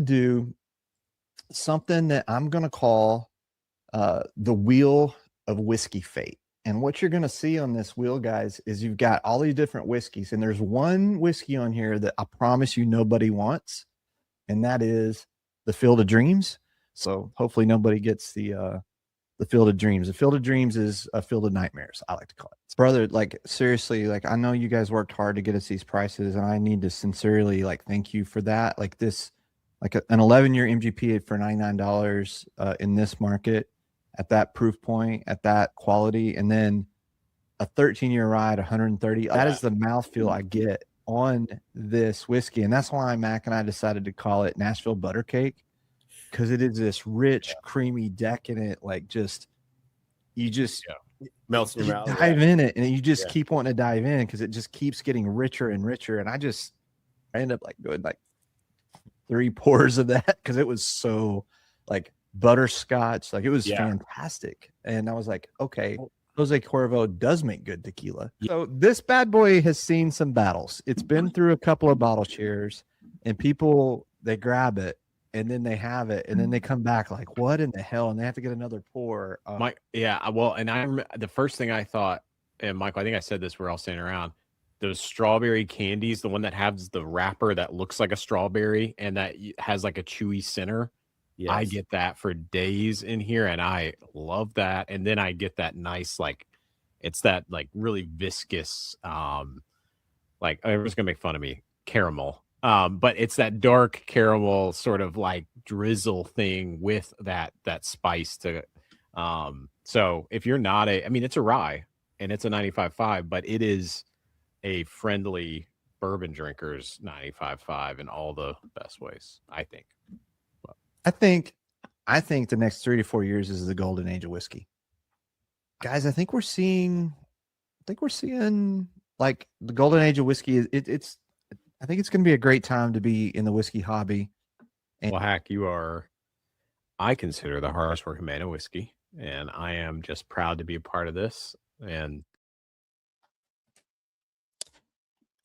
do something that I'm going to call the wheel of whiskey fate. And what you're going to see on this wheel, guys, is you've got all these different whiskeys. And there's one whiskey on here that I promise you nobody wants. And that is the Field of Dreams. So hopefully nobody gets the Field of Dreams. The Field of Dreams is a Field of Nightmares, I like to call it. Brother, like seriously, like I know you guys worked hard to get us these prices, and I need to sincerely like thank you for that. Like this, like an 11-year MGP for $99 in this market at that proof point, at that quality, and then a 13-year ride, 130. That is the mouthfeel I get on this whiskey, and that's why Mac and I decided to call it Nashville Butter Cake, because it is this rich, creamy, decadent, like just melts in your mouth. Dive in it, and you just keep wanting to dive in because it just keeps getting richer and richer. And I end up like doing like 3 pours of that because it was so like butterscotch, like it was fantastic. And I was like, okay, Jose Cuervo does make good tequila. So this bad boy has seen some battles. It's been through a couple of bottle shares, and people, they grab it and then they have it, and then they come back like, what in the hell? And they have to get another pour. Well, and I remember the first thing I thought, and Michael, I think I said this, we're all standing around, those strawberry candies, the one that has the wrapper that looks like a strawberry and that has like a chewy center. Yes. I get that for days in here, and I love that. And then I get that nice, like, it's that like really viscous, like everyone's gonna make fun of me, caramel. But it's that dark caramel sort of like drizzle thing with that spice to it. So if you're not I mean, it's a rye and it's a 95.5, but it is a friendly bourbon drinker's 95.5 in all the best ways, I think. I think the next 3 to 4 years is the golden age of whiskey. Guys, I think we're seeing like the golden age of whiskey. I think it's going to be a great time to be in the whiskey hobby. And well, Hack, I consider the hardest working man of whiskey, and I am just proud to be a part of this. And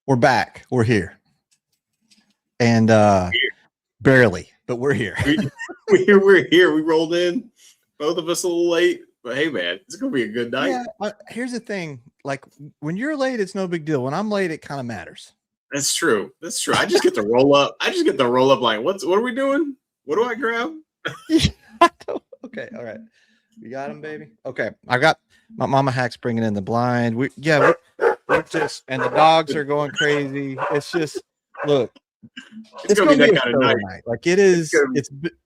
we're back. We're here. And barely, but we're here. We're here. We rolled in, both of us a little late, but hey, man, it's going to be a good night. Yeah, here's the thing. Like when you're late, it's no big deal. When I'm late, it kind of matters. That's true. That's true. I just get to roll up. Like, what are we doing? What do I grab? Okay. All right. You got him, baby. Okay. I got my mama Hack's bringing in the blind. We're just, and the dogs are going crazy. It's just, look, it's going to be that kind of night. Like it is,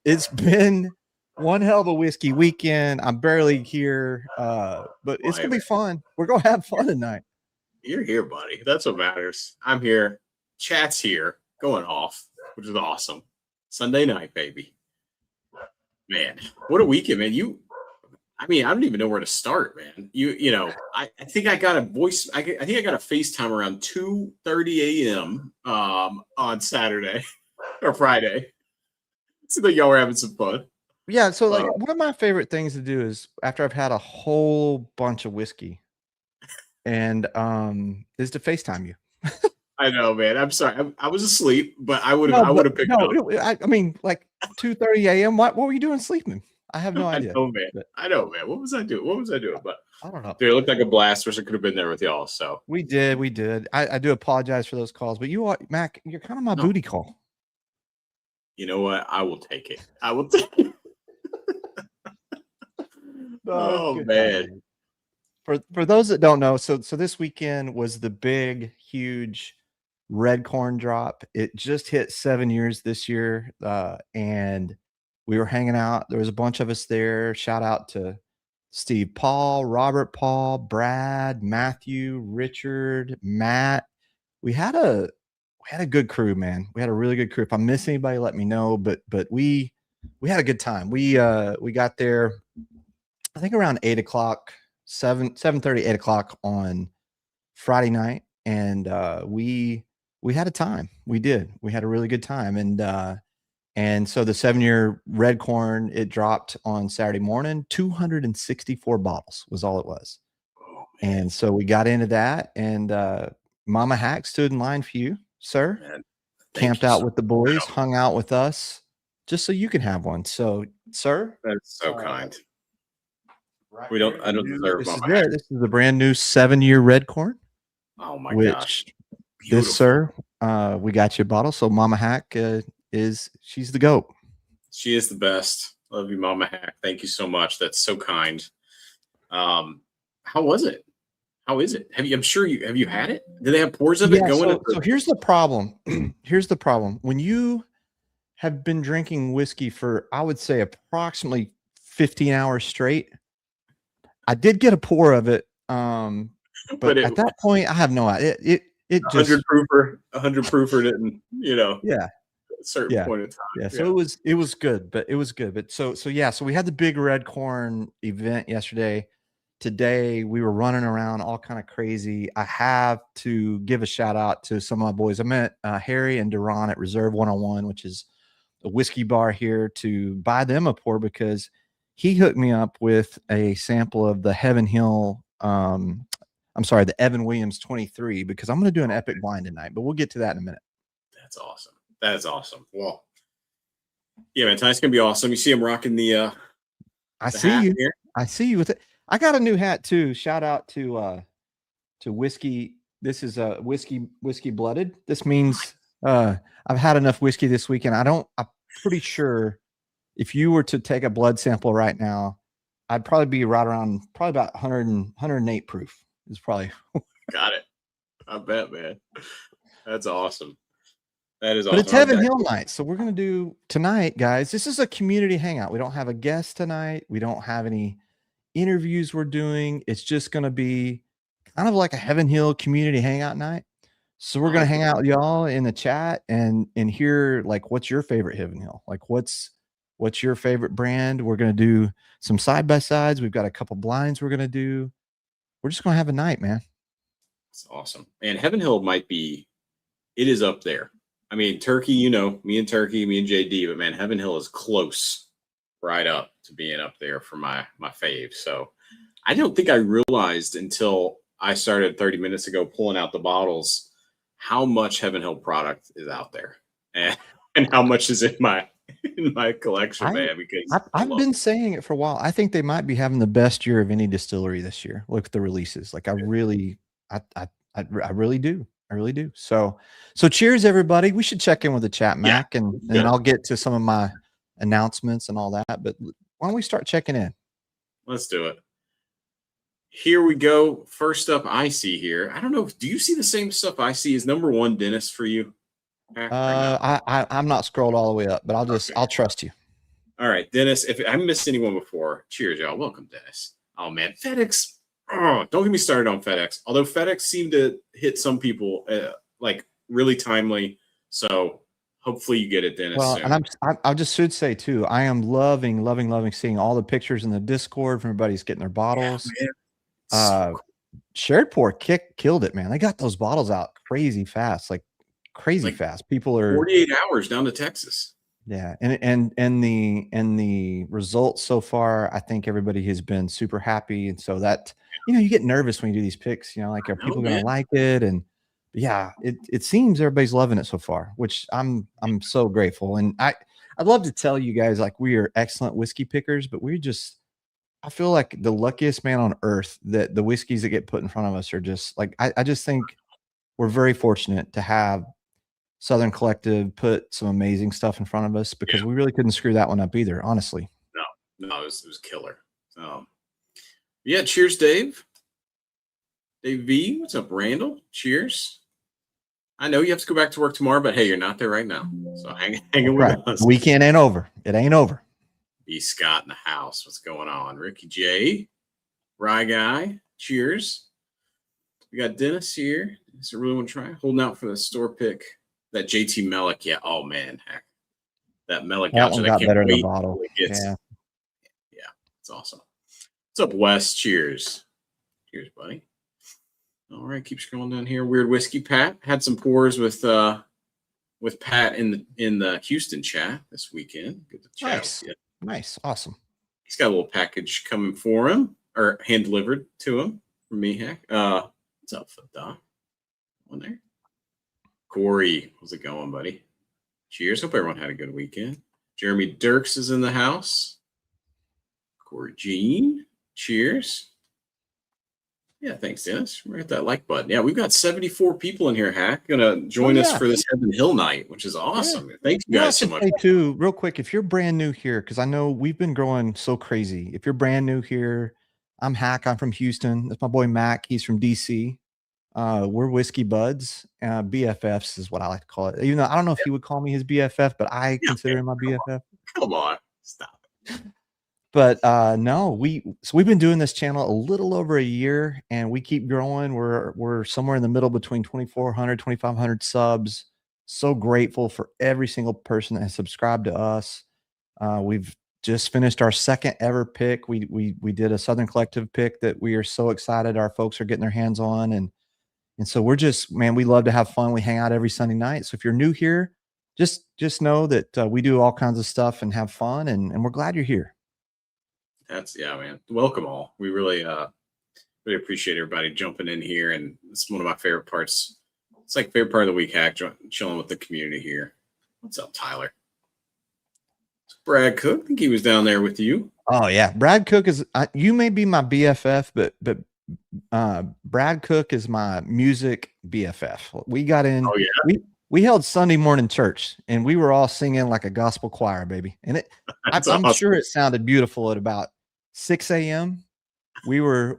it's been one hell of a whiskey weekend. I'm barely here, but it's going to be fun. We're going to have fun tonight. You're here, buddy. That's what matters. I'm here. Chat's here, going off, which is awesome. Sunday night, baby. Man, what a weekend, man. I don't even know where to start, man. I think I got a voice. I think I got a FaceTime around 2:30 a.m. On Saturday or Friday. Seems like y'all were having some fun. Yeah. So like one of my favorite things to do is after I've had a whole bunch of whiskey, and is to FaceTime you. I know, man. I'm sorry. I was asleep, but I would have picked up. I mean, like 2:30 a.m. What were you doing sleeping? I have no idea. I know, man. What was I doing? But I don't know. Dude, it looked like a blast. Wish I could have been there with y'all. So we did. I do apologize for those calls, but you are, Mac, you're kind of my booty call. You know what? I will take it. I will take it. Oh man. For those that don't know, so this weekend was the big, huge red corn drop. It just hit 7 years this year, and we were hanging out. There was a bunch of us there. Shout out to Steve Paul, Robert Paul, Brad, Matthew, Richard, Matt. We had a good crew, man. We had a really good crew. If I miss anybody, let me know. But we had a good time. We got there, I think around 8 o'clock. 7:30, 8 o'clock on Friday night, and we had a time. We had a really good time, and so the 7-year red corn, it dropped on Saturday morning. 264 bottles was all it was. And so we got into that, and Mama Hack stood in line for you, sir. Camped out with the boys, hung out with us. just so you can have one. So, sir, That's so kind. right We don't. here, I don't deserve this is Mama Hack. it. This is the brand new 7-year red corn. Oh my gosh, Which beautiful. this, sir, we got you a bottle. So Mama Hack she's the goat. She is the best. Love you, Mama Hack. Thank you so much. That's so kind. How was it? How is it? I'm sure have you had it? Do they have pours of it Yeah. going? So here's the problem. Here's the problem. When you have been drinking whiskey for, I would say, approximately 15 hours straight, I did get a pour of it. But at that point, I have no idea. It just 100 proofer didn't, yeah. at a certain point in time. Yeah. So it was good, but it was good. But so yeah, so we had the big red corn event yesterday. Today we were running around all kind of crazy. I have to give a shout out to some of my boys. I met Harry and Duran at Reserve 101, which is a whiskey bar here, to buy them a pour because he hooked me up with a sample of the Heaven Hill. The Evan Williams 23, because I'm going to do an epic blind tonight, but we'll get to that in a minute. That's awesome. That is awesome. Well, yeah, man, tonight's gonna be awesome. You see him rocking the I see you here. I see you with it. I got a new hat too. Shout out to whiskey. This is a whiskey blooded. This means I've had enough whiskey this weekend. I'm pretty sure if you were to take a blood sample right now, I'd probably be right around about 108 proof is probably. Got it. I bet, man. That's awesome. That is awesome. But it's Heaven Hill night. So we're going to do tonight, guys. This is a community hangout. We don't have a guest tonight. We don't have any interviews we're doing. It's just going to be kind of like a Heaven Hill community hangout night. So we're going to hang out with y'all in the chat and hear, like, what's your favorite Heaven Hill? Like, what's your favorite brand? We're going to do some side-by-sides. We've got a couple blinds we're going to do. We're just going to have a night, man. It's awesome. And Heaven Hill it is up there. I mean, Turkey, me and Turkey, me and JD, but man, Heaven Hill is close right up to being up there for my fave. So I don't think I realized until I started 30 minutes ago pulling out the bottles how much Heaven Hill product is out there and how much is in my collection, man. Because I've been saying it for a while. I think they might be having the best year of any distillery this year. Look at the releases. Like I really do. I really do. So cheers, everybody. We should check in with the chat, Mac, and I'll get to some of my announcements and all that. But why don't we start checking in? Let's do it. Here we go. First up, I see here. I don't know. Do you see the same stuff I see? Is number one Dennis for you? I'm not scrolled all the way up, but I'll trust you. All right, Dennis. If I missed anyone before, cheers, y'all. Welcome, Dennis. Oh man, FedEx. Oh, don't get me started on FedEx. Although FedEx seemed to hit some people like really timely, so hopefully you get it, Dennis. Well, soon. and I just should say too, I am loving seeing all the pictures in the Discord from everybody's getting their bottles. Yeah, cool. Shared Pour killed it, man. They got those bottles out crazy fast, like crazy fast. People are 48 hours down to Texas. Yeah, and the results so far, I think everybody has been super happy, and so that you get nervous when you do these picks. Like, are people going to like it? And yeah, it seems everybody's loving it so far, which I'm so grateful. And I'd love to tell you guys, like, we are excellent whiskey pickers, but I feel like the luckiest man on earth that the whiskeys that get put in front of us are just like I just think we're very fortunate to have Southern Collective put some amazing stuff in front of us, because we really couldn't screw that one up either, honestly. No, it was killer. Yeah, cheers, Dave. Dave V, what's up, Randall? Cheers. I know you have to go back to work tomorrow, but hey, you're not there right now, so hanging with us. The weekend ain't over. It ain't over. B. Scott in the house. What's going on? Ricky J, Rye Guy. Cheers. We got Dennis here. Does it really want to try? Holding out for the store pick. That JT Mellick, yeah. Oh man, heck, that Mellick got better in the bottle. Yeah, it's awesome. What's up, Wes? Cheers, buddy. All right, keep scrolling down here. Weird Whiskey Pat had some pours with Pat in the Houston chat this weekend. Good to chat. Nice, awesome. He's got a little package coming for him, or hand delivered to him from me. Heck, what's up, Doc? On there. Corey, how's it going, buddy? Cheers. Hope everyone had a good weekend. Jeremy Dirks is in the house. Corey Jean, cheers. Yeah, thanks, Dennis. Hit that like button. Yeah, we've got 74 people in here, Hack. Gonna join us for this Heaven Hill night, which is awesome. Yeah. Thank you guys so much. Say too, real quick, if you're brand new here, because I know we've been growing so crazy. If you're brand new here, I'm Hack. I'm from Houston. That's my boy Mac. He's from DC. We're whiskey buds. BFFs is what I like to call it. Even though I don't know if he would call me his BFF, but I consider him my BFF. Come on, stop it. But no, we've been doing this channel a little over a year, and we keep growing. We're somewhere in the middle between 2,400, 2,500 subs. So grateful for every single person that has subscribed to us. We've just finished our second ever pick. We did a Southern Collective pick that we are so excited our folks are getting their hands on, and so we're just, man, we love to have fun. We hang out every Sunday night. So if you're new here, just know that we do all kinds of stuff and have fun, and we're glad you're here. Yeah, man. Welcome all. We really appreciate everybody jumping in here, and it's one of my favorite parts. It's like favorite part of the week, Hack, chilling with the community here. What's up, Tyler? It's Brad Cook. I think he was down there with you. Oh yeah, Brad Cook is. You may be my BFF, but Brad Cook is my music BFF. We got in. Oh yeah. We held Sunday morning church, and we were all singing like a gospel choir, baby. And I'm awesome. Sure it sounded beautiful at about 6 a.m. We were.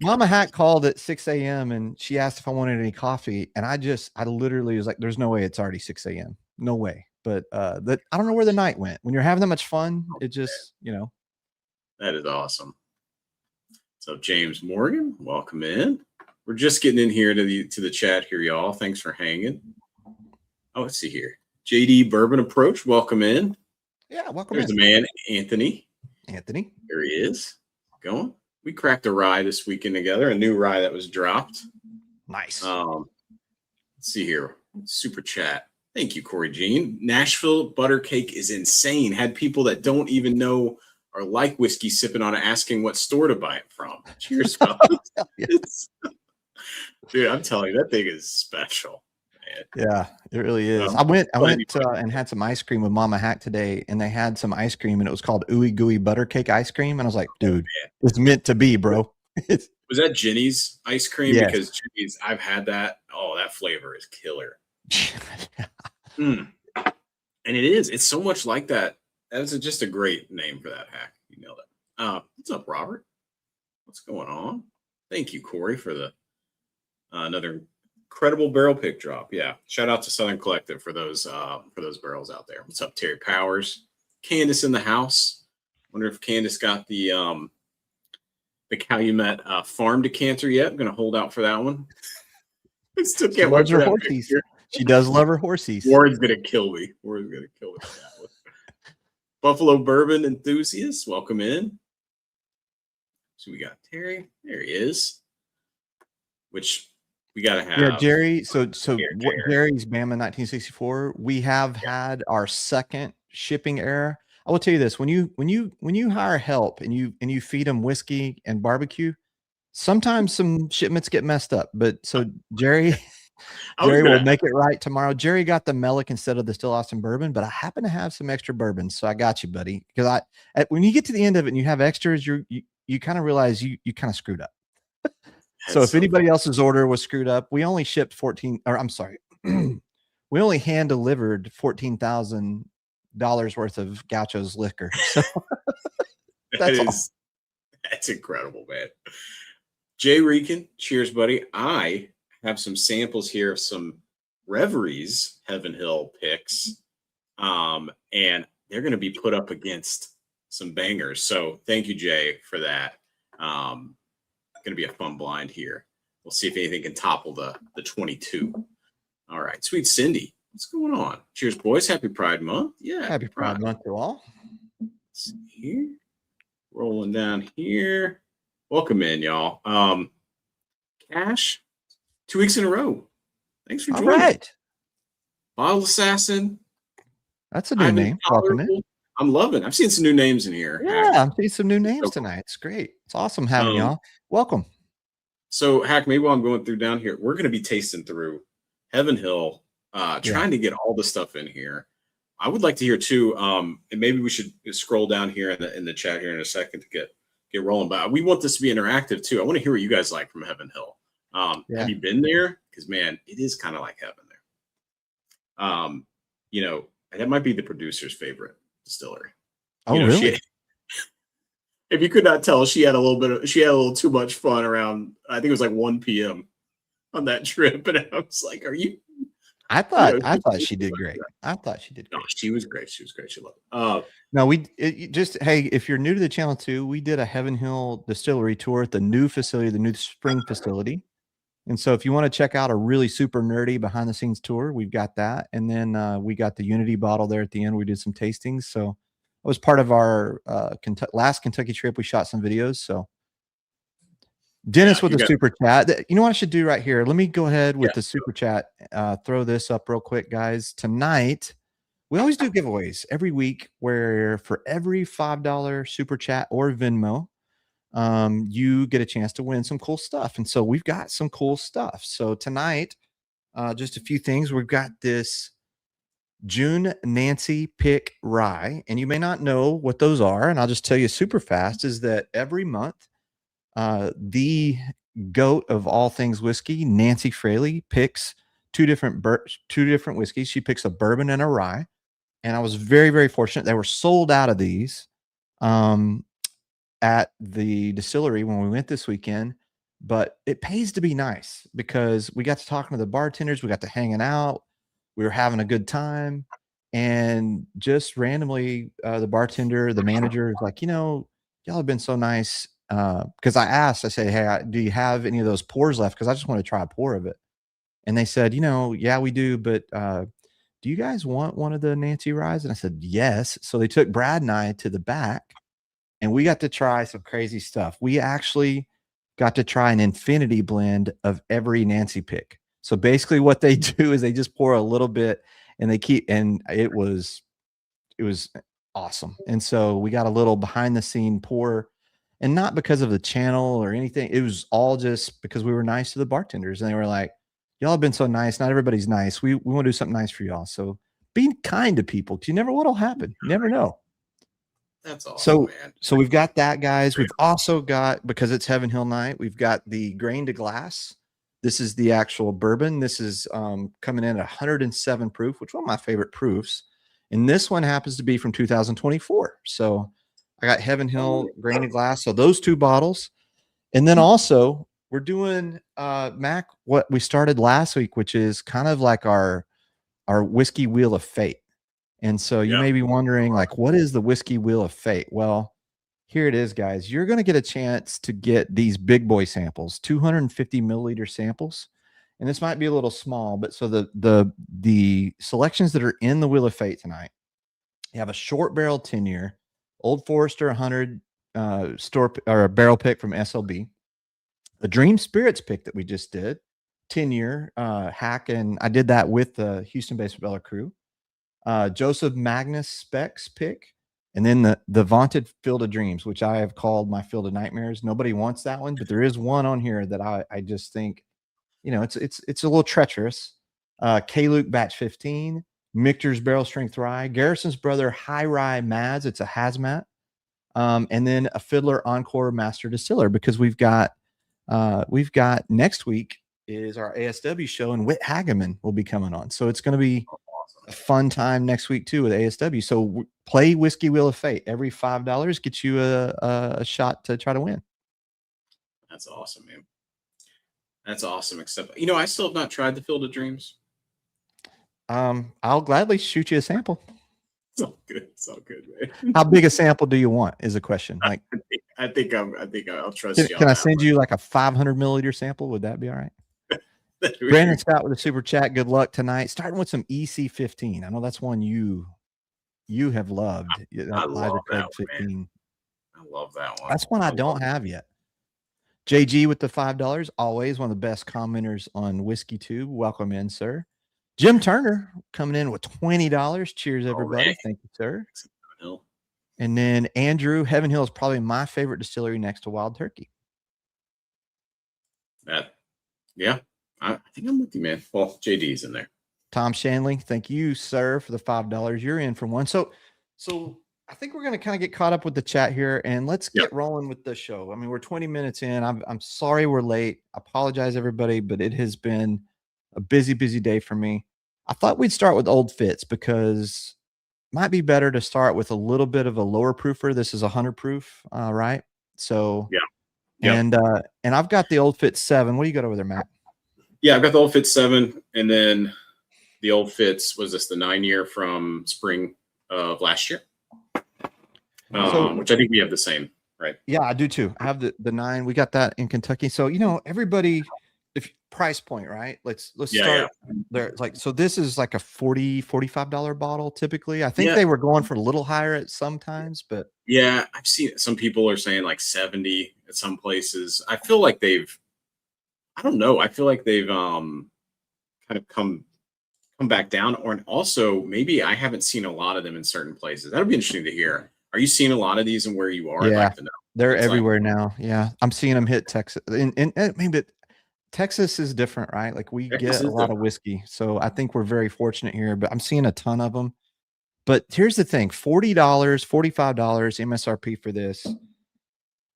Mama Hack called at 6 a.m. and she asked if I wanted any coffee, and I literally was like, "There's no way it's already 6 a.m. No way." But I don't know where the night went. When you're having that much fun, it just That is awesome. So James Morgan, welcome in. We're just getting in here to the chat here, y'all. Thanks for hanging. Oh, let's see here. JD Bourbon Approach, welcome in. Yeah, welcome. There's the man, Anthony. Anthony. Here he is. Going. We cracked a rye this weekend together, a new rye that was dropped. Nice. Let's see here. Super chat. Thank you, Corey Jean. Nashville butter cake is insane. Had people that don't even know or like whiskey sipping on it asking what store to buy it from. Cheers, fellas. Dude, I'm telling you, that thing is special. Man. Yeah, it really is. I went and had some ice cream with Mama Hack today, and they had some ice cream, and it was called Ooey Gooey Butter Cake Ice Cream. And I was like, dude, it's meant to be, bro. Was that Jenny's ice cream? Yes. Because Jenny's, I've had that. Oh, that flavor is killer. And it is. It's so much like that. That's just a great name for that, Hack. You nailed it. What's up, Robert? What's going on? Thank you, Corey, for the another incredible barrel pick drop. Yeah, shout out to Southern Collective for those barrels out there. What's up, Terry Powers? Candace in the house. Wonder if Candace got the Calumet farm decanter yet. I'm gonna hold out for that one. I still can't wait for that horsies. She does love her horsies. Warren's gonna kill me. Warren's gonna kill me for that one. Buffalo bourbon enthusiasts, welcome in. So we got Terry. There he is. Which we gotta have. Yeah, Jerry. So Jerry's Bama 1964. We have had our second shipping error. I will tell you this: when you hire help and you feed them whiskey and barbecue, sometimes some shipments get messed up. But so Jerry will make it right tomorrow. Jerry got the Melick instead of the Still Austin bourbon, but I happen to have some extra bourbon, so I got you, buddy. Because when you get to the end of it and you have extras, you kind of realize you kind of screwed up. So if anybody else's order was screwed up, we only shipped 14, or I'm sorry, we only hand delivered $14,000 worth of Gaucho's liquor. So that's incredible, man. Jay Reekin, cheers, buddy. I have some samples here of some Reveries Heaven Hill picks, and they're going to be put up against some bangers. So thank you, Jay, for that. Going to be a fun blind here. We'll see if anything can topple the 22. All right, Sweet Cindy, what's going on? Cheers, boys. Happy Pride Month. Yeah, happy Pride Month to all. Let's see here. Rolling down here. Welcome in, y'all. Cash, 2 weeks in a row. Thanks for joining. All right. Bottle Assassin. That's a new name. Welcome in. I'm loving it. I've seen some new names in here. Yeah, I'm seeing some new names tonight. It's great. It's awesome having y'all. Welcome. So, Hack, maybe while I'm going through down here, we're going to be tasting through Heaven Hill, trying to get all the stuff in here. I would like to hear too. And maybe we should scroll down here in the chat here in a second to get rolling. But we want this to be interactive too. I want to hear what you guys like from Heaven Hill. Yeah. Have you been there? Because man, it is kind of like heaven there. You know, and that might be the producer's favorite distillery. Oh, You know, really? if you could not tell, she had a little too much fun around. I think it was like 1 p.m. on that trip, and I was like, "Are you?" I thought she did great. I thought she did No, great. she was great. She was great. She loved it. No, hey, if you're new to the channel too, we did a Heaven Hill Distillery tour at the new facility, the new spring facility. And so if you want to check out a really super nerdy behind the scenes tour, we've got that. And then we got the Unity bottle there at the end. We did some tastings. So it was part of our last Kentucky trip. We shot some videos. So Dennis with the super chat. You know what I should do right here? Let me go ahead with the super chat. Throw this up real quick, guys. Tonight, we always do giveaways every week where for every $5 super chat or Venmo, you get a chance to win some cool stuff. And so we've got some cool stuff. So tonight, just a few things. We've got this June Nancy Pick Rye, and you may not know what those are. And I'll just tell you super fast is that every month, the goat of all things whiskey, Nancy Fraley, picks two different whiskeys. She picks a bourbon and a rye. And I was very, very fortunate. They were sold out of these at the distillery when we went this weekend. But it pays to be nice because we got to talking to the bartenders. We got to hanging out. We were having a good time. And just randomly, the bartender, the manager is like, y'all have been so nice. Because I asked, I said, hey, do you have any of those pours left? Because I just want to try a pour of it. And they said, yeah, we do. But do you guys want one of the Nancy Ryes? And I said, yes. So they took Brad and I to the back and we got to try some crazy stuff. We actually got to try an infinity blend of every Nancy pick. So basically what they do is they just pour a little bit and it was awesome. And so we got a little behind the scene pour, and not because of the channel or anything. It was all just because we were nice to the bartenders and they were like, y'all have been so nice. Not everybody's nice. We want to do something nice for y'all. So being kind to people, because you never what'll happen. You never know. That's awesome, man. So we've got that, guys. We've also got, because it's Heaven Hill night, we've got the grain to glass. This is the actual bourbon. This is coming in at 107 proof, which is one of my favorite proofs. And this one happens to be from 2024. So I got Heaven Hill grain to glass. So those two bottles. And then also we're doing Mac, what we started last week, which is kind of like our whiskey wheel of fate. And so you may be wondering, like, what is the whiskey wheel of fate? Well, here it is, guys. You're going to get a chance to get these big boy samples, 250 milliliter samples. And this might be a little small, but so the selections that are in the wheel of fate tonight, you have a short barrel 10-year, Old Forester 100 store or a barrel pick from SLB, a Dream Spirits pick that we just did, 10-year hack, and I did that with the Houston-based Bella crew. Joseph Magnus Specs pick, and then the vaunted Field of Dreams, which I have called my Field of Nightmares. Nobody wants that one, but there is one on here that I just think, it's a little treacherous. K-Luke Batch 15, Michter's Barrel Strength Rye, Garrison's Brother High Rye Mads, it's a hazmat, and then a Fiddler Encore Master Distiller, because we've got next week is our ASW show, and Whit Hageman will be coming on. So it's going to be a fun time next week too with ASW. So play Whiskey Wheel of Fate. Every $5 gets you a shot to try to win. That's awesome, man. That's awesome. Except, I still have not tried the Field of Dreams. I'll gladly shoot you a sample. It's all good. It's all good, man. How big a sample do you want is a question. Like, I think I'll trust you. Can I send you like a 500 milliliter sample? Would that be all right? Brandon Scott with a super chat. Good luck tonight. Starting with some EC15. I know that's one you have loved. I love that one, man. I love that one. That's one I don't have yet. JG with the $5. Always one of the best commenters on Whiskey Tube. Welcome in, sir. Jim Turner coming in with $20. Cheers, everybody. Right. Thank you, sir. And then Andrew, Heaven Hill is probably my favorite distillery next to Wild Turkey. Yeah. I think I'm with you, man. Well, JD's in there. Tom Shanley, thank you, sir, for the $5. You're in for one. So I think we're going to kind of get caught up with the chat here, and let's get rolling with the show. I mean, we're 20 minutes in. I'm sorry we're late. I apologize, everybody, but it has been a busy day for me. I thought we'd start with Old Fitz because it might be better to start with a little bit of a lower proofer. This is 100 proof, right? So and I've got the Old Fitz 7. What do you got over there, Matt? Yeah, I've got the Old Fitz 7, and then the Old Fitz was this the 9-year from spring of last year, which I think we have the same, right? Yeah, I do too. I have the 9. We got that in Kentucky. So everybody, if price point, right? Let's start there. It's like, so this is like a $45 bottle typically. I think they were going for a little higher at sometimes, but yeah, I've seen some people are saying like 70 at some places. I feel like I don't know. I feel like they've kind of come back down, or also maybe I haven't seen a lot of them in certain places. That'll be interesting to hear. Are you seeing a lot of these and where you are? Yeah, I'd like to know. They're everywhere now. Yeah, I'm seeing them hit Texas. And maybe Texas is different, right? Like we get a lot of whiskey, so I think we're very fortunate here. But I'm seeing a ton of them. But here's the thing: $40, $45 MSRP for this.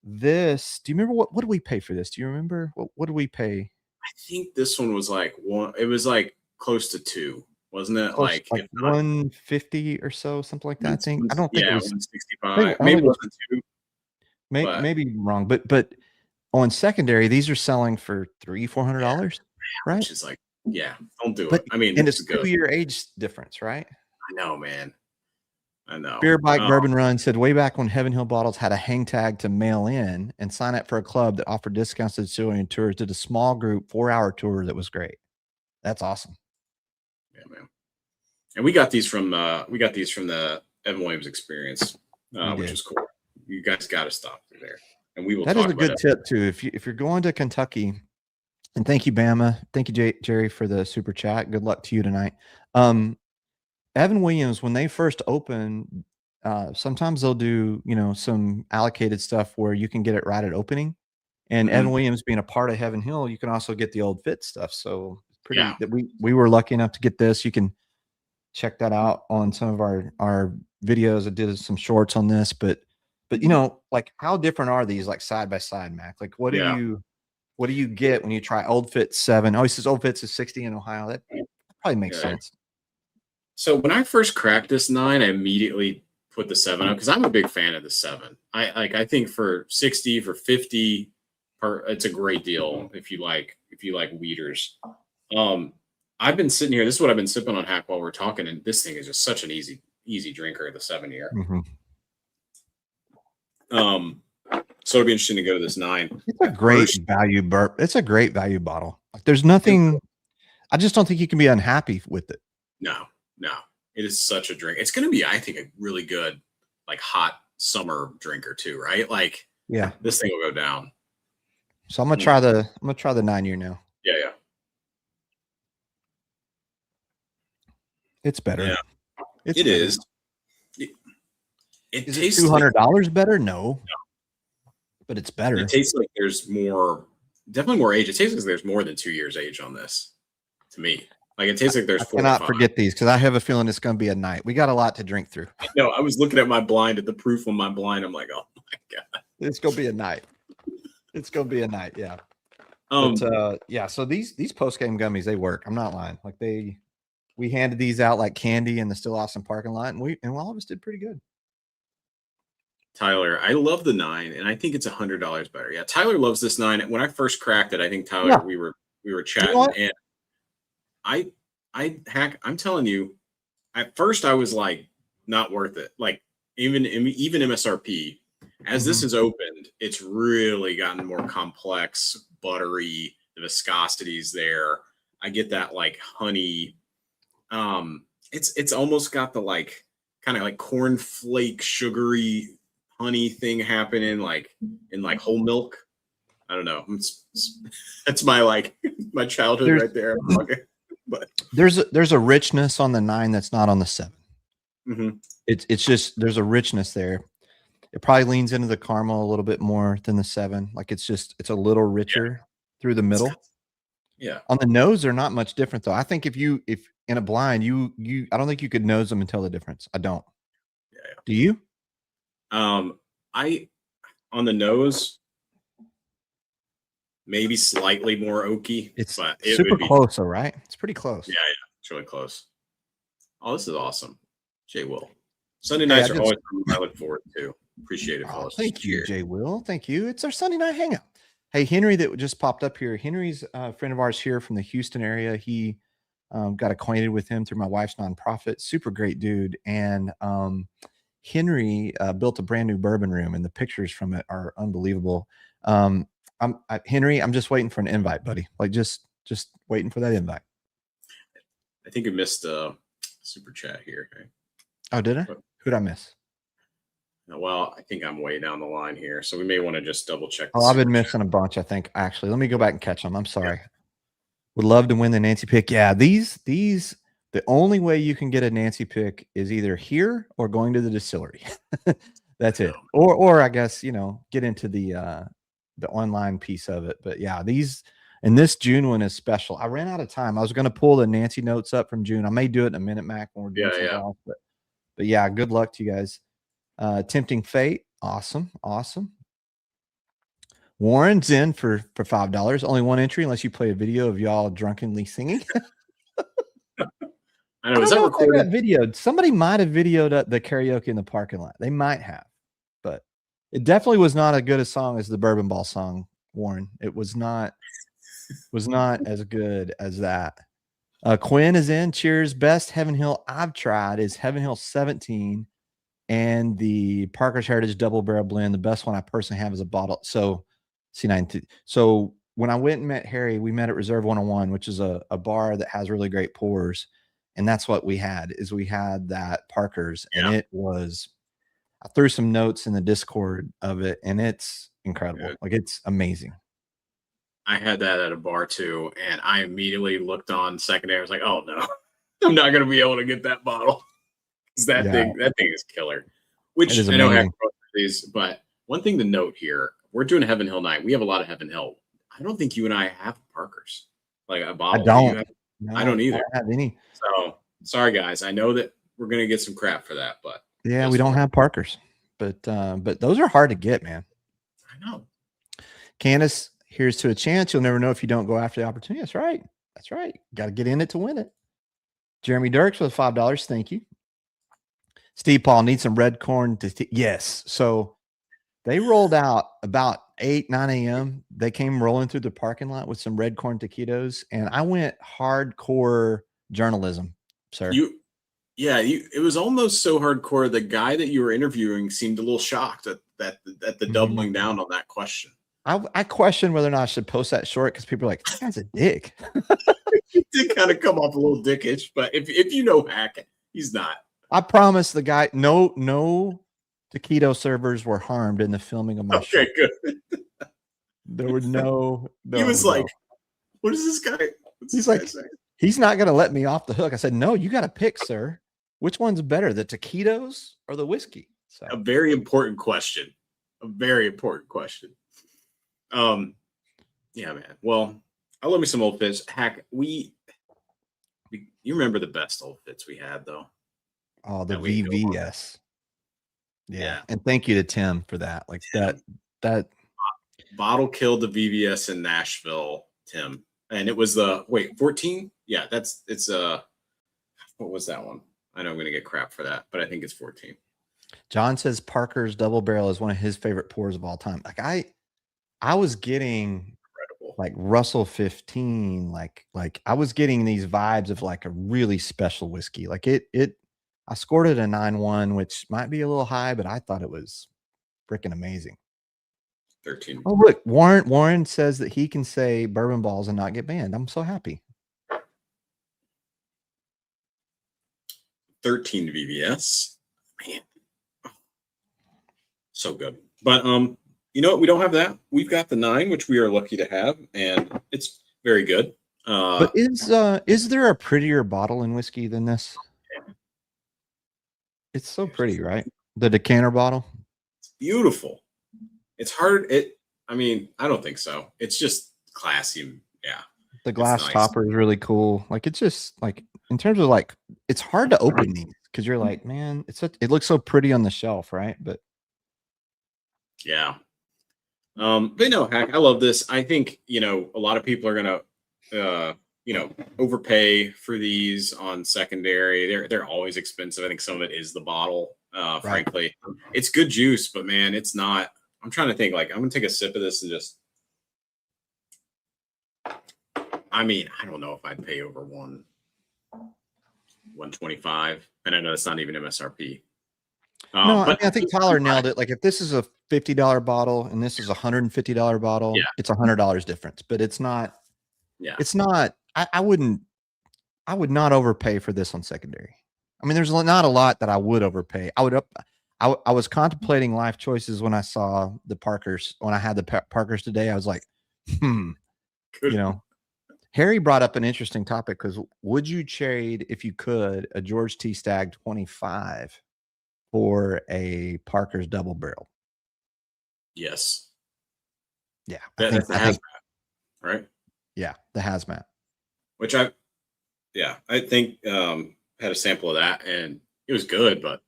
This, do you remember what did we pay for this? Do you remember what did we pay? I think this one was like one. It was like close to 2, wasn't it? Close, like 150 or so, something like that. I think. I don't think it was 165. Maybe it wasn't 2. Maybe wrong, but on secondary, these are selling for $300-$400, right? Which is like, don't do it. I mean, and it's 2-year age difference, right? I know, man. I know. Beer Bike Bourbon Run said way back when Heaven Hill Bottles had a hang tag to mail in and sign up for a club that offered discounts to distillery and tours, did a small group 4-hour tour that was great. That's awesome. Yeah, man. And we got these from the Evan Williams Experience, which is cool. You guys got to stop through there, and we will. That is a good tip too. If you're going to Kentucky, and thank you, Bama. Thank you, Jerry, for the super chat. Good luck to you tonight. Evan Williams, when they first open, sometimes they'll do some allocated stuff where you can get it right at opening. And Evan Williams being a part of Heaven Hill, you can also get the Old Fitz stuff. So that we were lucky enough to get this. You can check that out on some of our videos. I did some shorts on this, but like how different are these like side by side, Mac? Like what do you get when you try Old Fitz 7? Oh, he says Old Fitz is 60 in Ohio. That probably makes sense. So when I first cracked this 9, I immediately put the 7 up because I'm a big fan of the 7. I think for 60, for 50, it's a great deal if you like weeders. I've been sitting here. This is what I've been sipping on Hack while we're talking, and this thing is just such an easy drinker. The 7-year. So it'll be interesting to go to this 9. It's a great value burp. It's a great value bottle. Like there's nothing. I just don't think you can be unhappy with it. No, it is such a drink. It's going to be, I think, a really good, like hot summer drinker too, right? Like, this thing will go down. So I'm gonna try the 9-year now. Yeah. It's better. Yeah, it is. It tastes $200 better? No, but it's better. It tastes like there's definitely more age. It tastes like there's more than 2 years age on this. To me. Like it tastes like there's 4 or 5. I cannot forget these because I have a feeling it's going to be a night. We got a lot to drink through. No, I was looking at my blind, at the proof on my blind. I'm like, oh my God. It's going to be a night. It's going to be a night. Yeah. So these post-game gummies, they work. I'm not lying. Like we handed these out like candy in the Still Awesome parking lot, and all of us did pretty good. Tyler, I love the 9, and I think it's $100 better. Yeah, Tyler loves this 9. When I first cracked it, I think Tyler, we were chatting, and I'm telling you, at first I was like, not worth it. Like even MSRP, as this has opened, it's really gotten more complex, buttery. The viscosity's there. I get that like honey. It's almost got the like kind of like cornflake, sugary honey thing happening, like in like whole milk. I don't know. That's my my childhood right there. But there's a richness on the 9 that's not on the 7. It's just there's a richness there. It probably leans into the caramel a little bit more than the 7. Like it's a little richer through the middle. Yeah. On the nose, they're not much different though. I think if in a blind, I don't think you could nose them and tell the difference. I don't. Yeah. Do you? I on the nose, maybe slightly more oaky, It's but it super would be close, though, right? It's pretty close. yeah, it's really close. Oh, this is awesome. Jay Will. Sunday Hey, nights are always something I look forward to. Appreciate it, Oh, fellas. thank you, Cheers. Jay Will. Thank you. It's our Sunday night hangout. Hey, Henry, that just popped up here. Henry's a friend of ours here from the Houston area. He got acquainted with him through my wife's nonprofit. Super great dude. And Henry built a brand new bourbon room, and the pictures from it are unbelievable. Henry, I'm just waiting for an invite, buddy. Like just waiting for that invite. I think you missed a super chat here. Okay? Oh, did I? Who'd I miss? Well, I think I'm way down the line here, so we may want to just double check. Oh, I've been missing a bunch, I think. Actually, let me go back and catch them. I'm sorry. Yeah. Would love to win the Nancy pick. Yeah, these the only way you can get a Nancy pick is either here or going to the distillery. That's it. Or I guess, get into the online piece of it. But yeah, and this June one is special. I ran out of time. I was going to pull the Nancy notes up from June. I may do it in a minute, Mac, when we're doing something else. But yeah, good luck to you guys. Tempting Fate. Awesome. Warren's in for $5. Only one entry unless you play a video of y'all drunkenly singing. I know. Is that recorded? Videoed. Somebody might have videoed the karaoke in the parking lot. They might have, but it definitely was not as good a song as the Bourbon Ball song, Warren. It was not as good as that. Quinn is in. Cheers. Best Heaven Hill I've tried is Heaven Hill 17 and the Parker's Heritage Double Barrel Blend. The best one I personally have is a bottle. So C9. So when I went and met Harry, we met at Reserve 101, which is a bar that has really great pours. And that's what we had that Parker's. And it was, I threw some notes in the Discord of it, and it's incredible. Like, it's amazing. I had that at a bar too, and I immediately looked on secondary. I was like, oh no, I'm not going to be able to get that bottle. That thing is killer. Which I know have these, but one thing to note here, we're doing a Heaven Hill night. We have a lot of Heaven Hill. I don't think you and I have Parker's, like a bottle. I don't. I don't either. I don't have any. So sorry, guys. I know that we're gonna get some crap for that, but yeah, we don't have Parker's. But those are hard to get, man. I know. Candace, here's to a chance. You'll never know if you don't go after the opportunity. That's right. That's right. Got to get in it to win it. Jeremy Dirks with $5. Thank you. Steve Paul needs some red corn. Yes. So they rolled out about 8, 9 a.m. They came rolling through the parking lot with some red corn taquitos, and I went hardcore journalism, sir. It was almost so hardcore. The guy that you were interviewing seemed a little shocked at the doubling down on that question. I questioned whether or not I should post that short because people are like, that guy's a dick. He did kind of come off a little dickish, but if you know Hack, he's not. I promise the guy, no taquito servers were harmed in the filming of my show. Okay, good. There were no. He was like, what is this guy? He's like, he's not going to let me off the hook. I said, no, you got to pick, sir. Which one's better, the taquitos or the whiskey? So a very important question. Yeah, man. Well, I love me some Old Fitz. Hack, you remember the best Old Fitz we had, though? Oh, the VVS. Yeah. And thank you to Tim for that. Like that bottle killed the VVS in Nashville, Tim. And it was 14? Yeah, what was that one? I know I'm going to get crap for that, but I think it's 14. John says Parker's Double Barrel is one of his favorite pours of all time. Like I was getting incredible, like Russell 15, like I was getting these vibes of like a really special whiskey. Like I scored it a 9.1, which might be a little high, but I thought it was freaking amazing. 13. Oh, look, Warren says that he can say bourbon balls and not get banned. I'm so happy. 13 VVS. Man. So good. But you know what? We don't have that. We've got the 9, which we are lucky to have, and it's very good. But is there a prettier bottle in whiskey than this? Yeah. It's so pretty, right? The decanter bottle. It's beautiful. It's hard. I mean, I don't think so. It's just classy. Yeah. The glass nice. topper is really cool. Like it's just like in terms of like it's hard to open these because you're like, man, it looks so pretty on the shelf, right? But yeah. But no, heck, I love this. I think, a lot of people are gonna overpay for these on secondary. They're always expensive. I think some of it is the bottle. Right. Frankly. It's good juice, but man, it's not. I'm trying to think, like, I'm gonna take a sip of this and just I don't know if I'd pay over 125. And I know it's not even MSRP. No, but I think Tyler nailed it. Like if this is a $50 bottle and this is a $150 bottle, it's $100 difference. But it's not. Yeah, it's not. I would not overpay for this on secondary. I mean, there's not a lot that I would overpay. I was contemplating life choices when I saw the Parkers. When I had the Parkers today, I was like, Harry brought up an interesting topic because would you trade, if you could, a George T. Stagg 25 for a Parker's double barrel? Yes. Yeah. That's the hazmat, right? Yeah, the hazmat. Which I think had a sample of that and it was good, but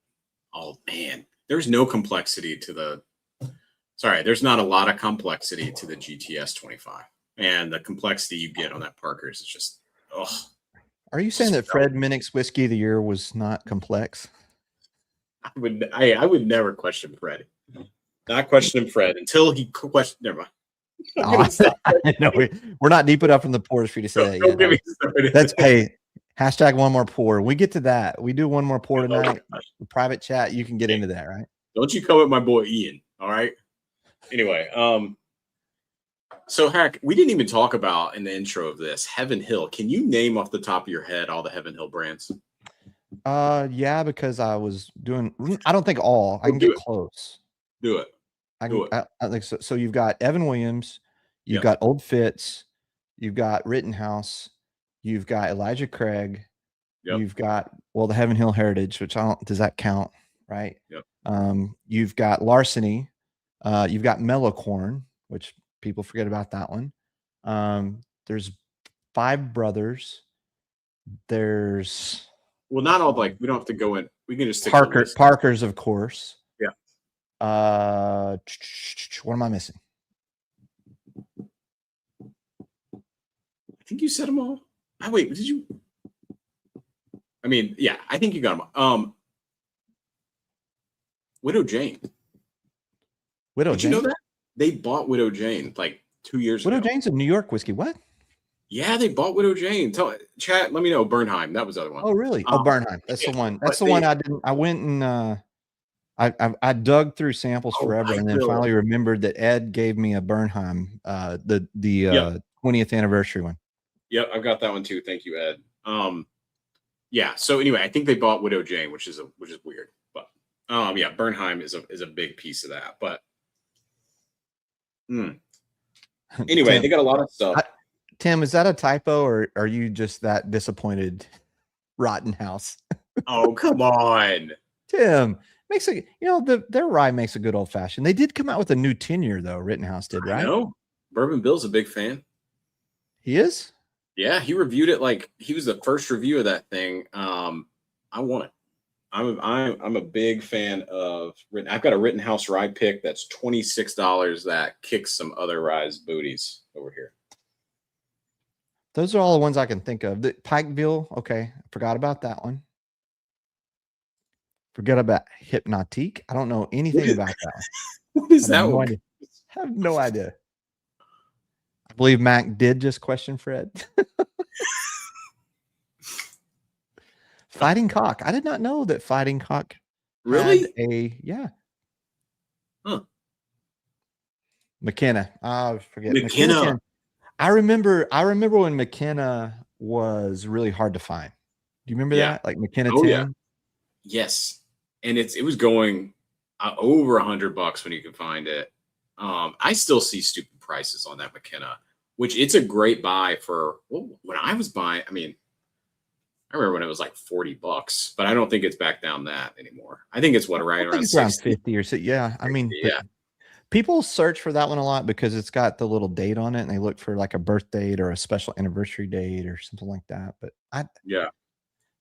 oh man, there's no complexity to there's not a lot of complexity to the GTS 25. And the complexity you get on that Parker's is just, Are you saying that Fred Minnick's whiskey of the year was not complex? I would never question Fred. Not question Fred until he questioned. Never mind. No, we're not deep enough in the pours for you to say that yet. That's hashtag one more pour. We get to that. We do one more pour tonight. Private chat, you can get into that, right? Don't you come at my boy Ian, all right? Anyway, so Hack, we didn't even talk about in the intro of this Heaven Hill. Can you name off the top of your head all the Heaven Hill brands? Yeah, because I was doing. I don't think all. I can get close. Do it. I think so. So you've got Evan Williams, you've got Old Fitz, you've got Rittenhouse, you've got Elijah Craig, you've got the Heaven Hill Heritage, which does that count, right? Yep. You've got Larceny, you've got Mellocorn, which people forget about that one. There's Five Brothers. There's not all we don't have to go in. We can just stick Parker's, of course. Yeah. What am I missing? I think you said them all. Wait, did you? I think you got them all. Widow Jane. Did you know that? They bought Widow Jane 2 years ago. Widow Jane's a New York whiskey. What? Yeah, they bought Widow Jane. Chat, let me know. Bernheim. That was the other one. Oh, really? Bernheim. That's the one. That's the one I didn't. I went and I dug through samples forever, and then finally remembered that Ed gave me a Bernheim, the 20th anniversary one. Yep, I've got that one too. Thank you, Ed. Yeah. So anyway, I think they bought Widow Jane, which is weird, but Bernheim is a big piece of that. But anyway, Tim, they got a lot of stuff. Tim, is that a typo, or are you just that disappointed? Rittenhouse. Oh, come on, Tim. Makes their rye makes a good old fashioned. They did come out with a new tenure though. Rittenhouse did, right? No, Bourbon Bill's a big fan. He is. Yeah, he reviewed it he was the first review of that thing. I want it. I'm a big fan of. I've got a Rittenhouse rye pick that's $26 that kicks some other rye's booties over here. Those are all the ones I can think of. The Pikeville, okay, forgot about that one. Forget about Hypnotique. I don't know anything about that one. What is that one? I have no idea. I believe Mac did just question Fred. Fighting Cock. I did not know that Fighting Cock really Huh. McKenna. I forget. McKenna. I remember when McKenna was really hard to find. Do you remember that? Like McKenna 10? Yeah. Yes. And it was going over $100 when you can find it. I still see stupid prices on that McKenna, which it's a great buy for when I was buying. I remember when it was like $40, but I don't think it's back down that anymore. I think it's right around 60. Around 50 or so. Yeah. People search for that one a lot because it's got the little date on it, and they look for like a birth date or a special anniversary date or something like that. But Yeah.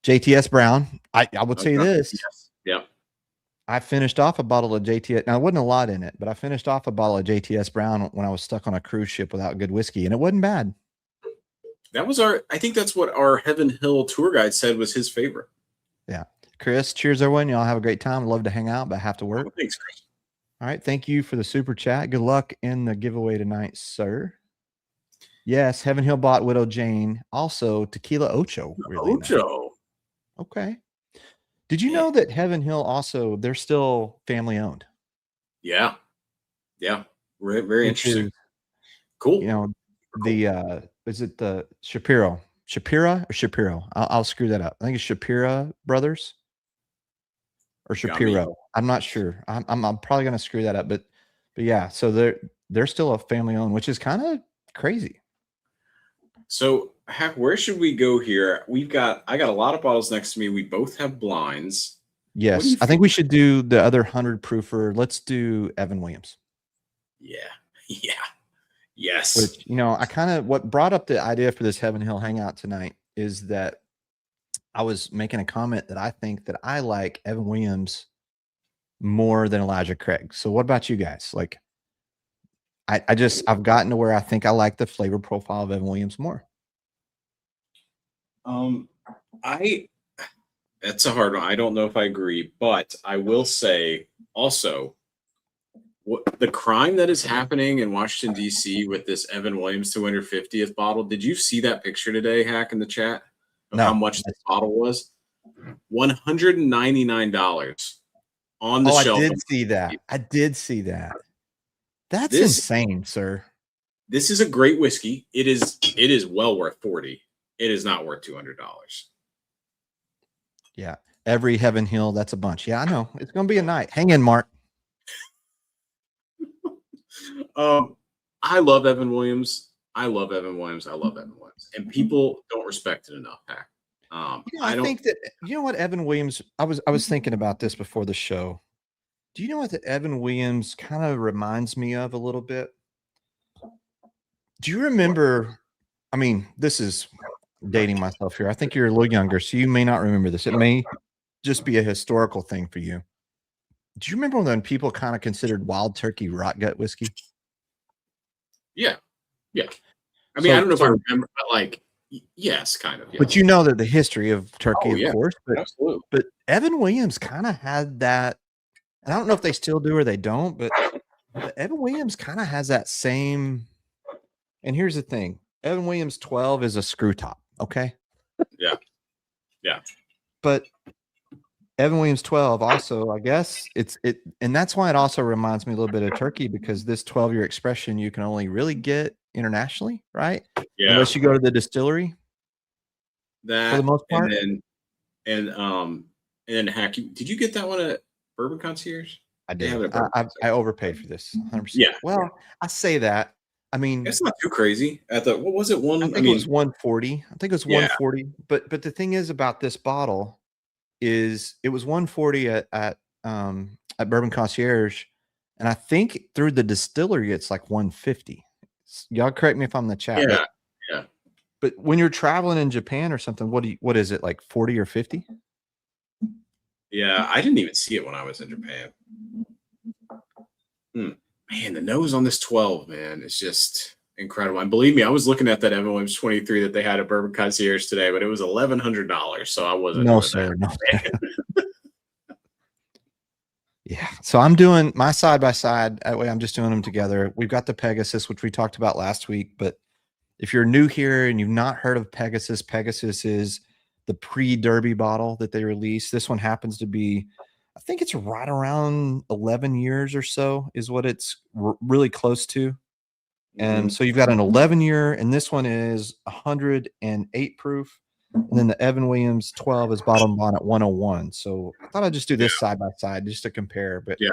JTS Brown, I would say Okay. this. Yes. Yep. I finished off a bottle of JTS. Now, it wasn't a lot in it, but I finished off a bottle of JTS Brown when I was stuck on a cruise ship without good whiskey, and it wasn't bad. That was I think that's what our Heaven Hill tour guide said was his favorite. Yeah. Chris, cheers, everyone. Y'all have a great time. Love to hang out, but have to work. Oh, thanks, Chris. All right. Thank you for the super chat. Good luck in the giveaway tonight, sir. Yes, Heaven Hill bought Widow Jane. Also, Tequila Ocho. Really nice. Ocho. Okay. Did you know that Heaven Hill also, they're still family owned? Yeah. Yeah. Very interesting. Is, cool. You know, is it the Shapiro or Shapiro? I'll screw that up. I think it's Shapiro brothers or Shapiro. I'm not sure. I'm probably going to screw that up, but yeah, so they're still a family owned, which is kind of crazy. So where should we go here? I got a lot of bottles next to me. We both have blinds. Yes. I think we should do the other 100 proofer. Let's do Evan Williams. Yeah. Yeah. Yes. Which, you know, what brought up the idea for this Heaven Hill hangout tonight is that I was making a comment that I think that I like Evan Williams more than Elijah Craig. So what about you guys? Like, I've gotten to where I think I like the flavor profile of Evan Williams more. That's a hard one. I don't know if I agree, but I will say also the crime that is happening in Washington, D.C. with this Evan Williams 250th bottle. Did you see that picture today, Hack, in the chat? Of how much this bottle was? $199 on the shelf. I did see that. That's insane, sir. This is a great whiskey. It is well worth $40. It is not worth $200. Yeah. Every Heaven Hill, that's a bunch. Yeah, I know. It's going to be a night. Hang in, Mark. I love Evan Williams. And people don't respect it enough, Hack. I think that, you know what, Evan Williams, I was thinking about this before the show. Do you know what the Evan Williams kind of reminds me of a little bit? Do you remember? I mean, this is dating myself here. I think you're a little younger, so you may not remember this. It may just be a historical thing for you. Do you remember when people kind of considered Wild Turkey rot gut whiskey? Yeah. Yeah. I mean, I don't know if I remember, but like, yes, kind of. Yeah. But you know that the history of turkey, of course. But, absolutely. But Evan Williams kind of had that. And I don't know if they still do or they don't, but Evan Williams kind of has that same. And here's the thing. Evan Williams 12 is a screw top. Okay. Yeah. Yeah. But Evan Williams 12 also, I guess and that's why it also reminds me a little bit of turkey, because this 12-year expression you can only really get internationally, right? Yeah. Unless you go to the distillery. That for the most part. And then Hack, did you get that one at Bourbon Concierge? I did. I overpaid for this. 100%. Yeah. Well, I say that. I mean, it's not too crazy. What was it? I think it was 140. I think it was 140. But the thing is about this bottle is it was 140 at Bourbon Concierge, and I think through the distillery it's like 150. Y'all correct me if I'm in the chat. Yeah. Yeah. But when you're traveling in Japan or something, what is it, like 40 or 50? Yeah, I didn't even see it when I was in Japan. Man, the nose on this 12, man, is just incredible. And believe me, I was looking at that Evan Williams 23 that they had at Bourbon Concierge today, but it was $1,100, so I wasn't. No, sir. No. Yeah. So I'm doing my side by side. That way I'm just doing them together. We've got the Pegasus, which we talked about last week. But if you're new here and you've not heard of Pegasus, Pegasus is the pre-Derby bottle that they released. This one happens to be, I think it's right around 11 years or so is what it's really close to. And so you've got an 11-year, and this one is 108 proof. And then the Evan Williams 12 is bottom on at 101. So I thought I'd just do this side by side just to compare. But yeah,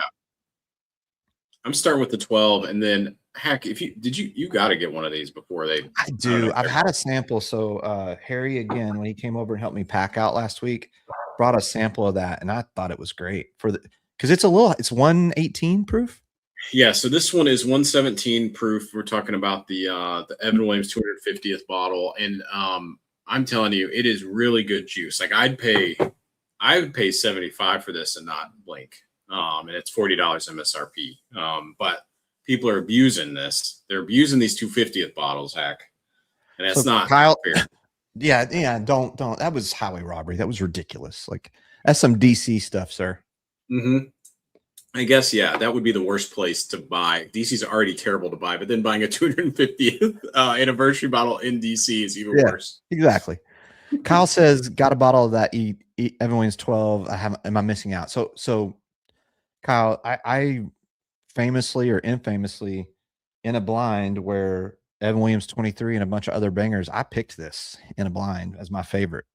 I'm starting with the 12, and then Hack, you got to get one of these before they. I do. I've had a sample. So Harry, again, when he came over and helped me pack out last week, brought a sample of that, and I thought it was great because it's 118 proof. Yeah, so this one is 117 proof. We're talking about the Evan Williams 250th bottle, and I'm telling you, it is really good juice. Like I would pay 75 for this and not blink. And it's $40 MSRP. But people are abusing this. They're abusing these 250th bottles, heck, and that's So not Kyle, fair. yeah, don't. That was highway robbery. That was ridiculous. Like that's some DC stuff, sir. Mm-hmm. I guess, yeah, that would be the worst place to buy. DC's already terrible to buy, but then buying a 250th anniversary bottle in DC is even worse. Exactly. Kyle says, got a bottle of that Evan Williams 12. Am I missing out? So Kyle, I famously or infamously in a blind where Evan Williams 23 and a bunch of other bangers, I picked this in a blind as my favorite.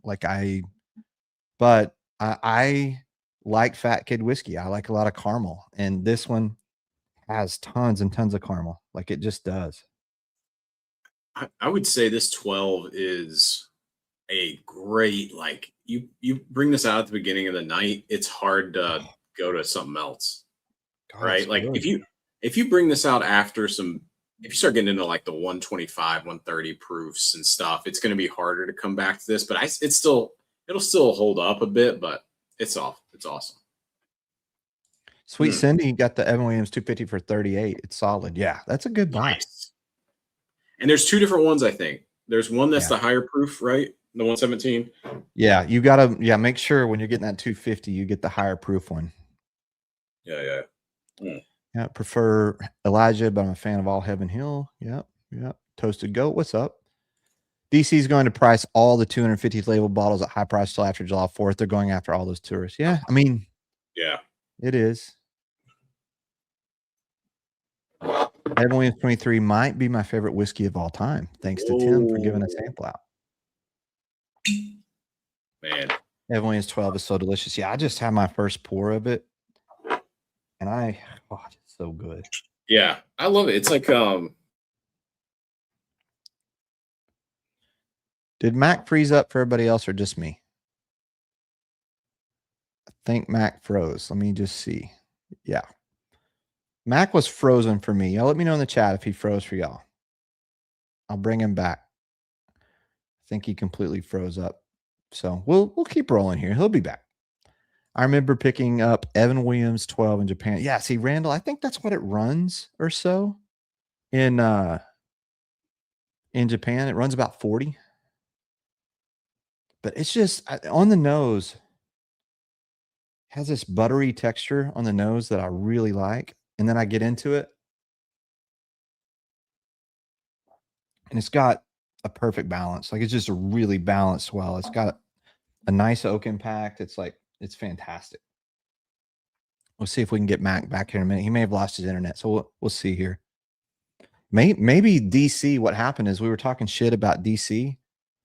But I like Fat Kid whiskey. I like a lot of caramel, and this one has tons and tons of caramel. Like it just does. I would say this 12 is a great, like you bring this out at the beginning of the night, it's hard to go to something else. God, right? Like if you bring this out after if you start getting into like the 125, 130 proofs and stuff, it's going to be harder to come back to this, but it'll still hold up a bit, but it's awesome. Sweet Cindy got the Evan Williams 250 for 38. It's solid. Yeah, that's a good buy. Nice. And there's two different ones, I think. There's one that's the higher proof, right? The 117. Yeah, you gotta make sure when you're getting that 250, you get the higher proof one. Yeah. Yeah, prefer Elijah, but I'm a fan of all Heaven Hill. Yep. Toasted Goat, what's up? DC is going to price all the 250th label bottles at high price till after July 4th. They're going after all those tourists. Yeah, I mean, yeah, it is. Heaven Williams 23 might be my favorite whiskey of all time. Thanks to Tim for giving a sample out. Man, Heaven Williams 12 is so delicious. Yeah, I just had my first pour of it, and it's so good. Yeah, I love it. It's like Did Mac freeze up for everybody else or just me? I think Mac froze. Let me just see. Yeah. Mac was frozen for me. Y'all let me know in the chat if he froze for y'all. I'll bring him back. I think he completely froze up. So we'll keep rolling here. He'll be back. I remember picking up Evan Williams 12 in Japan. Yeah, see, Randall, I think that's what it runs or so in Japan. It runs about 40. But it's just on the nose, has this buttery texture on the nose that I really like. And then I get into it, and it's got a perfect balance. Like it's just a really balanced well. It's got a nice oak impact. It's fantastic. We'll see if we can get Mac back here in a minute. He may have lost his internet, so we'll see here. Maybe DC, what happened is we were talking shit about DC,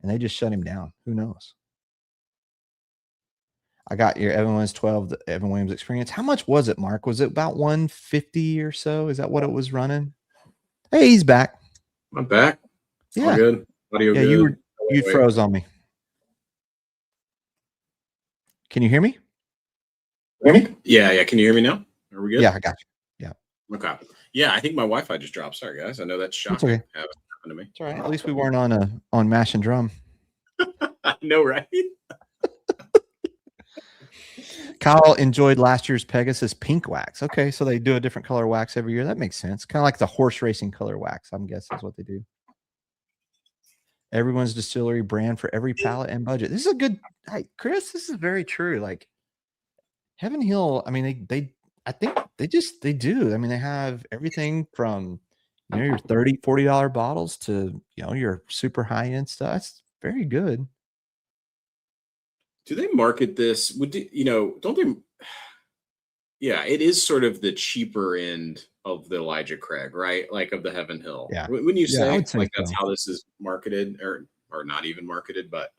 and they just shut him down. Who knows? I got your Evan Williams 12, the Evan Williams experience. How much was it, Mark? Was it about 150 or so? Is that what it was running? Hey, he's back. I'm back. Yeah. All good. Audio good. You froze on me. Can you hear me? Yeah. Can you hear me now? Are we good? Yeah, I got you. Yeah. Okay. Yeah, I think my Wi-Fi just dropped. Sorry, guys. I know that's shocking. It's okay. Happened to me. It's all right. At least we weren't on Mash and Drum. I know, right? Kyle enjoyed last year's Pegasus pink wax. Okay, so they do a different color wax every year. That makes sense. Kind of like the horse racing color wax, I'm guessing is what they do. Everyone's distillery brand for every palate and budget. This is a good, hey, Chris, this is very true. Like Heaven Hill, I mean, I think they do. I mean, they have everything from, your $30, $40 bottles to, your super high end stuff. That's very good. Do they market this? Don't they? Yeah, it is sort of the cheaper end of the Elijah Craig, right? Like of the Heaven Hill. Yeah. When you say, like that's so. how this is marketed or not even marketed, but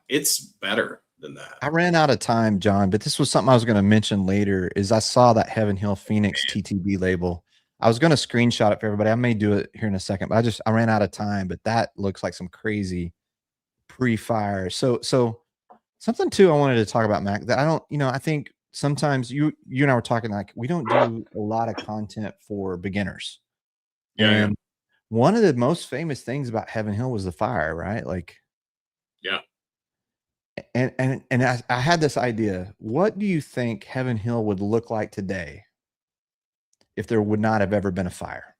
it's better than that. I ran out of time, John, but this was something I was going to mention later is I saw that Heaven Hill Phoenix TTB label. I was going to screenshot it for everybody. I may do it here in a second, but I ran out of time, but that looks like some crazy pre-fire. So something too I wanted to talk about, Mac, that I don't, I think sometimes you and I were talking, like, we don't do a lot of content for beginners. Yeah, And one of the most famous things about Heaven Hill was the fire, right? Like, yeah. and I had this idea. What do you think Heaven Hill would look like today if there would not have ever been a fire?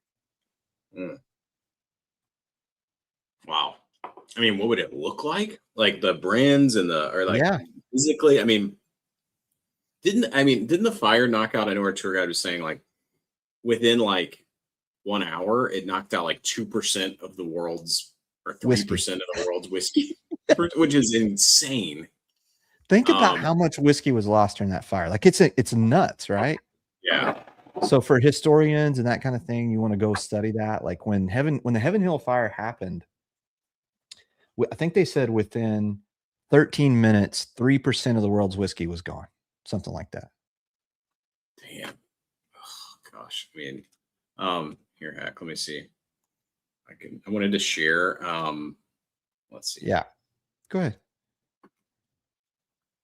Wow. I mean, what would it look like? Like the brands and Yeah. physically? I mean, didn't the fire knock out? I know our tour guide was saying like within like 1 hour, it knocked out like 2% of the world's or 3% of the world's whiskey, which is insane. Think about how much whiskey was lost during that fire. Like it's nuts, right? Yeah. So for historians and that kind of thing, you want to go study that. Like when the Heaven Hill fire happened, I think they said within 13 minutes, 3% of the world's whiskey was gone. Something like that. Damn. Oh, gosh. I mean, here, heck, let me see. I wanted to share. Let's see. Yeah. Go ahead.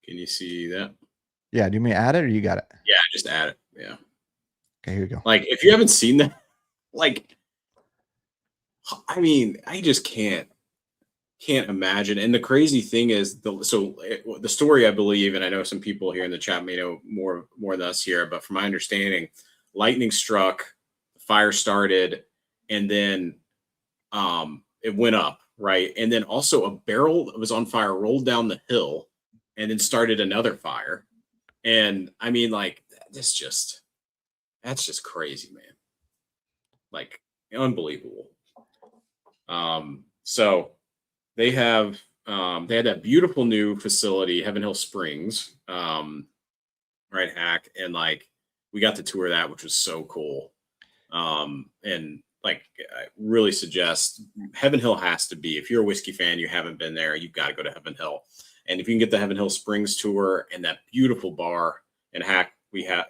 Can you see that? Yeah. Do you want me to add it or you got it? Yeah, just add it. Yeah. Okay, here we go. Like, if you haven't seen that, like, I mean, I just can't imagine. And the crazy thing is, the story, I believe, and I know some people here in the chat may know more than us here, but from my understanding, lightning struck, fire started, and then it went up, right? And then also a barrel that was on fire rolled down the hill and then started another fire. And I mean, like, that's just crazy, man. Like, unbelievable. So they had that beautiful new facility, Heaven Hill Springs, right, Hack, and like we got to tour that, which was so cool. And like, I really suggest Heaven Hill has to be. If you're a whiskey fan, you haven't been there, you've got to go to Heaven Hill. And if you can get the Heaven Hill Springs tour and that beautiful bar, and Hack, we have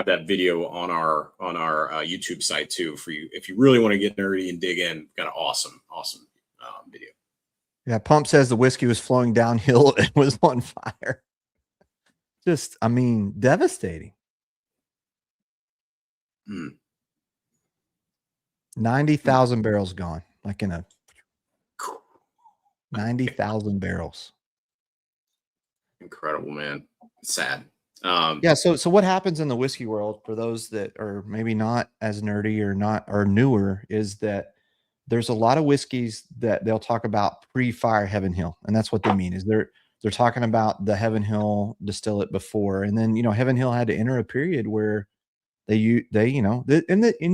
that video on our YouTube site too for you if you really want to get nerdy and dig in. Got an awesome video. Yeah, Pump says the whiskey was flowing downhill and was on fire. Just, I mean, devastating. 90,000 barrels gone, like in a 90,000 barrels. Incredible, man. Sad. Yeah. So what happens in the whiskey world for those that are maybe not as nerdy or newer is that there's a lot of whiskeys that they'll talk about pre-fire Heaven Hill. And that's what they mean is they're talking about the Heaven Hill distillate before. And then, Heaven Hill had to enter a period where and you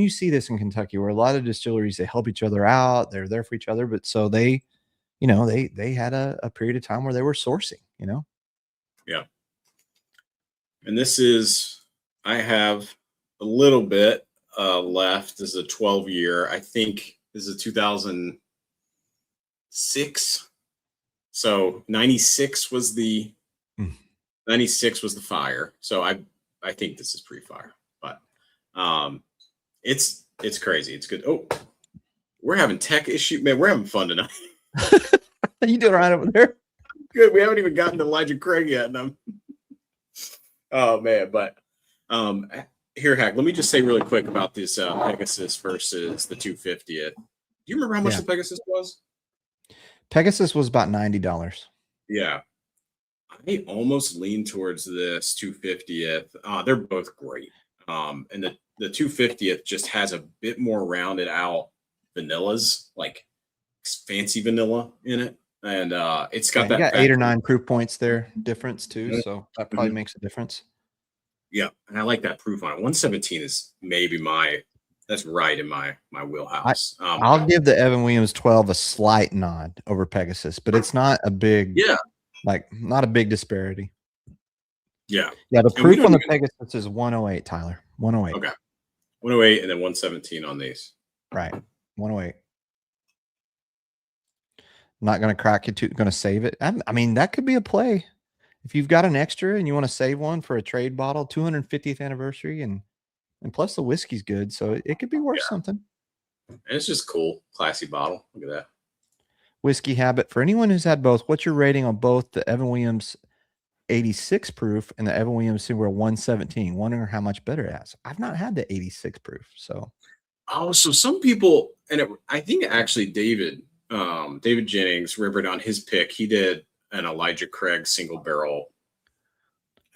see this in Kentucky where a lot of distilleries, they help each other out. They're there for each other. But so they had a period of time where they were sourcing, Yeah. And I have a little bit left. This is a 12-year. I think this is 2006. So 96 was the 96 was the fire. So I think this is pre-fire, but it's crazy. It's good. Oh, we're having tech issue, man. We're having fun tonight. You doing all right over there? Good. We haven't even gotten to Elijah Craig yet, and oh man, but here, Hack, let me just say really quick about this Pegasus versus the 250th. Do you remember how much the Pegasus was? Pegasus was about $90. Yeah. I almost lean towards this 250th. They're both great. And the 250th just has a bit more rounded out vanillas, like fancy vanilla in it. And it's got that 8 or 9 proof points there difference too. So that probably makes a difference. Yeah. And I like that proof on it. 117 is maybe that's right in my wheelhouse. I'll give the Evan Williams 12 a slight nod over Pegasus, but it's not a big, not a big disparity. Yeah. Yeah. The proof on the Pegasus is 108, Tyler. 108. Okay. 108 and then 117 on these. Right. 108. Not going to crack it, going to save it. I mean, that could be a play. If you've got an extra and you want to save one for a trade bottle, 250th anniversary, and plus the whiskey's good, so it could be worth something. And it's just cool, classy bottle. Look at that. Whiskey Habit. For anyone who's had both, what's your rating on both the Evan Williams 86 proof and the Evan Williams Single Barrel 117. Wondering how much better it has. I've not had the 86 proof, so. Oh, so some people, and I think actually David Jennings remembered on his pick, he did an Elijah Craig single barrel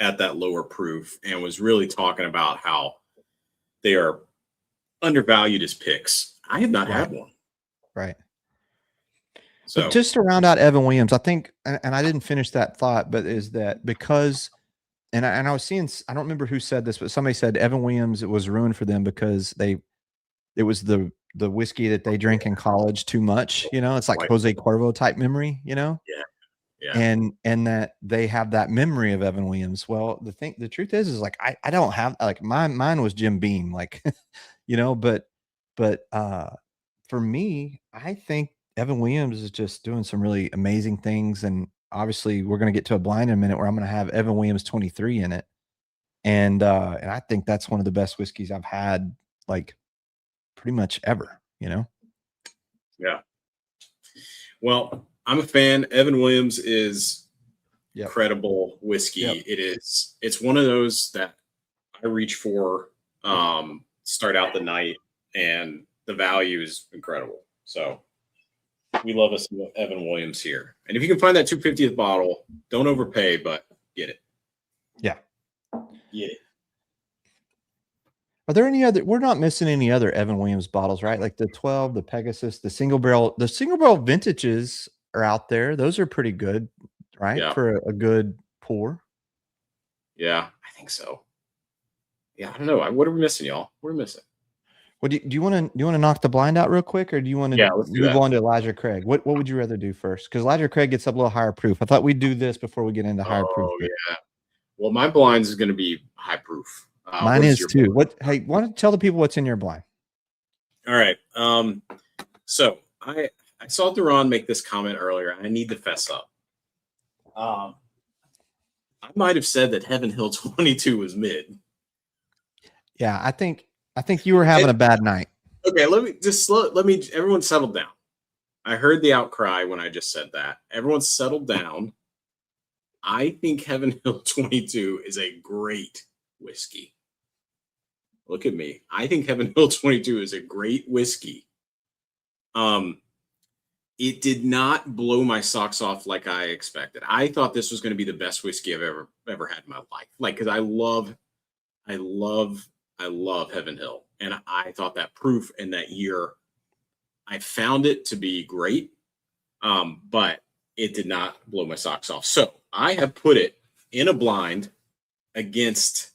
at that lower proof and was really talking about how they are undervalued as picks. I have not had one. Right. So but just to round out Evan Williams, I think, and I didn't finish that thought, but is that because, and I was seeing, I don't remember who said this, but somebody said Evan Williams, it was ruined for them because it was the whiskey that they drank in college too much. It's like Jose Cuervo type memory, Yeah. and that they have that memory of Evan Williams. Well, the truth is like, I don't have, like, mine was Jim Beam, like, but for me, I think Evan Williams is just doing some really amazing things. And obviously we're going to get to a blind in a minute where I'm going to have Evan Williams 23 in it. And I think that's one of the best whiskeys I've had, like, pretty much ever, Yeah. Well, I'm a fan. Evan Williams is incredible whiskey. Yep. It's one of those that I reach for, start out the night, and the value is incredible. So we love us some Evan Williams here. And if you can find that 250th bottle, don't overpay, but get it. Yeah. Get it. Are there any other? We're not missing any other Evan Williams bottles, right? Like the 12, the Pegasus, the single barrel vintages are out there. Those are pretty good, right? Yeah. For a good pour. Yeah, I think so. Yeah, I don't know. What are we missing, y'all? What are we missing? What do you want to knock the blind out real quick, or do you want to move on to Elijah Craig? What would you rather do first? Because Elijah Craig gets up a little higher proof. I thought we'd do this before we get into higher proof. Oh yeah. Well, my blinds is going to be high proof. Mine is too. Blind? Hey, why don't you tell the people what's in your blind? All right. So I saw Duran make this comment earlier. I need to fess up. I might have said that Heaven Hill 22 was mid. Yeah, I think you were having a bad night. Okay, let me everyone settle down. I heard the outcry when I just said that. Everyone settle down. I think Heaven Hill 22 is a great whiskey. Look at me. I think Heaven Hill 22 is a great whiskey. It did not blow my socks off like I expected. I thought this was going to be the best whiskey I've ever had in my life. Like, because I love Heaven Hill. And I thought that proof in that year, I found it to be great. But it did not blow my socks off. So I have put it in a blind against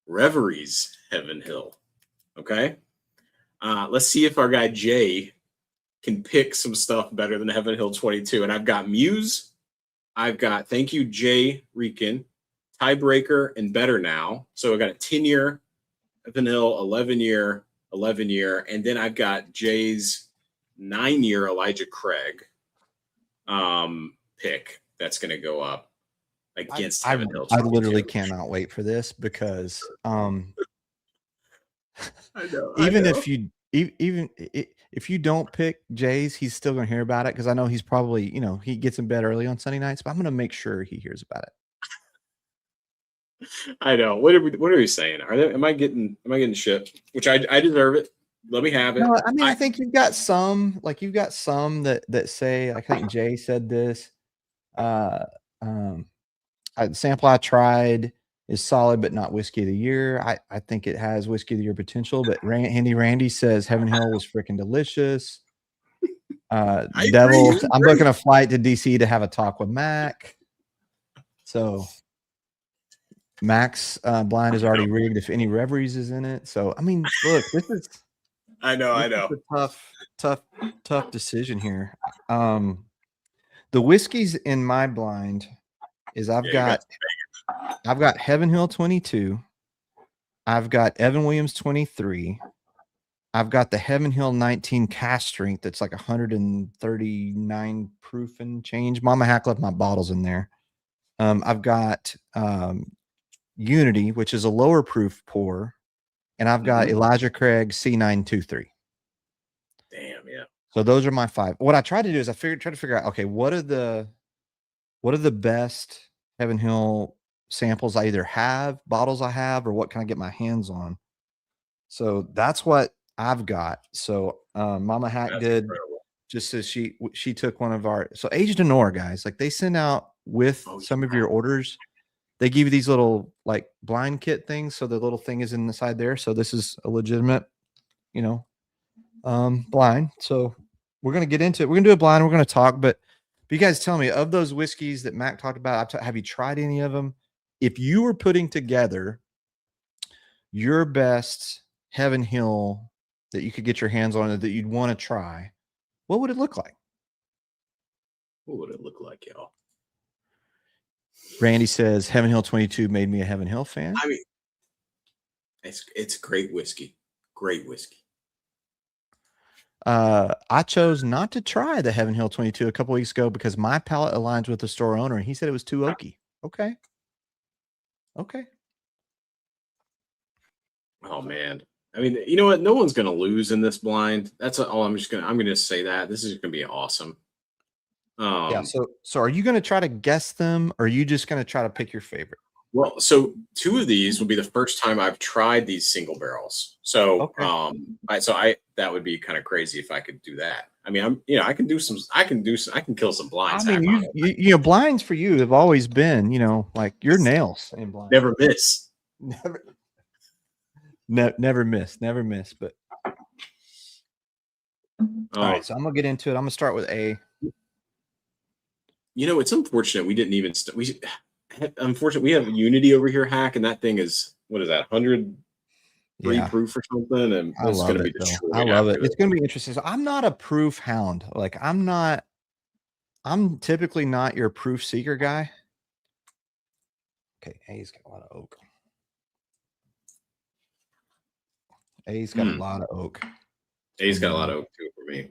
Reveries Heaven Hill. Okay. Let's see if our guy Jay can pick some stuff better than Heaven Hill 22. And I've got Muse. I've got, thank you, Jay Rican, Tiebreaker, and Better Now. So I got a 10-year Heaven Hill, 11-year, 11-year. And then I've got Jay's 9-year Elijah Craig pick that's going to go up against Heaven Hill 22. I literally cannot wait for this because I know. If you don't pick Jay's, he's still going to hear about it because I know he's probably, he gets in bed early on Sunday nights, but I'm going to make sure he hears about it. I know. What are we saying? Am I getting shit? Which I deserve it. Let me have it. No, I mean, I think you've got some that say, I think Jay said this. The sample I tried is solid, but not whiskey of the year. I think it has whiskey of the year potential, but Randy says Heaven Hill was freaking delicious. Devil, I'm booking a flight to DC to have a talk with Mac. So Mac's blind is already rigged if any Reveries is in it. So, I mean, look, this is I know. A tough decision here. The whiskeys in my blind is I've got Heaven Hill 22. I've got Evan Williams 23. I've got the Heaven Hill 19 cast strength that's like 139 proof and change. Mama Hack left my bottles in there. I've got Unity, which is a lower proof pour, and I've got Elijah Craig C923. Damn, yeah. So those are my 5. What I tried to do is tried to figure out, okay, what are the best Heaven Hill samples I either have, bottles I have, or what can I get my hands on. So that's what I've got. So Mama Hack That's did incredible. just as she took one of our, so Aged Honor guys, like they send out with some of your orders, they give you these little like blind kit things. So the little thing is inside there. So this is a legitimate, you know, blind. So we're going to get into it. We're going to do a blind. We're going to talk, but you guys tell me, of those whiskeys that Mac talked about, have you tried any of them? If you were putting together your best Heaven Hill that you could get your hands on that you'd want to try, what would it look like? What would it look like, y'all? Randy says Heaven Hill 22 made me a Heaven Hill fan. I mean, it's great whiskey. Great whiskey. I chose not to try the Heaven Hill 22 a couple weeks ago because my palate aligns with the store owner, and he said it was too oaky. Okay. Oh man. I mean, you know what? No one's gonna lose in this blind. That's all. I'm gonna say that this is gonna be awesome. Yeah. So are you going to try to guess them, or are you just going to try to pick your favorite? Well, so 2 of these will be the first time I've tried these single barrels. So, that would be kind of crazy if I could do that. I mean, I can kill some blinds. I mean, you know, blinds for you have always been, you know, like your nails in blinds. Never miss. Never miss. But all right, so I'm gonna get into it. I'm gonna start with A. You know, it's unfortunate we didn't even unfortunately we have Unity over here, Hack, and that thing is, what is that, 100 proof or something, and it's going to be destroyed. I love it. It's going to be interesting. So I'm not a proof hound. Like I'm typically not your proof seeker guy. Okay, A's got a lot of oak. A's got a lot of oak. A's got a lot of oak too for me.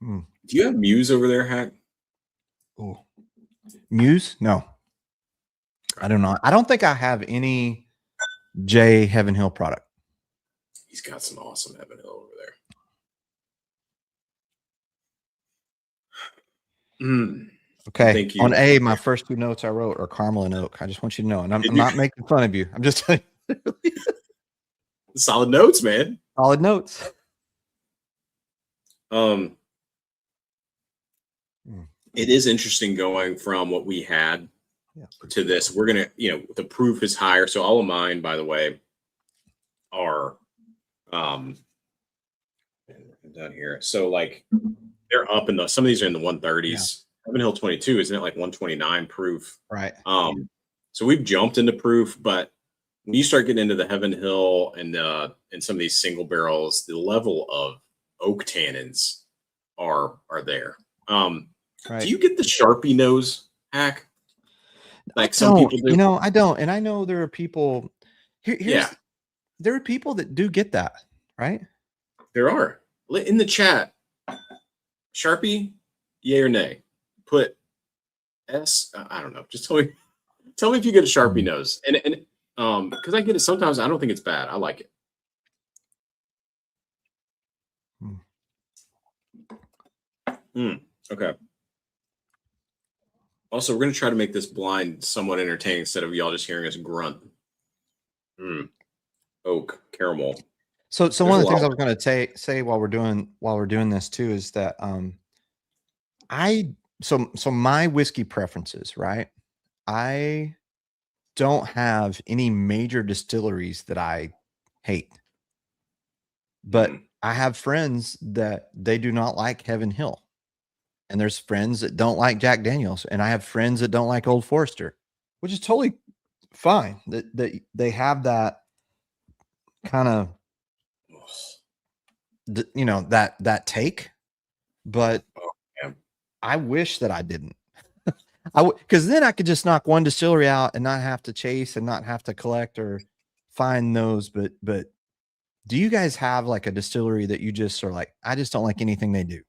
Do you have Muse over there, Hack? Oh, Muse? No, I do not. I don't think I have any J Heaven Hill product. He's got some awesome Heaven Hill over there. Okay. On A, my first 2 notes I wrote are caramel and oak. I just want you to know, and I'm not making fun of you. I'm just telling you. Solid notes, man. Solid notes. It is interesting going from what we had to this. We're gonna, the proof is higher. So all of mine, by the way, are down here. So like they're up in some of these are in the 130s. Heaven Hill 22 isn't it like 129 proof? Right. So we've jumped into proof, but when you start getting into the Heaven Hill and some of these single barrels, the level of oak tannins are there. Right. Do you get the Sharpie nose, Hack? Like some people do. You know, I don't. And I know there are people there are people that do get that, right? There are. In the chat, Sharpie, yay or nay? Put S. I don't know. Just tell me if you get a Sharpie nose. And because I get it sometimes, I don't think it's bad. I like it. Okay. Also, we're going to try to make this blind somewhat entertaining instead of y'all just hearing us grunt. Oak, caramel. So one of the things I was going to say while we're doing this too is that so my whiskey preferences, right? I don't have any major distilleries that I hate, but I have friends that they do not like Heaven Hill. And there's friends that don't like Jack Daniels, and I have friends that don't like Old Forester, which is totally fine. That they have that kind of, that take, but I wish that I didn't. Because then I could just knock one distillery out and not have to chase and not have to collect or find those. But do you guys have like a distillery that you just are like, I just don't like anything they do?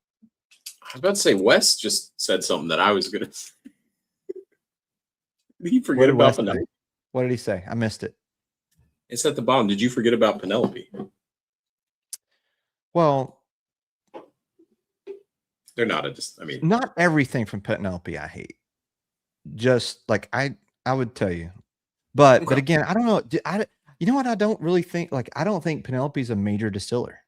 I was about to say, Wes just said something that I was going to say. Did he forget about Penelope? What did he say? I missed it. It's at the bottom. Did you forget about Penelope? Well, they're not not everything from Penelope I hate. just like I would tell you, but Okay. again, I don't know. You know what? I don't really think like I don't think Penelope's a major distiller.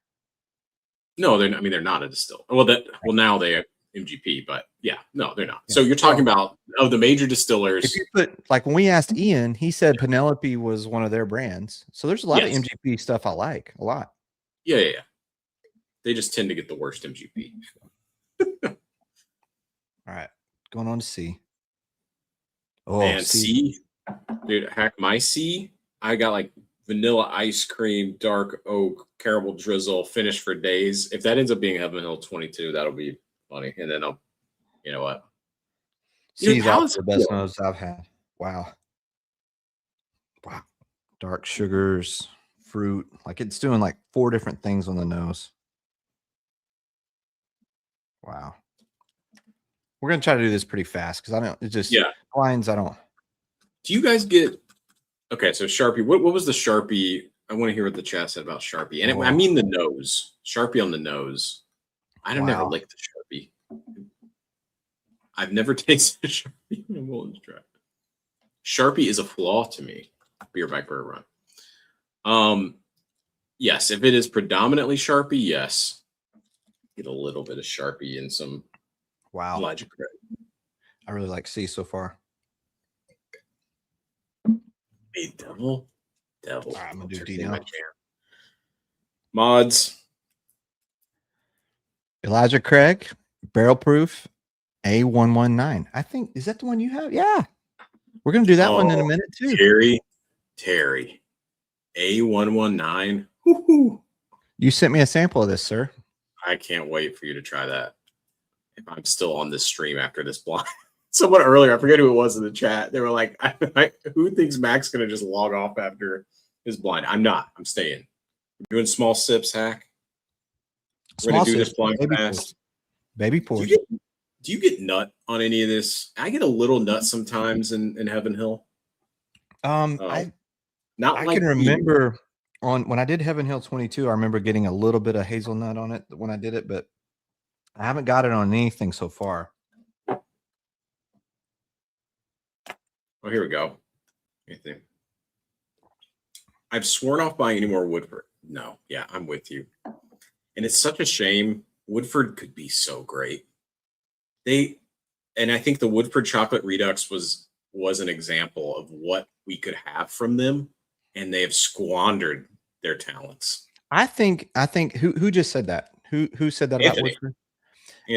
No, they're not, I mean, they're not a distiller. Well, now they are MGP, but yeah, no, they're not. Yeah. So you're talking Well, about the major if distillers. you put like when we asked Ian, he said Penelope was one of their brands. So there's a lot of Yes. MGP stuff I like a lot. Yeah. They just tend to get the worst MGP. All right, going on to C. Oh, And C, dude, heck, my C, I got like vanilla ice cream, dark oak, caramel drizzle, finish for days. If that ends up being Heaven Hill 22, that'll be funny. And then you know what? C's how off does the it best feel? nose I've had. Wow. Dark sugars, fruit, like it's doing like 4 different things on the nose. Wow. We're gonna try to do this pretty fast because I don't. It's just blinds. I don't. Do you guys get okay? So Sharpie, what was the Sharpie? I want to hear what the chat said about Sharpie, and I mean the nose. Sharpie on the nose. I've never licked the Sharpie. I've never tasted a Sharpie. I'm willing to try. Sharpie is a flaw to me. Beer by Bird Run. Yes, if it is predominantly Sharpie, yes. Get a little bit of Sharpie and some Elijah Craig. I really like C so far. Hey, devil. All right, I'm gonna do D now. Mods. Elijah Craig, barrel proof, A119. I think is that the one you have? Yeah, we're gonna do that one in a minute too. Terry, A119. You sent me a sample of this, sir. I can't wait for you to try that. If I'm still on this stream after this blind. Someone earlier, I forget who it was in the chat. They were like, who thinks Mac's going to just log off after his blind? I'm not. I'm staying. We're doing small sips, Hack. We're going to do this blind fast. Baby pours. Do you get nut on any of this? I get a little nut sometimes in Heaven Hill. I can remember when I did Heaven Hill 22, I remember getting a little bit of hazelnut on it when I did it, but I haven't got it on anything so far. Oh, here we go. Anything? I've sworn off buying any more Woodford. No, yeah, I'm with you. And it's such a shame. Woodford could be so great. And I think the Woodford Chocolate Redux was an example of what we could have from them, and they have squandered their talents. I think who just said that? Who said that about Woodford?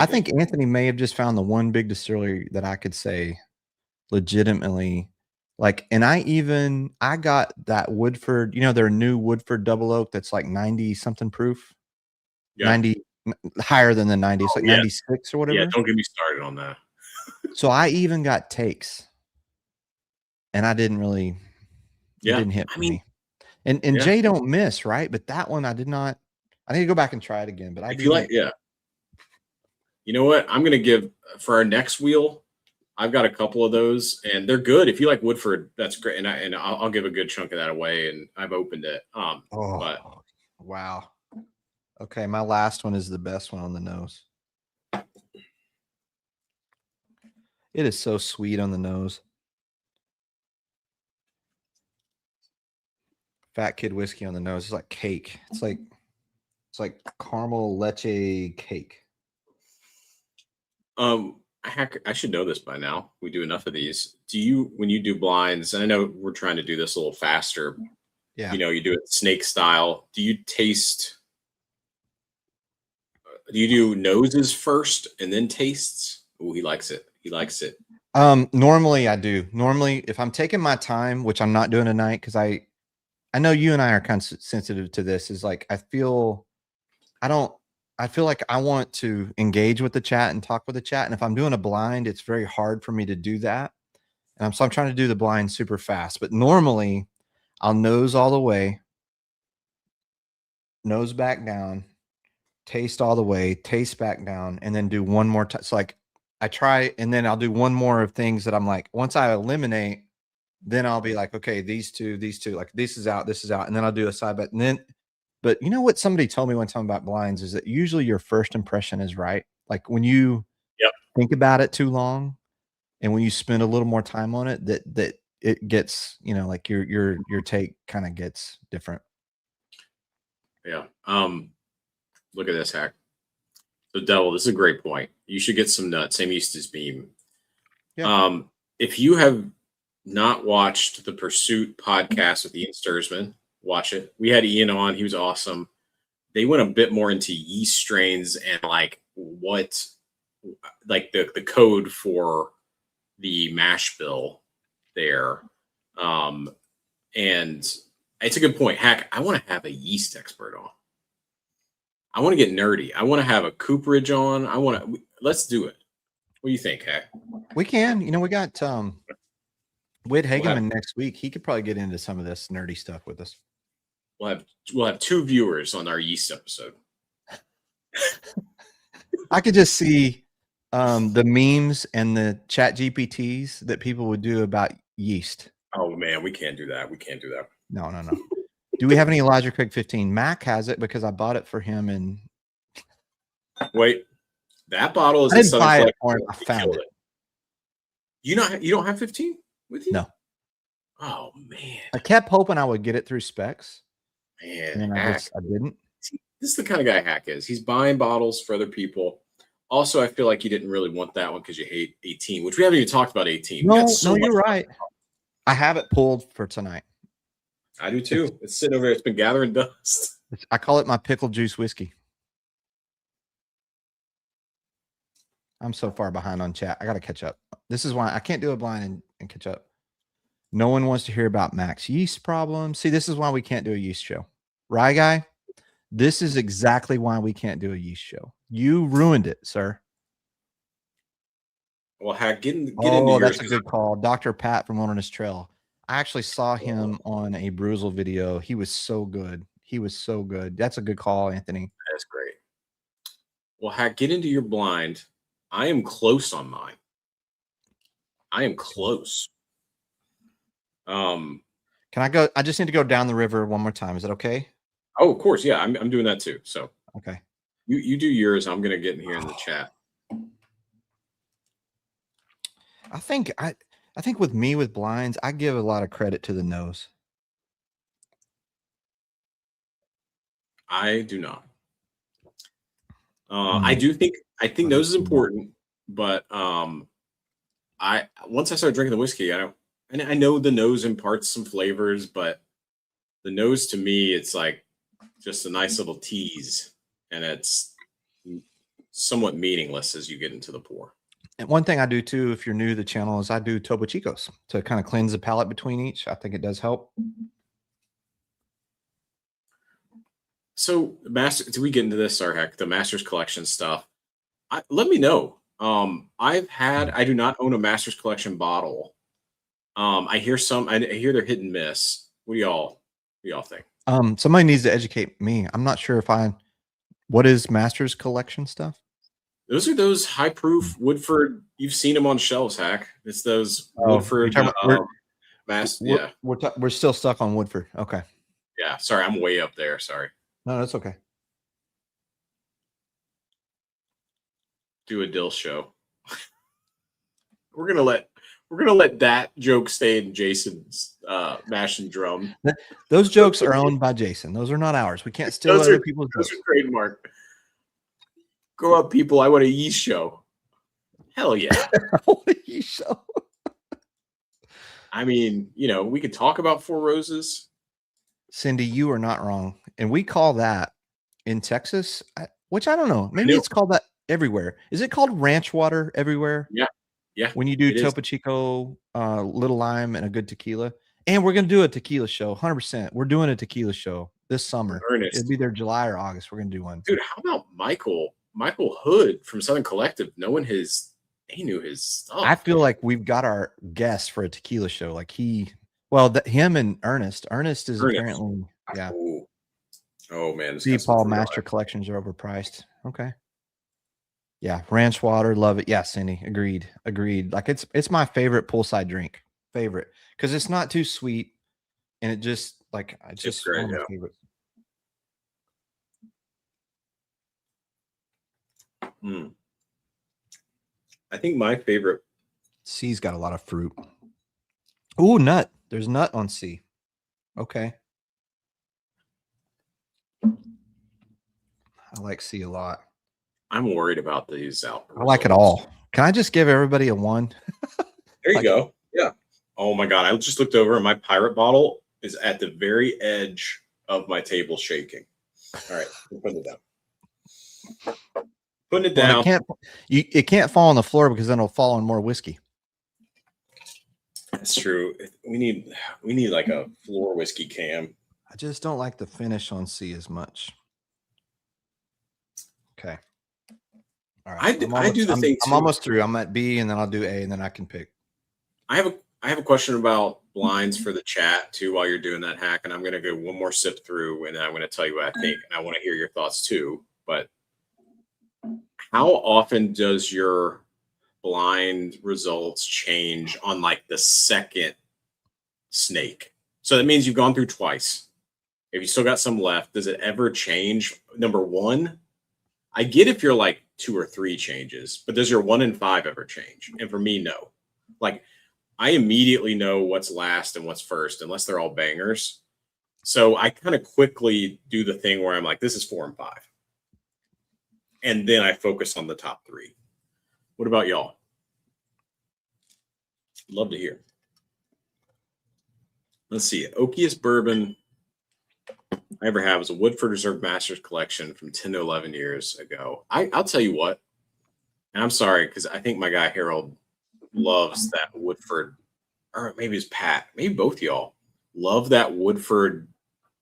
I think Anthony may have just found the one big distillery that I could say legitimately like, and I got that Woodford, their new Woodford double oak that's like 90 something proof, 90 higher than the 90, it's like 96 or whatever. Yeah, don't get me started on that. So I even got takes, and I didn't really, didn't hit me. And Jay don't miss, right? But that one I did not. I need to go back and try it again. But if you like, you know what? I'm gonna give for our next wheel. I've got a couple of those, and they're good. If you like Woodford, that's great. And I'll give a good chunk of that away. And I've opened it. But wow. Okay, my last one is the best one on the nose. It is so sweet on the nose. Fat kid whiskey on the nose. It's like cake. It's like caramel leche cake. I should know this by now. We do enough of these. When you do blinds, and I know we're trying to do this a little faster. Yeah. You do it snake style. Do you do noses first and then tastes? Oh, he likes it. He likes it. Normally I do. Normally, if I'm taking my time, which I'm not doing tonight, because I know you and I are kind of sensitive to this, is like I feel like I want to engage with the chat and talk with the chat. And if I'm doing a blind, it's very hard for me to do that. And so I'm trying to do the blind super fast. But normally I'll nose all the way, nose back down, taste all the way, taste back down, and then do one more time. So like I try, and then I'll do one more of things that I'm like, once I eliminate, then I'll be like, okay, these two, like this is out. And then I'll do a side bet. And then, but you know what somebody told me one time about blinds is that usually your first impression is right. Like when you think about it too long and when you spend a little more time on it, that it gets, you know, like your take kind of gets different. Yeah. Look at this hack. So Devil, this is a great point. You should get some nuts. Same yeast as Beam. Yeah. If you have not watched the Pursuit podcast with Ian Sturzman, watch it. We had Ian on. He was awesome. They went a bit more into yeast strains and like the code for the mash bill there. And it's a good point. Hack, I want to have a yeast expert on. I want to get nerdy. I want to have a cooperage on. Let's do it. What do you think, Hack? We can. You know, we got Whit We'll Hageman next week. He could probably get into some of this nerdy stuff with us. We'll have 2 viewers on our yeast episode. I could just see the memes and the chat GPTs that people would do about yeast. Oh man, we can't do that. No. Do we have any Elijah Craig 15? Mac has it because I bought it for him. And wait, that bottle is. I didn't buy it for him. I found it. You don't have 15 with you? No. Oh man, I kept hoping I would get it through specs. Man, and I didn't. This is the kind of guy Hack is. He's buying bottles for other people. Also, I feel like you didn't really want that one because you hate 18, which we haven't even talked about 18. No, you're right. I have it pulled for tonight. I do too. It's sitting over there. It's been gathering dust. I call it my pickle juice whiskey. I'm so far behind on chat. I got to catch up. This is why I can't do a blind and catch up. No one wants to hear about Mac's yeast problems. See, this is why we can't do a yeast show. Right, guy? This is exactly why we can't do a yeast show. You ruined it, sir. Well, Hack, get into that's a good call. Dr. Pat from Wilderness Trail. I actually saw him on a Bruzel video. He was so good. That's a good call, Anthony. That's great. Well, Hack, get into your blind. I am close on mine. I am close. Can I go? I just need to go down the river one more time. Is that okay? Oh, of course. Yeah, I'm doing that too. So okay. You do yours. I'm gonna get in here in the chat. I think with me with blinds, I give a lot of credit to the nose. I do not. I think nose is important, but once I start drinking the whiskey, I know the nose imparts some flavors, but the nose to me, it's like just a nice little tease, and it's somewhat meaningless as you get into the pour. And one thing I do too, if you're new to the channel, is I do Topo Chicos to kind of cleanse the palate between each. I think it does help. So, do we get into this, Heck, the Masters Collection stuff? Let me know. I do not own a Masters Collection bottle. I hear they're hit and miss. What do y'all think? Somebody needs to educate me. I'm not sure what is Masters Collection stuff? Those are those high proof Woodford. You've seen them on shelves, Hack. It's those Woodford. Yeah, we're still stuck on Woodford. Okay. Yeah. Sorry, I'm way up there. Sorry. No, that's okay. Do a dill show. We're gonna let that joke stay in Jason's mash and drum. Those jokes are owned by Jason. Those are not ours. We can't steal other people's jokes. Those are trademark. Grow up, people. I want a yeast show. Hell yeah. I want a yeast show. I mean, we could talk about Four Roses. Cindy, you are not wrong. And we call that in Texas, which I don't know. Maybe it's called that everywhere. Is it called ranch water everywhere? Yeah. Yeah. When you do Topo Chico, little lime, and a good tequila. And we're going to do a tequila show, 100%. We're doing a tequila show this summer. It'll be either July or August. We're going to do one. Dude, how about Michael Hood from Southern Collective knowing he knew his stuff. I feel like we've got our guest for a tequila show. Like him and Ernest. Ernest is apparently, yeah. Oh man. See, Paul, Master Collections are overpriced. Okay. Yeah, ranch water, love it. Yeah, Cindy, agreed. Like it's my favorite poolside drink, because it's not too sweet, and it's just great, one of my favorites. I think my favorite C's got a lot of fruit. Ooh, nut. There's nut on C. Okay. I like C a lot. I'm worried about these out. I like it all. Can I just give everybody a 1? There you Like- go. Yeah. Oh my God. I just looked over and my pirate bottle is at the very edge of my table shaking. All right. I'm putting it down. Putting it Well, down. it can't fall on the floor because then it'll fall on more whiskey. That's true. We need like a floor whiskey cam. I just don't like the finish on C as much. Okay. All right. I do the thing I'm too. almost through. I'm at B and then I'll do A and then I can pick. I have a question about blinds for the chat too while you're doing that hack, and I'm gonna go one more sip through and then I'm gonna tell you what I think. And I want to hear your thoughts too. But how often does your blind results change on like the second snake? So that means you've gone through twice. If you still got some left, does it ever change? Number one, I get if you're like 2 or 3 changes, but does your 1 and 5 ever change? And for me, no. Like I immediately know what's last and what's first, unless they're all bangers. So I kind of quickly do the thing where I'm like, this is 4 and 5. And then I focus on the top 3. What about y'all? Love to hear. Let's see. Oakiest bourbon I ever had was a Woodford Reserve Masters collection from 10 to 11 years ago. I'll tell you what, and I'm sorry because I think my guy Harold loves that Woodford, or maybe it's Pat, maybe both y'all love that Woodford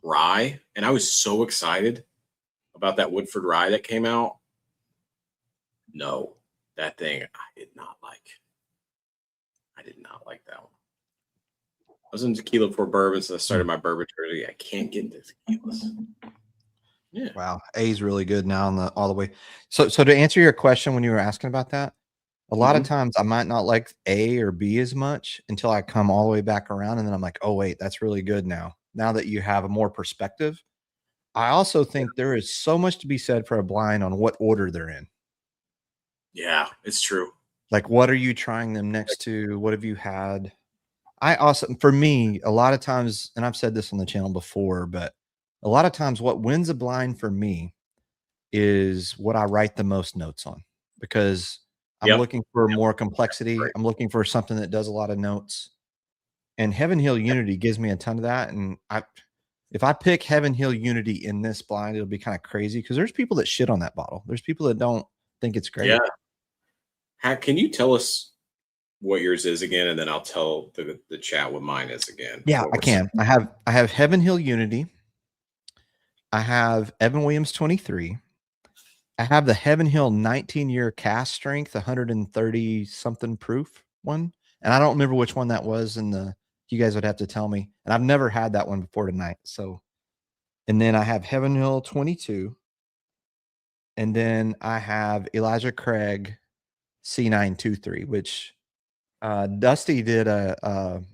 rye. And I was so excited about that Woodford rye that came out. No, that thing I did not like. I did not like that one. I was in tequila before bourbon, so I started my bourbon journey. I can't get into tequilas. Yeah. Wow. A is really good now on all the way. So to answer your question when you were asking about that, a lot of times I might not like A or B as much until I come all the way back around. And then I'm like, oh, wait, that's really good now. Now that you have a more perspective. I also think there is so much to be said for a blind on what order they're in. Yeah, it's true. Like, what are you trying them next to? What have you had? I also, for me, a lot of times, and I've said this on the channel before, but a lot of times what wins a blind for me is what I write the most notes on, because I'm looking for more complexity. I'm looking for something that does a lot of notes. And Heaven Hill Unity gives me a ton of that. And if I pick Heaven Hill Unity in this blind, it'll be kind of crazy because there's people that shit on that bottle. There's people that don't think it's great. Yeah. Can you tell us what yours is again, and then I'll tell the chat what mine is again? Yeah, I can. I have Heaven Hill Unity. I have Evan Williams 23. I have the Heaven Hill 19-year cast strength, 130 something proof one, and I don't remember which one that was. You guys would have to tell me. And I've never had that one before tonight. So, and then I have Heaven Hill 22, and then I have Elijah Craig C923, which Dusty did an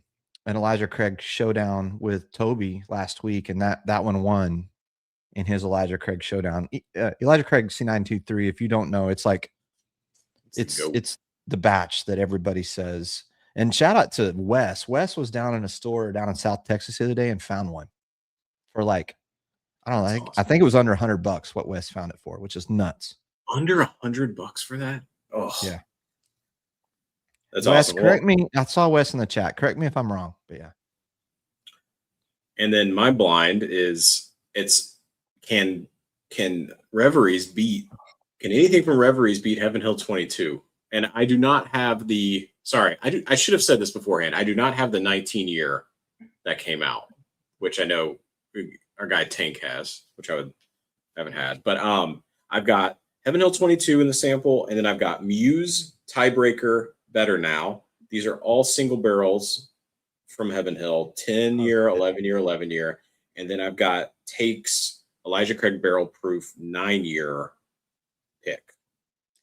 Elijah Craig showdown with Toby last week, and that one won in his Elijah Craig showdown. Elijah Craig C923, if you don't know, it's like it's the batch that everybody says. And shout out to Wes. Wes was down in a store down in South Texas the other day and found one for like, I don't know, Awesome. I think it was under $100 what Wes found it for, which is nuts. Under $100 for that? Oh yeah. That's Wes, awesome. correct me. I saw Wes in the chat. Correct me if I'm wrong, but yeah. And then my blind is can Reveries beat? Can anything from Reveries beat Heaven Hill 22? And I do not have I should have said this beforehand. I do not have the 19-year that came out, which I know our guy Tank has, which I haven't had. But I've got Heaven Hill 22 in the sample, and then I've got Muse, Tiebreaker, Better Now. These are all single barrels from Heaven Hill, 10-year, 11-year, 11-year. And then I've got Take's Elijah Craig Barrel Proof 9-year pick.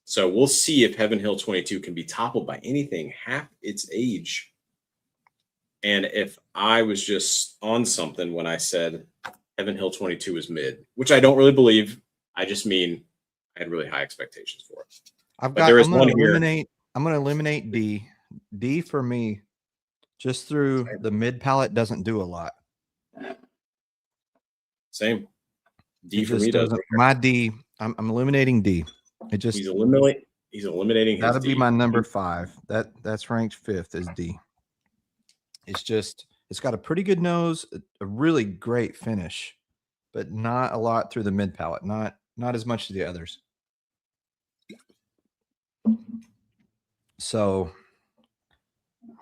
So we'll see if Heaven Hill 22 can be toppled by anything half its age. And if I was just on something when I said Heaven Hill 22 is mid, which I don't really believe. I just mean I had really high expectations for it. I'm going to eliminate D. D for me, just through the mid palate doesn't do a lot. Same. D It for just me doesn't. my D. I'm eliminating D. It just He's eliminating his that'll be D. my number 5. That's ranked 5th is D. It's got a pretty good nose, a really great finish, but not a lot through the mid palate. Not as much as the others. So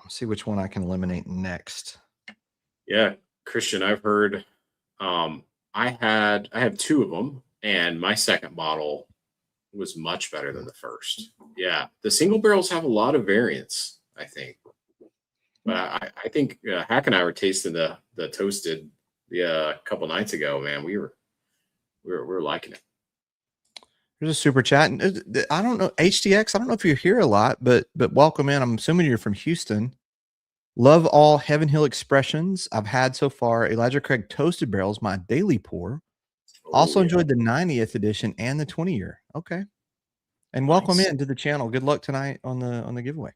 let's see which one I can eliminate next. Yeah, Christian, I've heard. I have 2 of them, and my second bottle was much better than the first. Yeah, the single barrels have a lot of variance, I think. But I think Hack and I were tasting the toasted a couple nights ago. Man, we were liking it. There's a super chat, and I don't know HTX. I don't know if you're here a lot, but welcome in. I'm assuming you're from Houston. Love all Heaven Hill expressions I've had so far. Elijah Craig toasted barrels, my daily pour. Also enjoyed the 90th edition and the 20-year. Okay, and welcome in to the channel. Good luck tonight on the giveaway.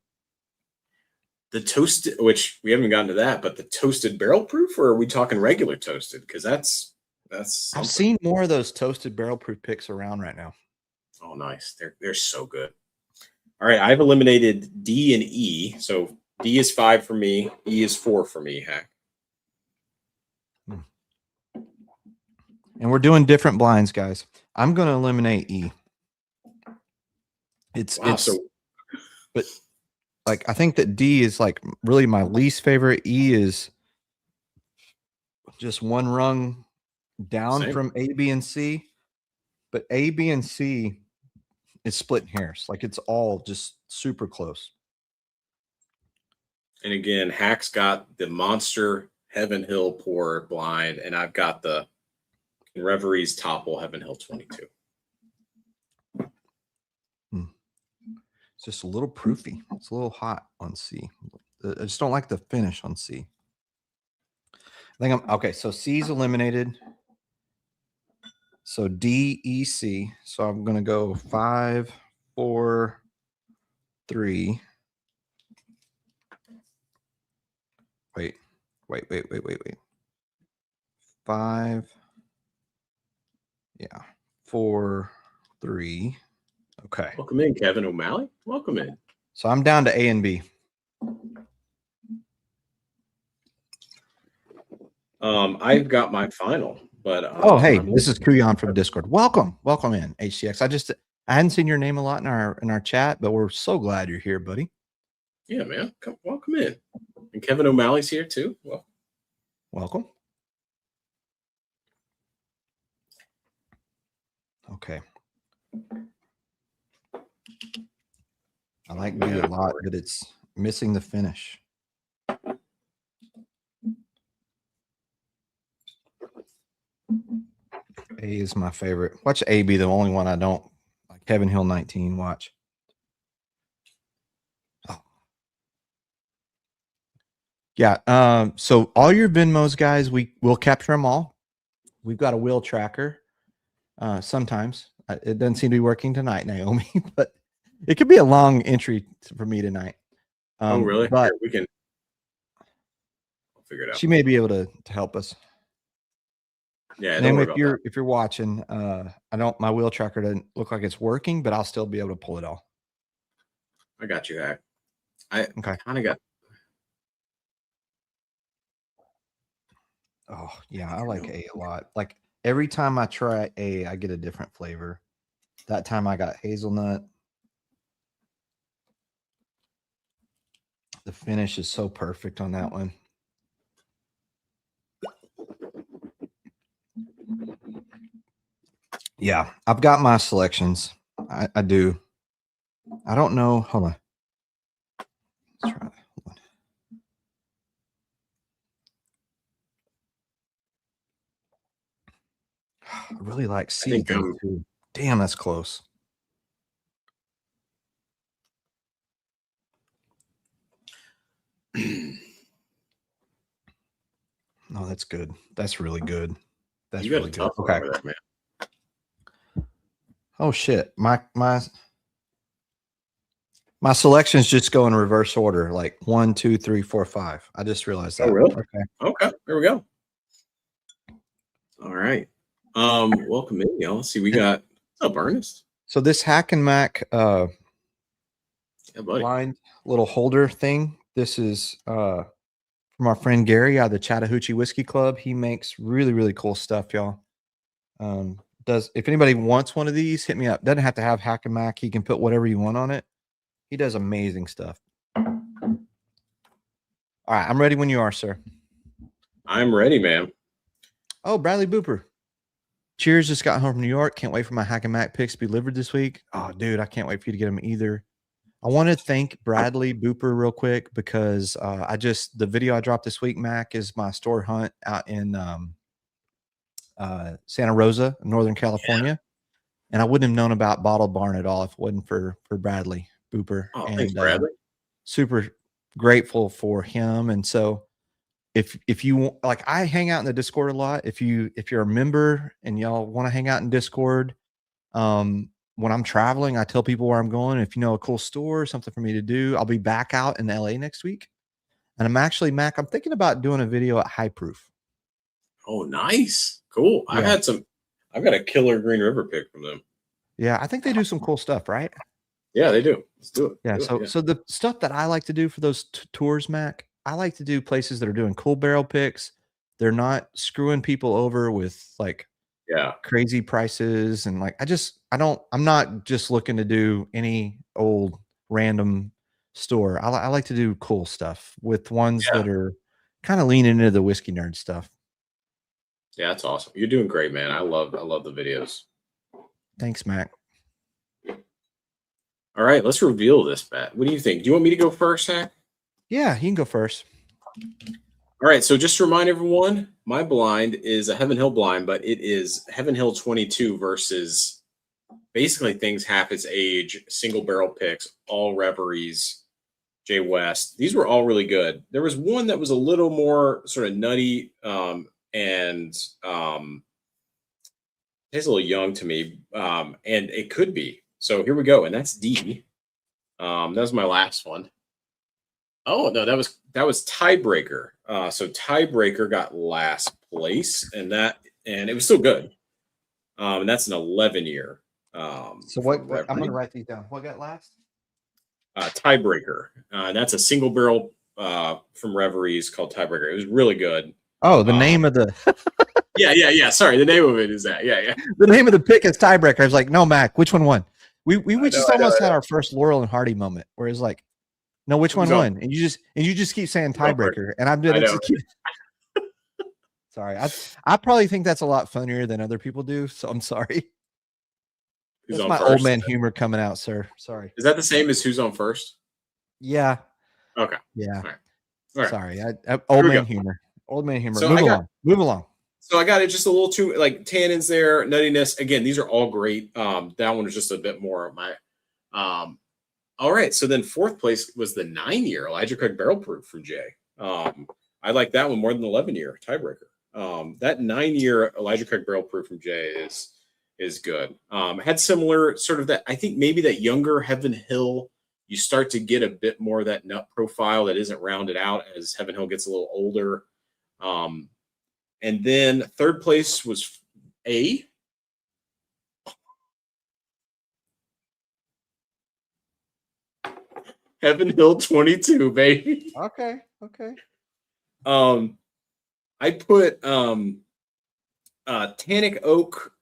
The toasted, which we haven't gotten to that, but the toasted barrel proof, or are we talking regular toasted? Because that's something. I've seen more of those toasted barrel proof picks around right now. Oh, nice. They're so good. All right, I've eliminated D and E. So D is 5 for me. E is 4 for me, Hack. And we're doing different blinds, guys. I'm going to eliminate E. But like I think that D is like really my least favorite. E is just one rung down from A, B, and C. But A, B, and C is splitting hairs. Like it's all just super close. And again, Hack's got the monster Heaven Hill pour blind, and I've got the Reverie's Topple Heaven Hill 22. It's just a little proofy. It's a little hot on C. I just don't like the finish on C. I think I'm okay. So C's eliminated. So D, E, C. So I'm going to go 5, 4, 3. Wait. 5. Yeah. 4, 3. Okay. Welcome in, Kevin O'Malley. Welcome in. So I'm down to A and B. I've got my final, but oh, hey, this is Kuyan from Discord. Welcome in, HTX. I hadn't seen your name a lot in our chat, but we're so glad you're here, buddy. Yeah, man. Welcome in. And Kevin O'Malley's here too. Well, welcome. Okay. I like B a lot, but it's missing the finish. A is my favorite. Watch A be the only one I don't like. Heaven Hill 19. Watch. Oh. Yeah. So all your Venmos, guys, we'll capture them all. We've got a wheel tracker. Sometimes it doesn't seem to be working tonight, Naomi, but it could be a long entry for me tonight. Oh, really? But here, we can figure it out. She may be able to help us. Yeah. And if you're watching, my wheel tracker doesn't look like it's working, but I'll still be able to pull it off. I got you, Hack. I kind of got. Oh yeah, I like A a lot. Like every time I try A, I get a different flavor. That time I got hazelnut. The finish is so perfect on that one. Yeah, I've got my selections. I do. I don't know. Hold on. Let's try that. I really like C too. Damn, that's close. No, that's good. That's really good. That's you got really a tough good. one over there, man. Oh shit. My My selections just go in reverse order, like 1, 2, 3, 4, 5. I just realized that. Oh, really? Okay. Okay, there we go. All right. Welcome in, y'all. See, we got Ernest. So this Hack and Mac Yeah, buddy. blind little holder thing. This is from our friend Gary out of the Chattahoochee Whiskey Club. He makes really, really cool stuff, y'all. If anybody wants one of these, hit me up. Doesn't have to have Hack and Mac. He can put whatever you want on it. He does amazing stuff. All right, I'm ready when you are, sir. I'm ready, man. Oh, Bradley Booper. Cheers, just got home from New York. Can't wait for my Hack and Mac picks to be delivered this week. Oh, dude, I can't wait for you to get them either. I want to thank Bradley Booper real quick because the video I dropped this week, Mac, is my store hunt out in Santa Rosa, Northern California. And I wouldn't have known about Bottle Barn at all if it wasn't for Bradley Booper. Oh, and thanks, Bradley. Super grateful for him. And so if you like, I hang out in the Discord a lot. If you're a member and y'all want to hang out in Discord, when I'm traveling, I tell people where I'm going. If you know a cool store, something for me to do, I'll be back out in LA next week. And I'm actually, Mac, I'm thinking about doing a video at High Proof. Oh, nice. Cool. Yeah. I've got a killer Green River pick from them. Yeah, I think they do some cool stuff, right? Yeah, they do. Let's do it. Yeah. So the stuff that I like to do for those tours, Mac, I like to do places that are doing cool barrel picks. They're not screwing people over with like crazy prices. And like, I'm not just looking to do any old random store. I like to do cool stuff with ones that are kind of leaning into the whiskey nerd stuff. Yeah, that's awesome. You're doing great, man. I love the videos. Thanks, Mac. All right, let's reveal this bet. What do you think? Do you want me to go first, Hack? Yeah, you can go first. All right, so just to remind everyone, my blind is a Heaven Hill blind, but it is Heaven Hill 22 versus basically things half its age, single barrel picks, all reveries, Jay West. These were all really good. There was one that was a little more sort of nutty and tastes a little young to me, and it could be. So here we go, and that's D. That was my last one. Oh no, that was tiebreaker. So tiebreaker got last place, and it was still good. And that's an 11-year. So what I'm going to write these down. What got last? Tiebreaker. That's a single barrel from Reveries called Tiebreaker. It was really good. Oh, the name of the. Yeah. Sorry, the name of it is that. Yeah. The name of the pick is Tiebreaker. I was like, no, Mac, which one won? We just almost had our first Laurel and Hardy moment where it's like, no, which one won? And you just keep saying Tiebreaker, and I'm doing it. Sorry, I probably think that's a lot funnier than other people do. So I'm sorry. That's my old man humor coming out, sir. Sorry. Is that the same as who's on first? Yeah. Okay. Yeah. All right. Sorry. Old man humor. Old man humor. So Move along. So I got it just a little too like tannins there, nuttiness. Again, these are all great. That one was just a bit more of my. All right. So then fourth place was the 9-year Elijah Craig Barrel Proof from Jay. I like that one more than the 11-year Tiebreaker. That 9-year Elijah Craig Barrel Proof from Jay is good. Had similar sort of that. I think maybe that younger Heaven Hill, you start to get a bit more of that nut profile that isn't rounded out as Heaven Hill gets a little older. And then third place was A. Heaven Hill 22, baby. Okay. I put Tannic Oak,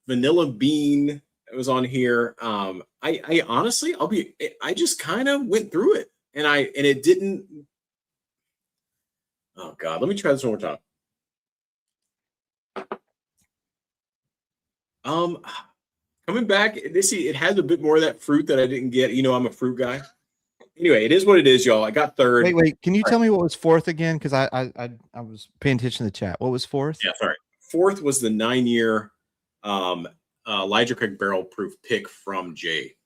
Vanilla Bean. It was on here. I honestly, I just kind of went through it, and it didn't. Oh God, let me try this one more time. Coming back, it had a bit more of that fruit that I didn't get. You know, I'm a fruit guy. Anyway, it is what it is, y'all. I got third. Wait. Can you tell me what was fourth again? Because I was paying attention to the chat. What was fourth? Yeah, sorry. Fourth was the 9-year Elijah Craig Barrel Proof pick from Jay.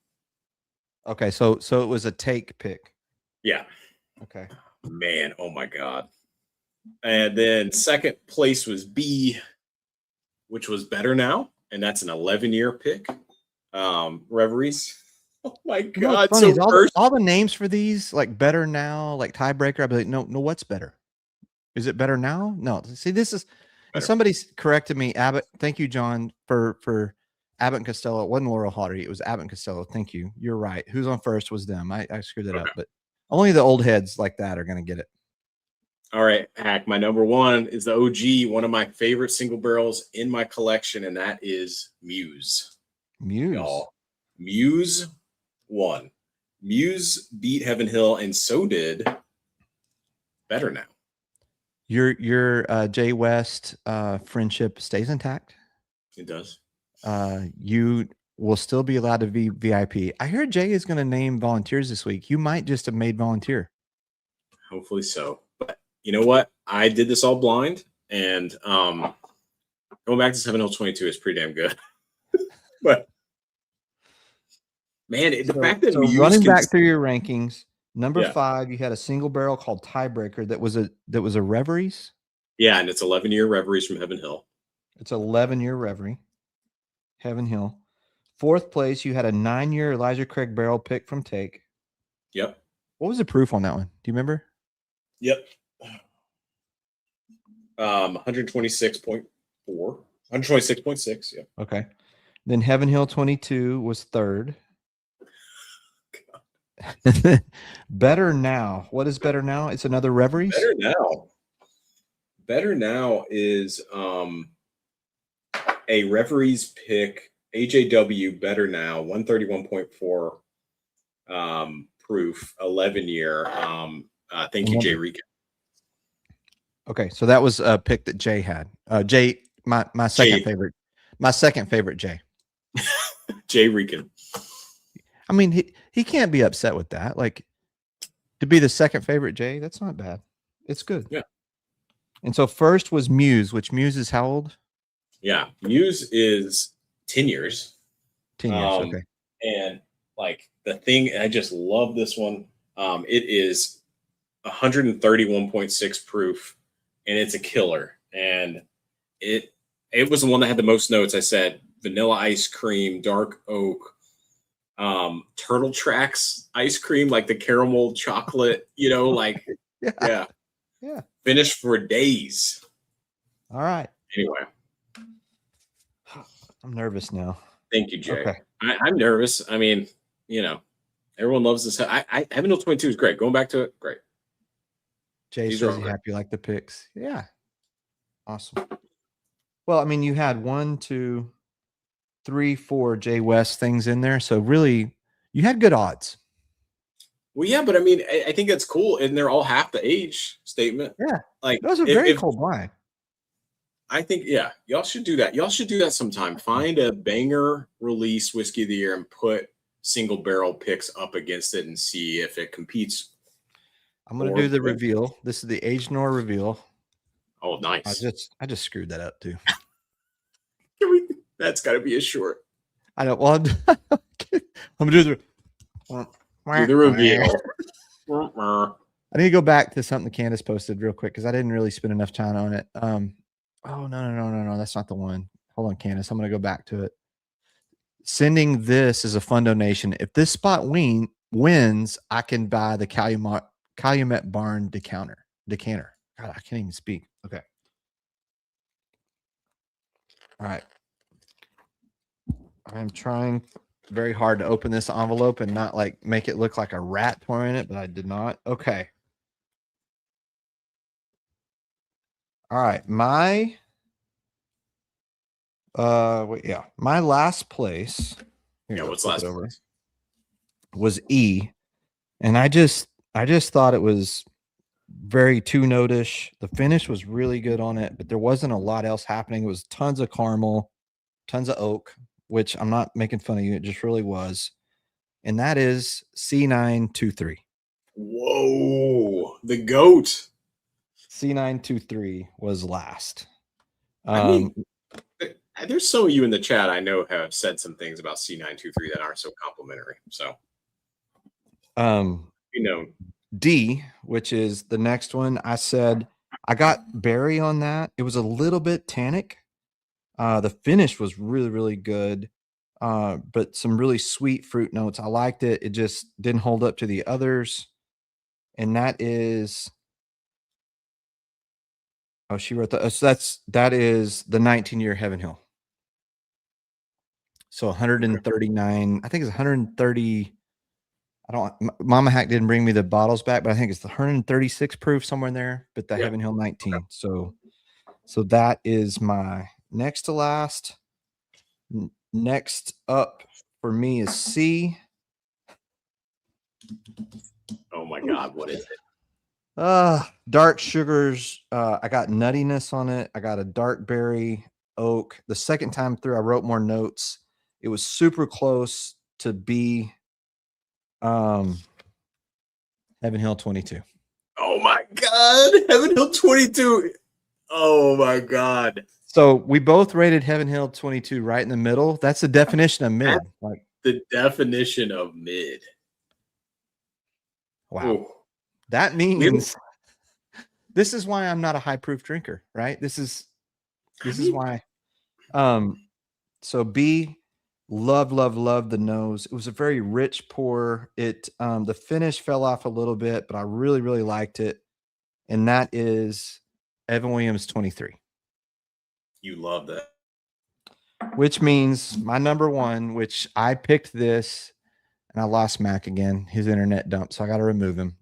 Okay, so it was a take pick. Yeah. Okay. Man, oh my God. And then second place was B, which was Better Now, and that's an 11-year pick. Reveries. Oh my You know God! what's funny is So first, all the names for these, like better now, like tiebreaker. I'd be like, no, what's better? Is it better now? No. See, this is, and better. somebody's corrected me. Abbott, thank you, John, for Abbott and Costello. It wasn't Laurel Hottery. It was Abbott and Costello. Thank you. You're right. Who's on first was them. I screwed that up, Okay. but only the old heads like that are going to get it. All right, Hack. My number one is the OG, one of my favorite single barrels in my collection, and that is Muse. Muse. Y'all. Muse won. Muse beat Heaven Hill, and so did Better Now. Your Jay West friendship stays intact. It does. You will still be allowed to be VIP. I heard Jay is going to name volunteers this week. You might just have made volunteer. Hopefully so. But you know what? I did this all blind, and going back to 7 22 is pretty damn good. But man, the fact that Muse running can, back through your rankings, number Yeah. 5, you had a single barrel called Tiebreaker that was a Reveries. yeah, and it's 11-year Reveries from Heaven Hill. It's 11-year Reverie. Heaven Hill. 4th place, you had a 9-year Elijah Craig barrel pick from Take. Yep. What was the proof on that one? Do you remember? Yep. 126.4. 126.6. Yeah. Okay. Then Heaven Hill 22 was 3rd. Better Now. What is Better Now? It's another Reveries. Better Now. Better Now is a Reveries pick. AJW Better Now 131.4 proof 11-year. Thank you, Jay Rican. Okay, so that was a pick that Jay had. Jay, my second Jay. favorite. My second favorite, Jay. Jay Rican. I mean, he can't be upset with that. Like, to be the second favorite, Jay, that's not bad. It's good. Yeah. And so first was Muse, which Muse is how old? Yeah, Muse is 10 years. 10 years. Okay. And like the thing, I just love this one. It is 131.6 proof, and it's a killer. And it was the one that had the most notes. I said vanilla ice cream, dark oak, turtle tracks ice cream, like the caramel chocolate, like yeah. Finished for days. All right. Anyway. I'm nervous now. Thank you, Jay. Okay. I'm nervous. I mean, everyone loves this. Heaven Hill 22 is great. Going back to it, great. Jay These says are you great. happy like the picks. Yeah. Awesome. Well, I mean, you had 1, 2, 3, 4 Jay West things in there. So really, you had good odds. Well, yeah, but I mean, I think that's cool. And they're all half the age statement. Yeah. Like, That was a very cool blind. I think, yeah, y'all should do that. Y'all should do that sometime. Find a banger release whiskey of the year and put single barrel picks up against it and see if it competes. I'm going to do the reveal. This is the Age Nor reveal. Oh, nice. I just screwed that up too. That's got to be a short. I don't. Well, I'm going to do the reveal. I need to go back to something Candace posted real quick because I didn't really spend enough time on it. Oh, no. That's not the one. Hold on, Candace. I'm going to go back to it. Sending this as a fund donation. If this spot wins, I can buy the Calumet Barn decanter. God, I can't even speak. Okay. All right. I'm trying very hard to open this envelope and not like make it look like a rat tore in it, but I did not. Okay. All right. My last place. What's last place? Was E. And I just thought it was very 2-note-ish. The finish was really good on it, but there wasn't a lot else happening. It was tons of caramel, tons of oak, which I'm not making fun of you. It just really was. And that is C923. Whoa, the GOAT. C923 was last. I mean, there's some of you in the chat I know have said some things about C923 that aren't so complimentary. So, D, which is the next one, I said I got berry on that. It was a little bit tannic. The finish was really, really good. but some really sweet fruit notes. I liked it. It just didn't hold up to the others. And that is, oh, she wrote that. So that is the 19-year Heaven Hill. So 139, I think it's 130. Mama Hack didn't bring me the bottles back, but I think it's the 136 proof somewhere in there, but the Heaven Hill 19. Okay. So that is my next to last. Next up for me is C. Oh my God, what is it? Dark sugars. I got nuttiness on it. I got a dark berry oak. The second time through, I wrote more notes. It was super close to B. Heaven Hill 22. Oh my God, Heaven Hill 22. Oh my God. So we both rated Heaven Hill 22 right in the middle. That's the definition of mid. Like the definition of mid. Wow. Ooh. That means this is why I'm not a high proof drinker, right? This is why. So B, love the nose. It was a very rich pour. It the finish fell off a little bit, but I really liked it. And that is Evan Williams 23. You love that. Which means my number one, which I picked this and I lost Mac again. His internet dumped, so I got to remove him.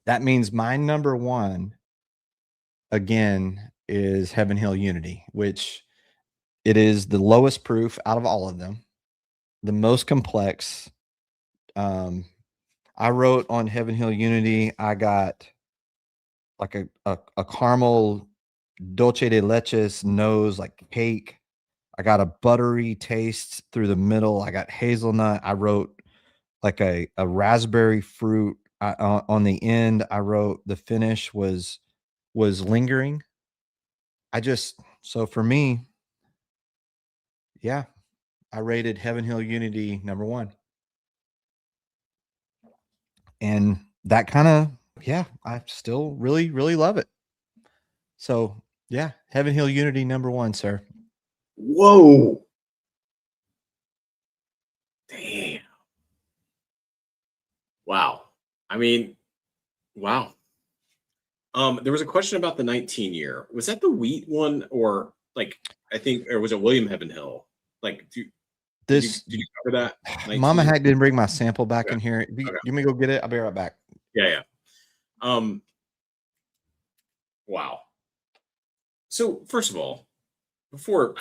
That means my number one again is Heaven Hill Unity, which it is the lowest proof out of all of them, the most complex. I wrote on Heaven Hill Unity, I got like a caramel dulce de leches nose, like cake. I got a buttery taste through the middle. I got hazelnut. I wrote like a raspberry fruit on the end. I wrote the finish was lingering. So for me, yeah, I rated Heaven Hill Unity number one. And that kind of, yeah, I still really love it. So yeah, Heaven Hill Unity number one, sir. Whoa. Damn. Wow. I mean, wow. There was a question about the 19 year. Was that the wheat one, or like I think, or was it William Heaven Hill? Like, did you cover that? 19? Mama Hack didn't bring my sample back in here. You may go get it. I'll be right back. Yeah. Wow. So first of all, before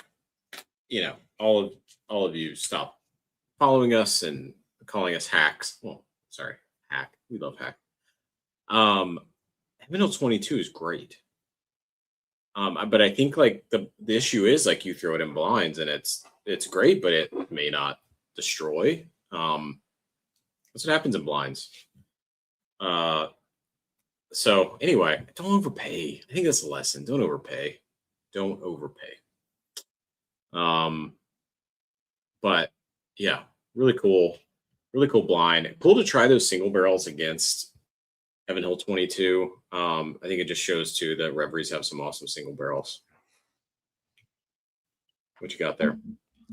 all of you stop following us and calling us hacks. Well, sorry, hack. We love hack. Heaven Hill 22 is great. But I think like the issue is like you throw it in blinds and it's great, but it may not destroy. That's what happens in blinds. So anyway, don't overpay. I think that's a lesson. Don't overpay. Don't overpay. But yeah, really cool blind. Cool to try those single barrels against Heaven Hill 22. I think it just shows too that Reveries have some awesome single barrels. What you got there?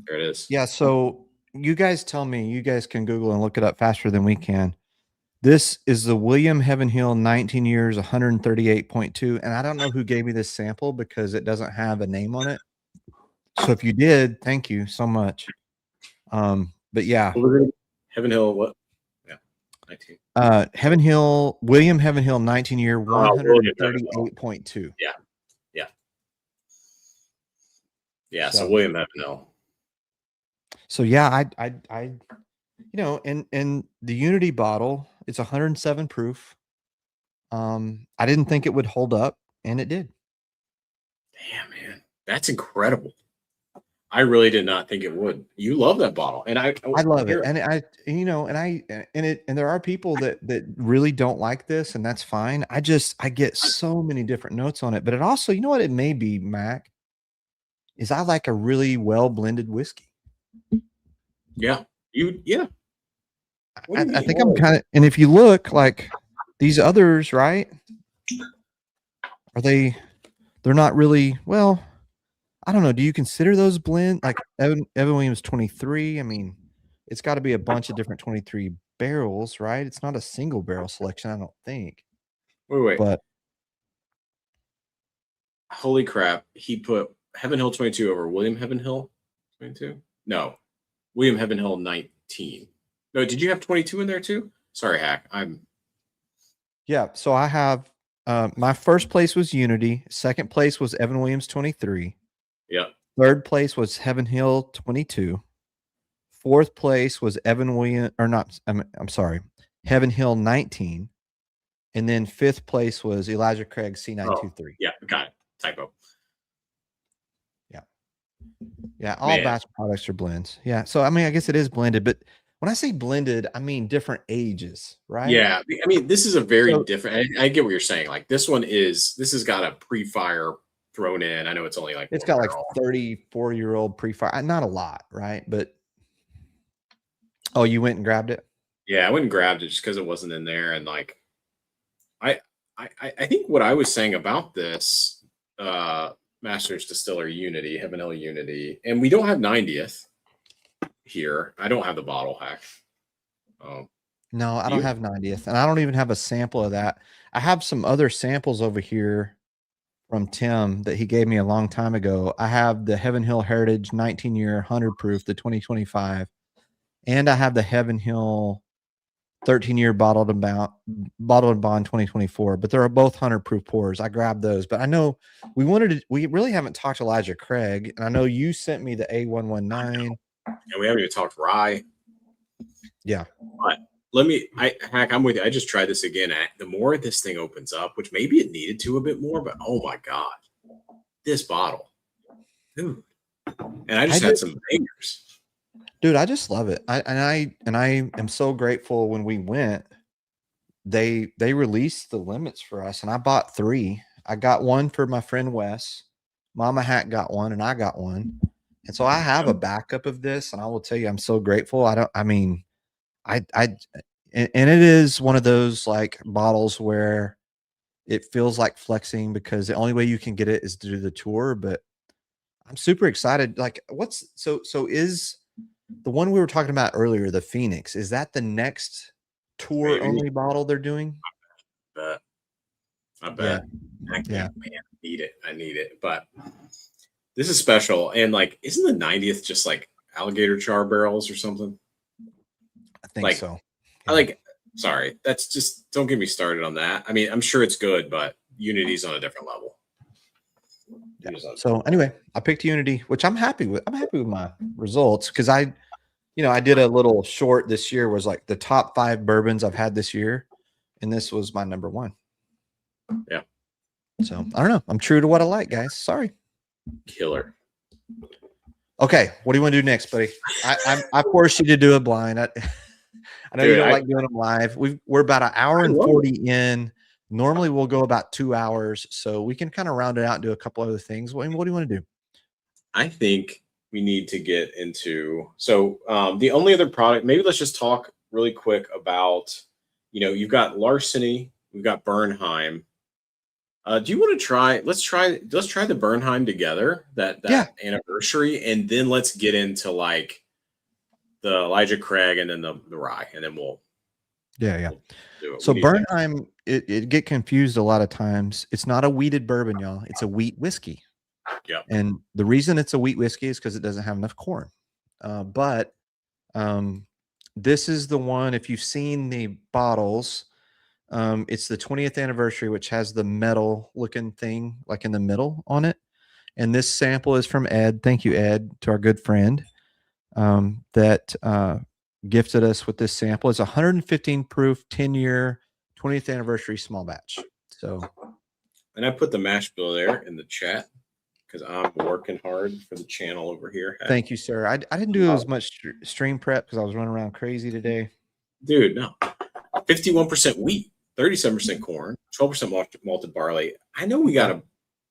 There it is. Yeah. So you guys tell me, you guys can Google and look it up faster than we can. This is the William Heaven Hill 19 years, 138.2. And I don't know who gave me this sample because it doesn't have a name on it. So if you did, thank you so much. But yeah. Heaven Hill, what? Yeah. 19. Heaven Hill, William Heaven Hill 19 year, 138.2. Yeah. So William Heaven Hill. So yeah, I and the Unity bottle, it's 107 proof. I didn't think it would hold up, and it did. Damn, man, that's incredible. I really did not think it would. You love that bottle, and I love it, and and there are people that really don't like this, and that's fine. I get so many different notes on it, but it also, you know what it may be, Mac, is I like a really well blended whiskey. Yeah, I think I'm kind of, and if you look like these others, right? They're not really, well, I don't know. Do you consider those blend like Evan Williams 23? I mean, it's got to be a bunch of different 23 barrels, right? It's not a single barrel selection, I don't think. Wait. But Holy crap. He put Heaven Hill 22 over William Heaven Hill 22? No. William Heaven Hill 19. No, did you have 22 in there too? Sorry, Hack. yeah, so I have my first place was Unity, second place was Evan Williams 23. Yeah. Third place was Heaven Hill 22. Fourth place was Evan Williams, or not, I'm sorry, Heaven Hill 19. And then fifth place was Elijah Craig C923. Yeah, got it. Typo. Yeah, all batch products are blends. Yeah, so I mean, I guess it is blended, but when I say blended, I mean different ages, right? Yeah, I mean, this is a very different. I get what you're saying. Like this has got a pre-fire thrown in. I know it's only like it's got like 34-year-old pre-fire, not a lot, right? But oh, you went and grabbed it? Yeah, I went and grabbed it just because it wasn't in there, and like, I think what I was saying about this Masters Distillery Unity, Heaven Hill Unity, and we don't have 90th here. I don't have the bottle, Hack. No, I don't have 90th, and I don't even have a sample of that. I have some other samples over here from Tim that he gave me a long time ago. I have the Heaven Hill Heritage 19-year 100 proof, the 2025, and I have the Heaven Hill 13-year bottled and bond 2024, but they're both 100 proof pours. I grabbed those, but I know we really haven't talked to Elijah Craig, and I know you sent me the A119. And we haven't even talked rye. Yeah. But I'm with you. I just tried this again. The more this thing opens up, which maybe it needed to a bit more, but oh my God, this bottle, dude. And I just had some bangers. Dude, I just love it. I am so grateful when we went, they released the limits for us, and I bought 3. I got one for my friend Wes. Mama Hack got one, and I got one. And so I have a backup of this, and I will tell you, I'm so grateful. And it is one of those like bottles where it feels like flexing because the only way you can get it is to do the tour, but I'm super excited. Like so is the one we were talking about earlier, the Phoenix, is that the next tour only bottle they're doing? I bet. Yeah. Man, I need it. But this is special. And like, isn't the 90th just like alligator char barrels or something? I think so. Yeah. Sorry, that's just, don't get me started on that. I mean, I'm sure it's good, but Unity's on a different level. Yeah. So anyway, I picked Unity, which I'm happy with. I'm happy with my results because I did a little short this year, was like the top 5 bourbons I've had this year, and this was my number 1. Yeah. So I don't know. I'm true to what I like, guys. Sorry. Killer. Okay, what do you want to do next, buddy? I forced you to do a blind. I know you don't like doing them live. We're about an hour and 40 in. Normally we'll go about 2 hours, so we can kind of round it out and do a couple other things. What do you want to do? I think we need to get into, the only other product, maybe let's just talk really quick about, you've got Larceny, we've got Bernheim. Do you want to try, let's try the Bernheim together, that anniversary, and then let's get into like the Elijah Craig and then the rye, and then we'll do it. So Bernheim, it get confused a lot of times. It's not a wheated bourbon, y'all. It's a wheat whiskey. Yeah. And the reason it's a wheat whiskey is because it doesn't have enough corn. But this is the one, if you've seen the bottles, it's the 20th anniversary, which has the metal looking thing like in the middle on it. And this sample is from Ed. Thank you, Ed, to our good friend that gifted us with this sample. It's 115 proof, 10-year, 20th anniversary small batch. So, and I put the mash bill there in the chat because I'm working hard for the channel over here. Thank you, sir. I didn't do as much stream prep because I was running around crazy today. Dude, no. 51% wheat, 37% corn, 12% malted barley. I know we got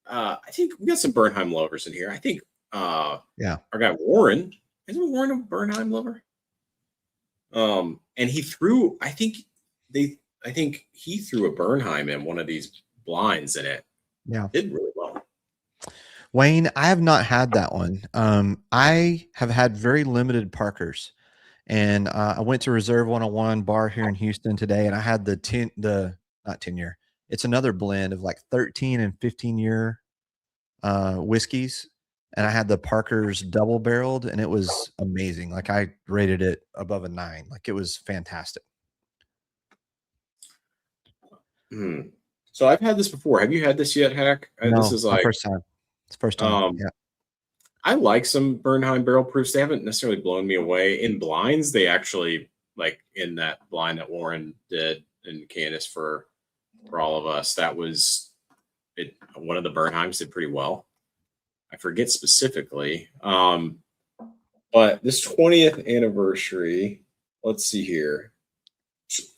I think we got some Bernheim lovers in here. I think our guy Warren, isn't Warren a Bernheim lover? And he threw, I think he threw a Bernheim in one of these blinds in it. Yeah. Did really well. Wayne, I have not had that one. I have had very limited Parkers, and I went to Reserve 101 bar here in Houston today, and I had the not 10-year. It's another blend of like 13 and 15-year whiskeys, and I had the Parker's double barreled, and it was amazing. Like I rated it above a 9. Like it was fantastic. So I've had this before. Have you had this yet, Hack? No, This is my like first time. It's the first time. Yeah. I like some Bernheim barrel proofs. They haven't necessarily blown me away. In blinds, they actually, like in that blind that Warren did in Candace for all of us, that was it. One of the Bernheims did pretty well. I forget specifically. But this 20th anniversary, let's see here.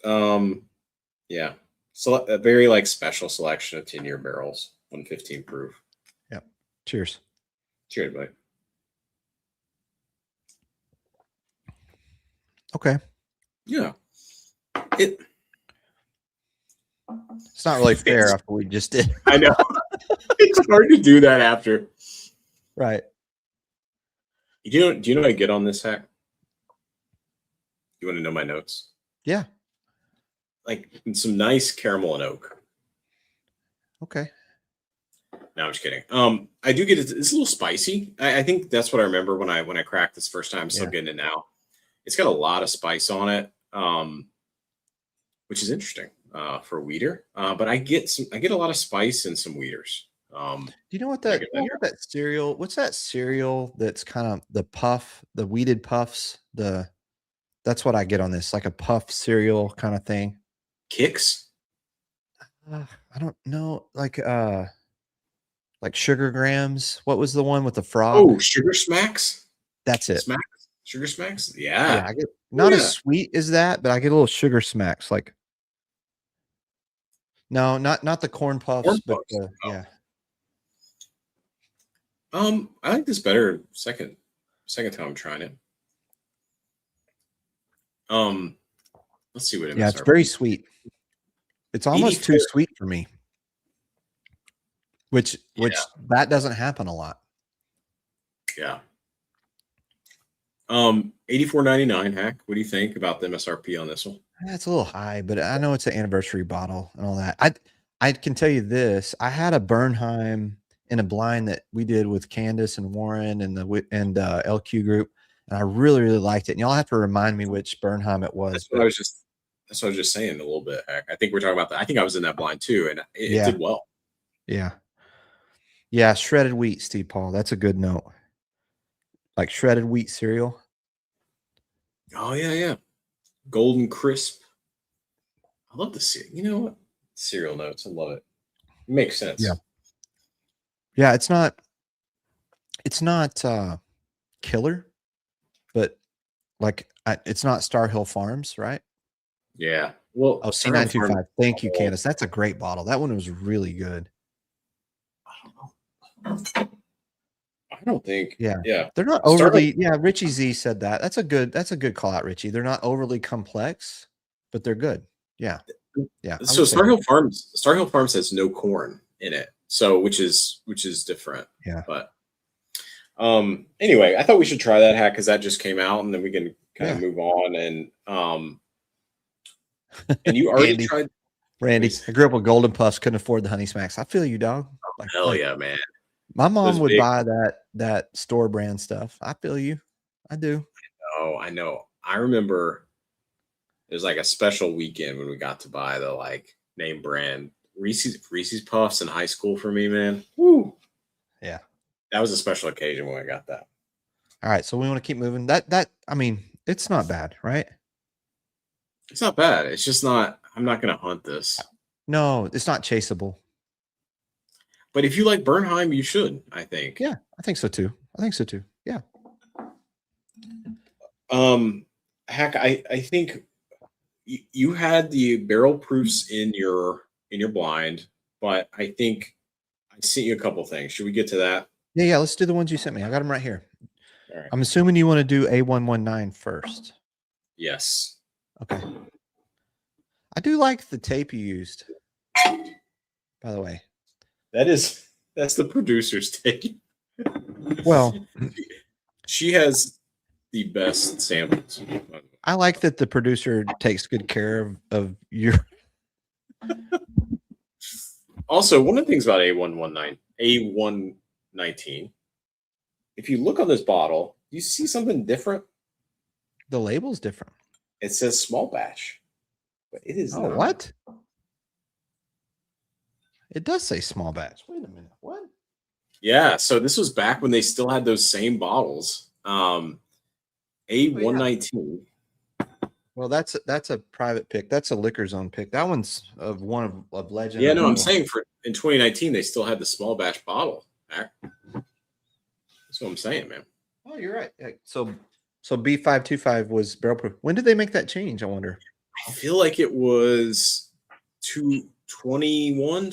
Yeah. So a very like special selection of 10-year barrels, 115 proof. Yep. Cheers. Cheers, buddy. Okay. Yeah. It's not really fair after we just did. I know. It's hard to do that after. Right. Do you know how to get on this, Hack? You want to know my notes? Yeah. Like some nice caramel and oak. Okay. No, I'm just kidding. I do get it. It's a little spicy. I think that's what I remember when I cracked this first time. I'm still getting it now. It's got a lot of spice on it, which is interesting for a wheater. But I get a lot of spice and some wheaters. Do you know what that cereal? What's that cereal that's kind of the puff, the wheated puffs? That's what I get on this, like a puff cereal kind of thing. Kicks? I don't know, like Sugar Grams. What was the one with the frog? Oh, Sugar Smacks. That's it. Smacks? Sugar Smacks? Yeah. Yeah, I get not as sweet as that, but I get a little Sugar Smacks. Like, no, not the corn puffs, but yeah. I like this better second time I'm trying it. Let's see what it is. Yeah, it's very sweet. It's almost too sweet for me. Which that doesn't happen a lot. Yeah. $84.99, Hack. What do you think about the MSRP on this one? That's a little high, but I know it's an anniversary bottle and all that. I can tell you this. I had a Bernheim in a blind that we did with Candace and Warren and LQ group, and I really, really liked it. And y'all have to remind me which Bernheim it was. That's what I was just saying a little bit, Hack. I think we're talking about that. I think I was in that blind too, and it did well. Yeah. Yeah, shredded wheat, Steve Paul. That's a good note. Like shredded wheat cereal. Oh, yeah. Golden crisp. I love the cereal. You know what? Cereal notes. I love it. It makes sense. Yeah. Yeah, it's not killer, but like it's not Star Hill Farms, right? Yeah. Well, C925. Thank you, Candace. That's a great bottle. That one was really good. I don't think. Yeah. They're not overly. Yeah, Richie Z said that. That's a good call out, Richie. They're not overly complex, but they're good. Yeah. So Star Hill Farms has no corn in it. So which is different. Yeah. But anyway, I thought we should try that, Hack, because that just came out, and then we can kind of move on. And you already tried. Randy, I grew up with Golden Puffs, couldn't afford the Honey Smacks. I feel you, dog. Like, hell yeah, man. My mom would buy that store brand stuff. I feel you. I do. I know. I remember it was like a special weekend when we got to buy the like name brand Reese's Puffs in high school for me, man. Woo. Yeah. That was a special occasion when I got that. All right. So we want to keep moving. That I mean, it's not bad, right? It's not bad. It's just not, I'm not going to hunt this. No, it's not chaseable. But if you like Bernheim, you should, I think. Yeah, I think so too. Yeah. Hack, I think you had the barrel proofs in your blind, but I think I sent you a couple things. Should we get to that? Yeah. Let's do the ones you sent me. I got them right here. All right. I'm assuming you want to do A119 first. Yes. Okay. I do like the tape you used, by the way. That is That's the producer's take. Well, she has the best samples. I like that the producer takes good care of your. Also, one of the things about A119, if you look on this bottle, you see something different. The label's different. It says small batch, but it is Oh, not. what? It does say small batch. Wait a minute. What? Yeah, so this was back when they still had those same bottles. A119. Well, that's a private pick. That's a Liquor Zone pick. That one's of one of legend. Yeah, no, I'm saying in 2019 they still had the small batch bottle back. That's what I'm saying, man. Oh, you're right. So B525 was barrel proof. When did they make that change? I wonder. I feel like it was 21.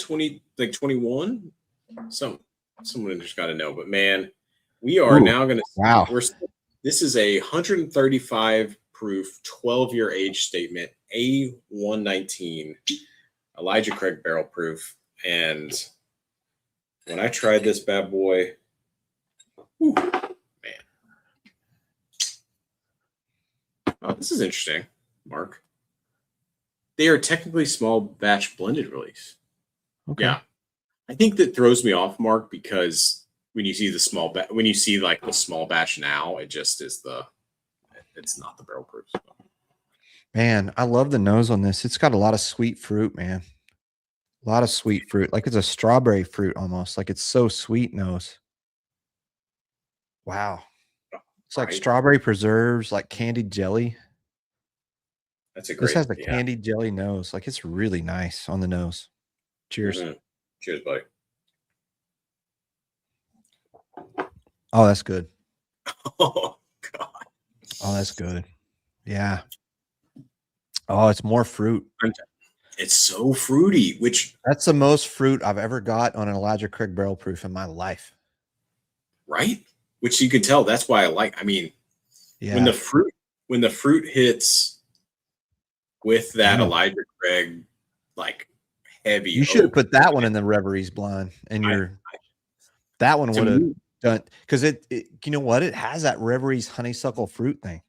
Someone just got to know. But man, we are now going to. Wow. This is a 135 proof, 12-year age statement, A119, Elijah Craig barrel proof. And when I tried this bad boy, whew, man. Oh, this is interesting, Mark. They are technically small batch blended release. Okay. Yeah. I think that throws me off, Mark, because when you see the small batch, when you see like the small batch now, it just is it's not the barrel proof. So. Man, I love the nose on this. It's got a lot of sweet fruit, man. A lot of sweet fruit. Like it's a strawberry fruit almost. Like it's so sweet nose. Wow. It's like strawberry preserves, like candied jelly. That's a great. This has the candied jelly nose. Like it's really nice on the nose. Cheers. Mm-hmm. Cheers, buddy. Oh, that's good. Oh, God. Oh, that's good. Yeah. Oh, it's more fruit. It's so fruity, that's the most fruit I've ever got on an Elijah Craig barrel proof in my life. Right? Which you can tell. That's why I mean, when the fruit hits with that Elijah Craig, like heavy. You should have put that one in the Reveries blind, and that one would have done because it you know what? It has that Reveries honeysuckle fruit thing.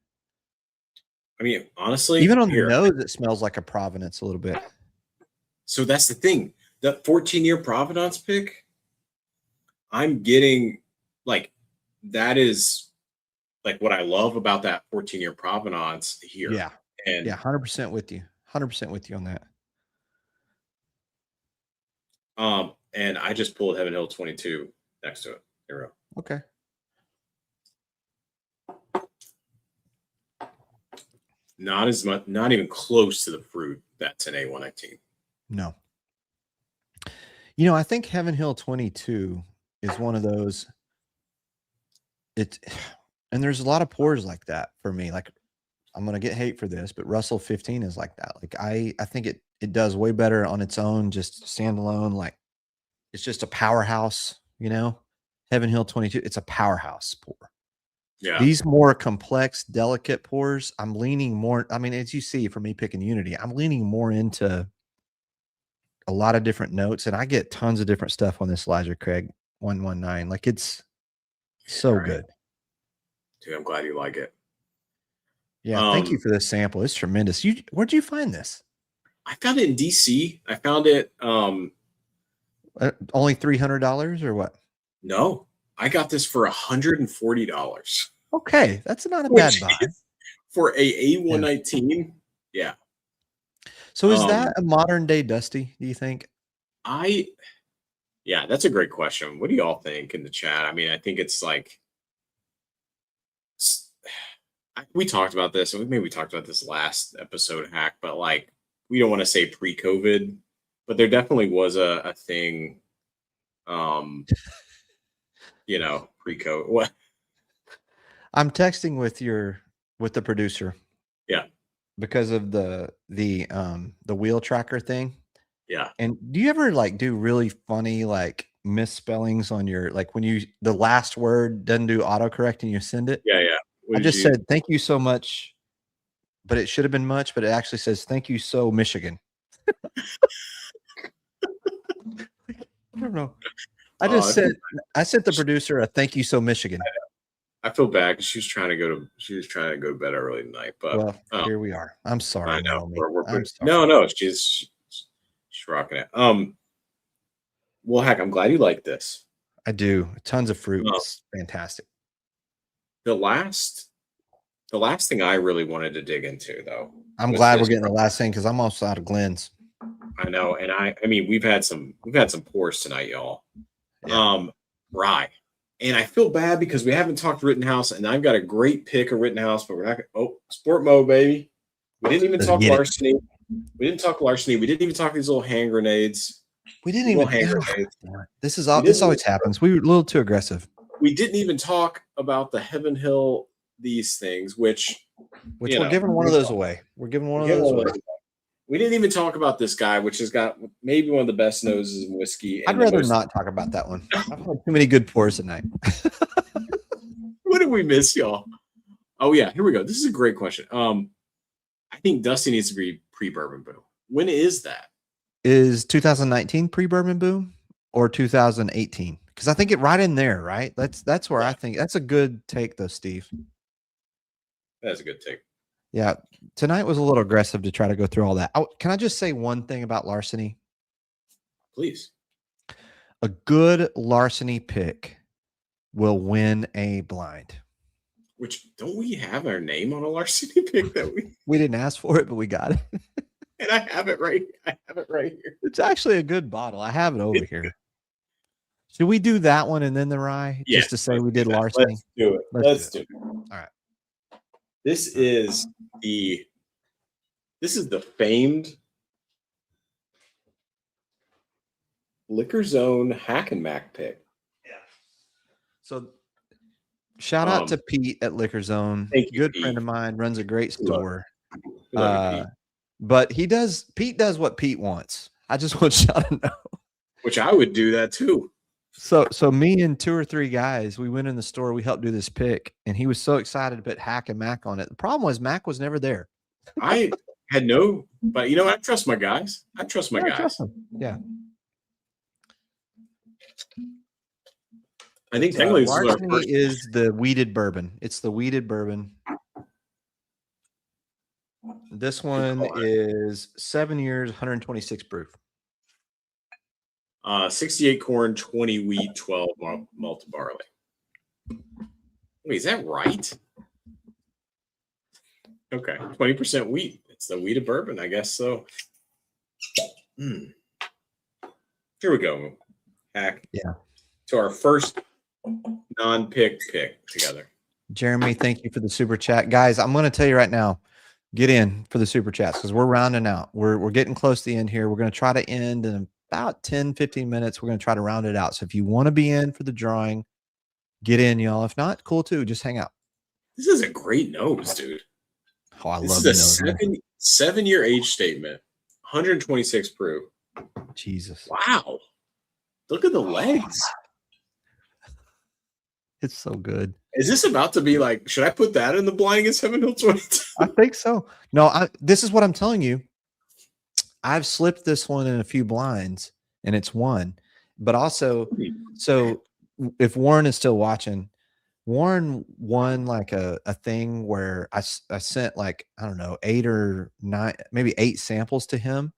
I mean, honestly, even on the nose, it smells like a Provenance a little bit. So that's the thing. That 14-year Provenance pick, I'm getting like that is like what I love about that 14-year Provenance here. Yeah. And yeah, 100% with you. 100% with you on that. And I just pulled Heaven Hill 22 next to it. Here we go. Okay. Not as much, not even close to the fruit that's in A119. No. You know, I think Heaven Hill 22 is one of those. And there's a lot of pours like that for me. Like, I'm gonna get hate for this, but Russell 15 is like that. Like, I think it does way better on its own, just standalone. Like, it's just a powerhouse, you know. Heaven Hill 22, it's a powerhouse pour. Yeah. These more complex, delicate pours, I'm leaning more. I mean, as you see from me picking Unity, I'm leaning more into a lot of different notes, and I get tons of different stuff on this Elijah Craig 119. Like, it's so good. Dude, I'm glad you like it. Yeah, thank you for this sample. It's tremendous. Where'd you find this? I found it in DC. I found it only $300 or what? No, I got this for $140. Okay, that's not a bad buy for a A119. Yeah. So is that a modern day Dusty, do you think? Yeah, that's a great question. What do y'all think in the chat? I mean, I think it's like we talked about this, and maybe we talked about this last episode, Hack, but like we don't want to say pre-COVID, but there definitely was a thing, you know, pre-COVID. What? I'm texting with the producer. Yeah. Because of the wheel tracker thing. Yeah. And do you ever like do really funny like misspellings on your, like when the last word doesn't do autocorrect and you send it? Yeah, yeah. I just said thank you so much, but it should have been much, but it actually says thank you so Michigan. I don't know. I just sent the producer a thank you so Michigan. I feel bad because she was trying to go to bed early tonight, but Well, here we are. I'm sorry, I know. Naomi. We're I'm sorry. no, she's rocking it. Well, heck, I'm glad you like this. I do. Tons of fruit. It's fantastic. The last thing I really wanted to dig into, though. I'm glad we're getting the last thing because I'm almost out of Glenn's. I know, and I mean we've had some pours tonight, y'all. Yeah. Rye. And I feel bad because we haven't talked Rittenhouse, and I've got a great pick of Rittenhouse, but we're not sport mode, baby. We didn't even talk Larceny. We didn't talk Larceny. We didn't even talk these little hand grenades. We didn't even hand grenades. This always happens. We were a little too aggressive. We didn't even talk about the Heaven Hill these things, which we're giving one of those away. We're giving one of those away. We didn't even talk about this guy, which has got maybe one of the best noses in whiskey. I'd rather not talk about that one. I've had too many good pours tonight. What did we miss, y'all? Oh yeah, here we go. This is a great question. I think Dusty needs to be pre-bourbon boom. When is that? Is 2019 pre-bourbon boom or 2018? Because I think it right in there, right? That's where I think that's a good take, though, Steve. That's a good take. Yeah, tonight was a little aggressive to try to go through all that. Can I just say one thing about Larceny? Please. A good Larceny pick will win a blind. Which, don't we have our name on a Larceny pick that we didn't ask for it, but we got it. And I have it right here. It's actually a good bottle. I have it over here. Should we do that one and then the rye? Yes, just to say we did Larceny? Let's do it. Let's do it. All right. This is the famed Liquor Zone Hack and Mac pick. Yeah. So shout out to Pete at Liquor Zone. Good Pete. Friend of mine, runs a great store. But Pete does what Pete wants. I just want y'all to know. Which I would do that too. So me and 2 or 3 guys, we went in the store, we helped do this pick, and he was so excited to put Hack and Mac on it. The problem was Mac was never there. I had but you know, I trust my guys. I trust them. Yeah. I think technically Larceny is the weeded bourbon. It's the weeded bourbon. This one is 7 years, 126 proof. 68 corn, 20 wheat, 12 malted barley. Wait, is that right? Okay, 20% wheat. It's the wheat of bourbon, I guess so. Here we go. Hack. Yeah. To our first non-pick pick together. Jeremy, thank you for the super chat. Guys, I'm going to tell you right now, get in for the super chats because we're rounding out. We're getting close to the end here. We're going to try to end in about 10, 15 minutes. We're going to try to round it out. So if you want to be in for the drawing, get in, y'all. If not, cool too. Just hang out. This is a great nose, dude. Oh, I love this. This is a 7-year age statement, 126 proof. Jesus. Wow. Look at the legs. It's so good. Is this about to be like, should I put that in the blind against Heaven Hill 22? I think so. No, this is what I'm telling you. I've slipped this one in a few blinds and it's won. But also, so if Warren is still watching, Warren won like a thing where I sent like, I don't know, 8 or 9, maybe 8 samples to him.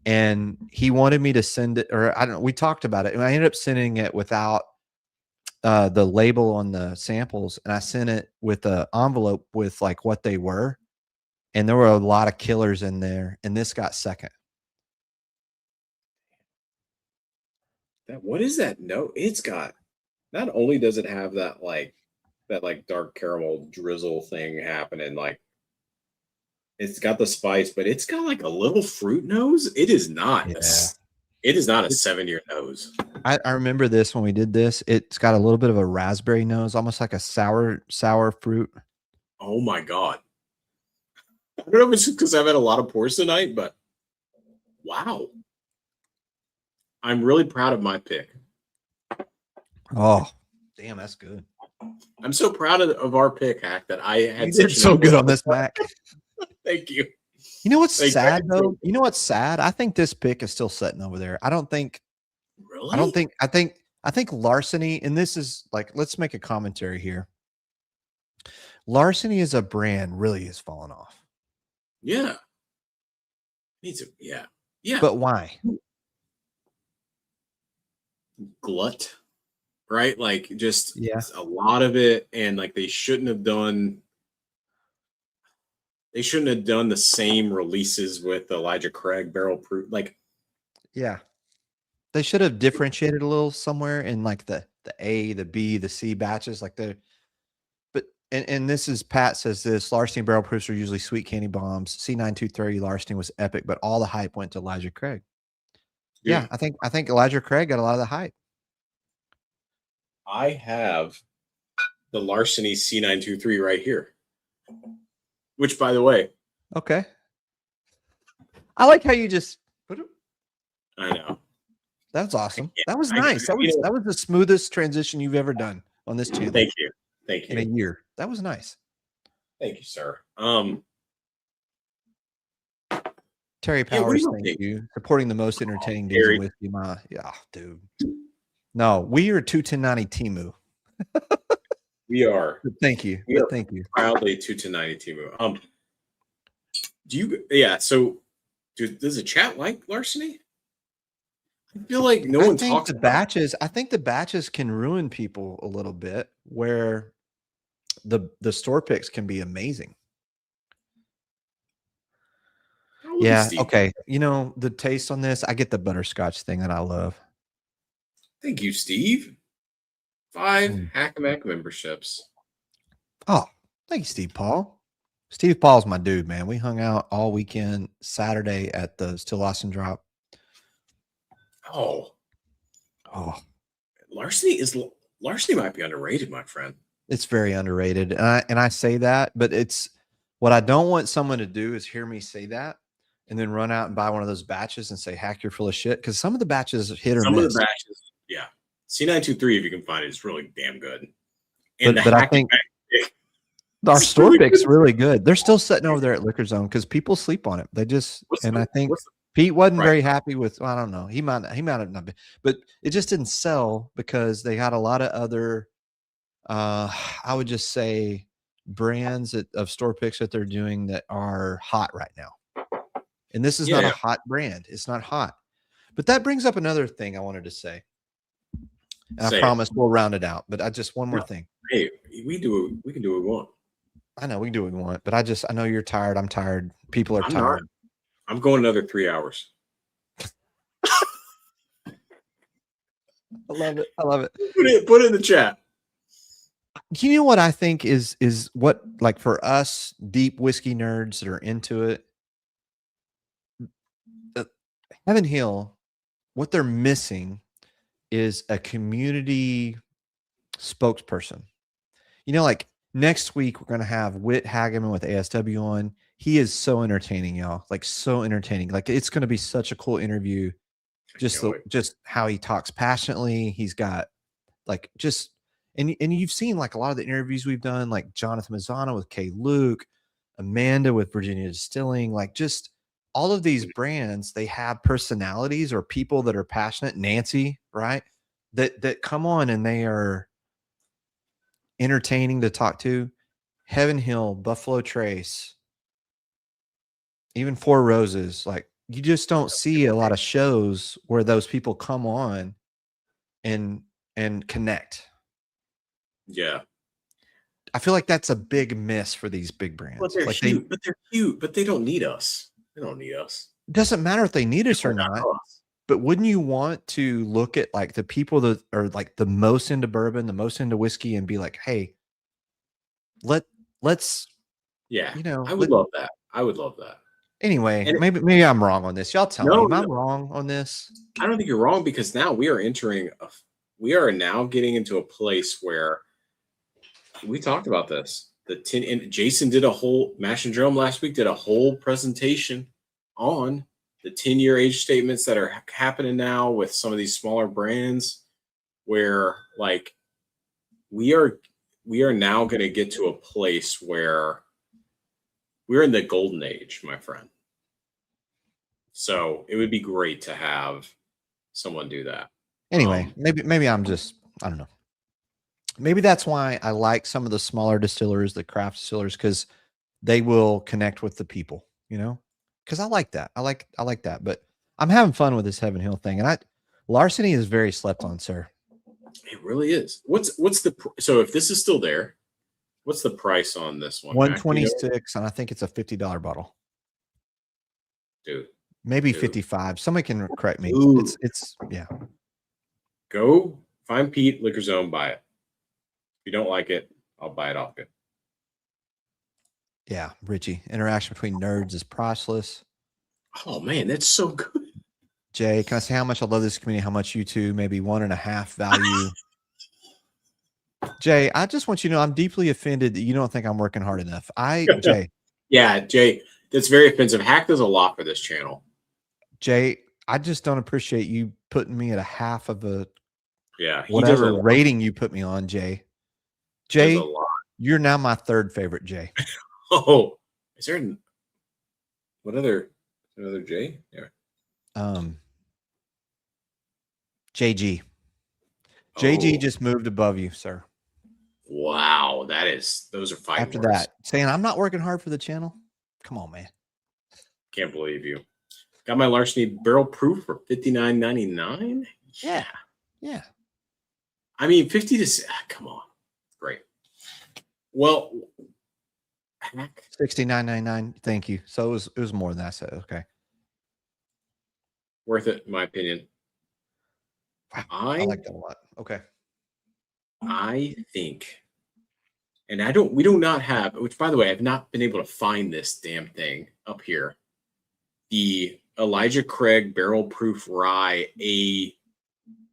And he wanted me to send it, or I don't know, we talked about it. And I ended up sending it without the label on the samples. And I sent it with an envelope with like what they were. And there were a lot of killers in there. And this got second. What is that note? It's got, not only does it have that dark caramel drizzle thing happening, like it's got the spice, but it's got like a little fruit nose. It is not. Yeah. It is not a 7-year nose. I remember this when we did this. It's got a little bit of a raspberry nose, almost like a sour fruit. Oh my God. I don't know if it's because I've had a lot of pours tonight, but wow. I'm really proud of my pick. Oh, damn, that's good. I'm so proud of our pick, Hack, that I had so good on this Mac. Thank you. You know what's sad though? You know what's sad? I think this pick is still sitting over there. I don't think. Really? I I think Larceny, and this is like, let's make a commentary here. Larceny as a brand really has fallen off. Yeah. Needs to, yeah. Yeah. But why? Glut, right? Like just Yeah. a lot of it. And like they shouldn't have done the same releases with Elijah Craig barrel proof. Like, Yeah. They should have differentiated a little somewhere in like the A, the B, the C batches, like the. But and this is Pat says this: Larceny barrel proofs are usually sweet candy bombs. C923 Larceny was epic, but all the hype went to Elijah Craig. Yeah, I think Elijah Craig got a lot of the hype. I have the Larceny C923 right here. Which, by the way, Okay. I like how you just put it. I know. That's awesome. That was I- nice. That was the smoothest transition you've ever done on this channel. Thank you. Thank In a you. year. That was nice. Thank you, sir. Terry Yeah, what do Powers, you thank think? you. Supporting the most entertaining dudes Terry. in whiskey. Yeah, dude. No, we are 21090 Timu. We are But thank you. We But are- thank you. proudly 21090 Timu. Do you? Yeah. So, does the chat like Larceny? I feel like no one talks the about batches. I think the batches can ruin people a little bit, where the store picks can be amazing. it. Oh, look at Yeah. Steve. Okay. You know, the taste on this, I get the butterscotch thing that I love. Thank you, Steve. 5 Mm. Hackamack memberships. Oh, thank you, Steve Paul. Steve Paul's my dude, man. We hung out all weekend Saturday at the Still Austin Drop. Oh, Larceny might be underrated, my friend. it's very underrated. And I say that, but it's what I don't want someone to do is hear me say that and then run out and buy one of those batches and say, hack, you're full of shit. Because some of the batches hit or Some miss. of the batches, yeah. C923, if you can find it, is really damn good. And But I think our store really pick's good. really good. They're still sitting over there at Liquor Zone because people sleep on it. They just I think Pete wasn't very happy with. Well, I don't know. He might have not been, but it just didn't sell because they had a lot of other. I would just say brands of store picks that they're doing that are hot right now. And this is not a hot brand. It's not hot. But that brings up another thing I wanted to say. And I promise we'll round it out. But one more thing. Hey, we can do what we want. I know we can do what we want, but I know you're tired. I'm tired. People are tired. I'm going another 3 hours. I love it. I love it. Put it in the chat. You know what I think is what, like, for us deep whiskey nerds that are into it, Heaven Hill, what they're missing is a community spokesperson. You know, like next week we're gonna have Whit Hageman with ASW on. He is so entertaining, y'all. Like so entertaining. Like it's gonna be such a cool interview. Just how he talks passionately. He's got like just and you've seen like a lot of the interviews we've done, like Jonathan Mazzano with Kay Luke, Amanda with Virginia Distilling, like just all of these brands, they have personalities or people that are passionate. Nancy, right? That come on and they are entertaining to talk to. Heaven Hill, Buffalo Trace, even Four Roses. Like you just don't see a lot of shows where those people come on and connect. Yeah. I feel like that's a big miss for these big brands. But they're cute. They're cute, but they don't need us. They don't need us. It doesn't matter if they need us or not. But wouldn't you want to look at like the people that are like the most into bourbon, the most into whiskey, and be like, hey, let's yeah, you know, I would love that. I would love that. Anyway, maybe I'm wrong on this. Y'all tell me, am I wrong on this? I don't think you're wrong because now we are now getting into a place where we talked about this. And Jason did a whole Mash and Drum last week, did a whole presentation on the 10-year age statements that are happening now with some of these smaller brands where like we are now going to get to a place where we're in the golden age, my friend. So it would be great to have someone do that. Anyway, maybe I'm just, I don't know. Maybe that's why I like some of the smaller distillers, the craft distillers, because they will connect with the people, you know, because I like that. I like that. But I'm having fun with this Heaven Hill thing. And Larceny is very slept on, sir. It really is. What's so if this is still there, what's the price on this one? Mac? Do you know? 126, and I think it's a $50 bottle. Dude. Maybe 55. Somebody can correct me. Ooh. It's yeah. Go find Pete, Liquor Zone, buy it. If you don't like it, I'll buy it off you. Yeah, Richie. Interaction between nerds is priceless. Oh man, that's so good. Jay, can I say how much I love this community? How much you two, maybe 1.5 value. Jay, I just want you to know I'm deeply offended that you don't think I'm working hard enough. Jay. Yeah, Jay, that's very offensive. Hack does a lot for this channel. Jay, I just don't appreciate you putting me at a half of a whatever rating you put me on, Jay. Jay, you're now my third favorite Jay. Oh, is there another Jay? Yeah. JG. JG just moved above you, sir. Wow, those are fighting after words. That. Saying I'm not working hard for the channel. Come on, man. Can't believe you. Got my Larceny barrel proof for $59.99. Yeah. Yeah. I mean, 50 to come on. Great. Well, $69.99. Thank you. So it was more than that. So okay. Worth it, in my opinion. I like that a lot. Okay. I think, and we do not have, which by the way, I've not been able to find this damn thing up here. The Elijah Craig barrel proof rye,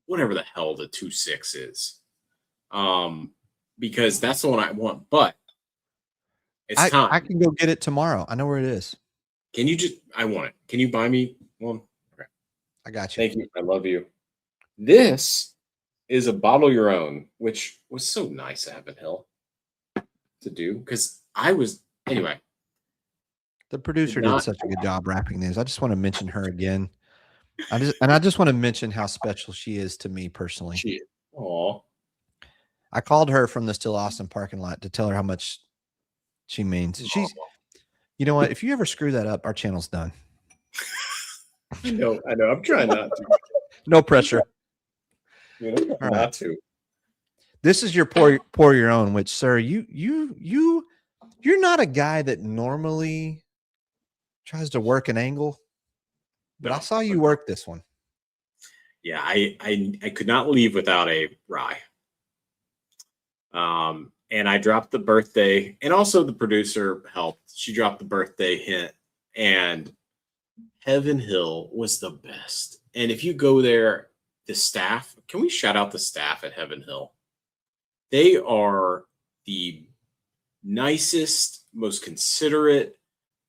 whatever the hell the 2.6 is. Because that's the one I want, but it's time. I can go get it tomorrow. I know where it is. Can you I want it. Can you buy me one? Okay. I got you. Thank you. I love you. This is a bottle your own, which was so nice at Heaven Hill to do because anyway. The producer did such a good job wrapping this. I just want to mention her again. I just want to mention how special she is to me personally. I called her from the Still Austin parking lot to tell her how much she means. She's, you know what? If you ever screw that up, our channel's done. I know. I'm trying not to. No pressure. Not to. This is your pour your own, which, sir, you're not a guy that normally tries to work an angle, but no. I saw you work this one. Yeah, I could not leave without a rye. And I dropped the birthday, and also the producer helped. She dropped the birthday hint, and Heaven Hill was the best. And if you go there, the staff, can we shout out the staff at Heaven Hill? They are the nicest, most considerate,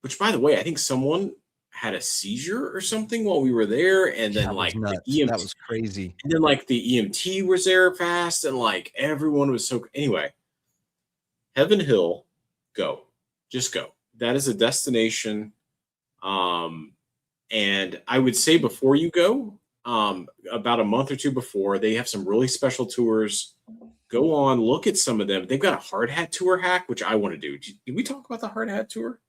which, by the way, I think someone had a seizure or something while we were there. And then the EMT, that was crazy. And then the EMT was there fast, and everyone was so, anyway, Heaven Hill, just go. That is a destination. And I would say before you go, about a month or two before, they have some really special tours. Go on, look at some of them. They've got a hard hat tour hack, which I want to do. Did we talk about the hard hat tour?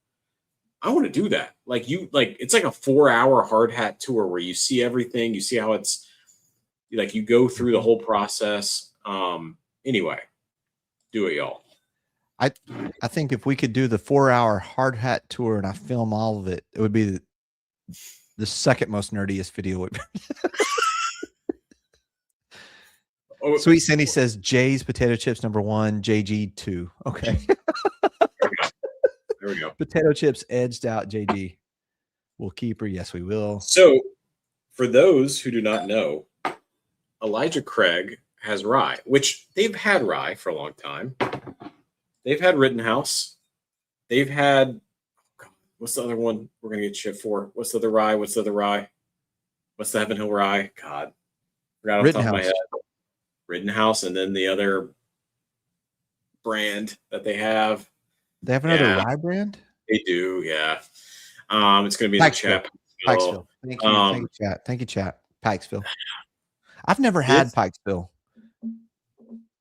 I want to do that. It's like a 4-hour hard hat tour where you see everything. You see how it's you go through the whole process. Anyway, do it, y'all. I think if we could do the 4-hour hard hat tour and I film all of it, it would be the second most nerdiest video. Sweet Cindy says Jay's potato chips #1, JG 2. Okay. There we go. Potato chips edged out JG. We'll keep her. Yes, we will. So for those who do not know, Elijah Craig has rye, which they've had rye for a long time. They've had Rittenhouse. They've had, what's the other one we're going to get shit for? What's the other rye? What's the Heaven Hill rye? God. Forgot off the top of my head. Rittenhouse, and then the other brand that they have. They have another rye brand? They do, yeah. It's going to be in the chat. Pikesville. Thank you, chat. Thank you, chat. Pikesville. I've never had This- Pikesville.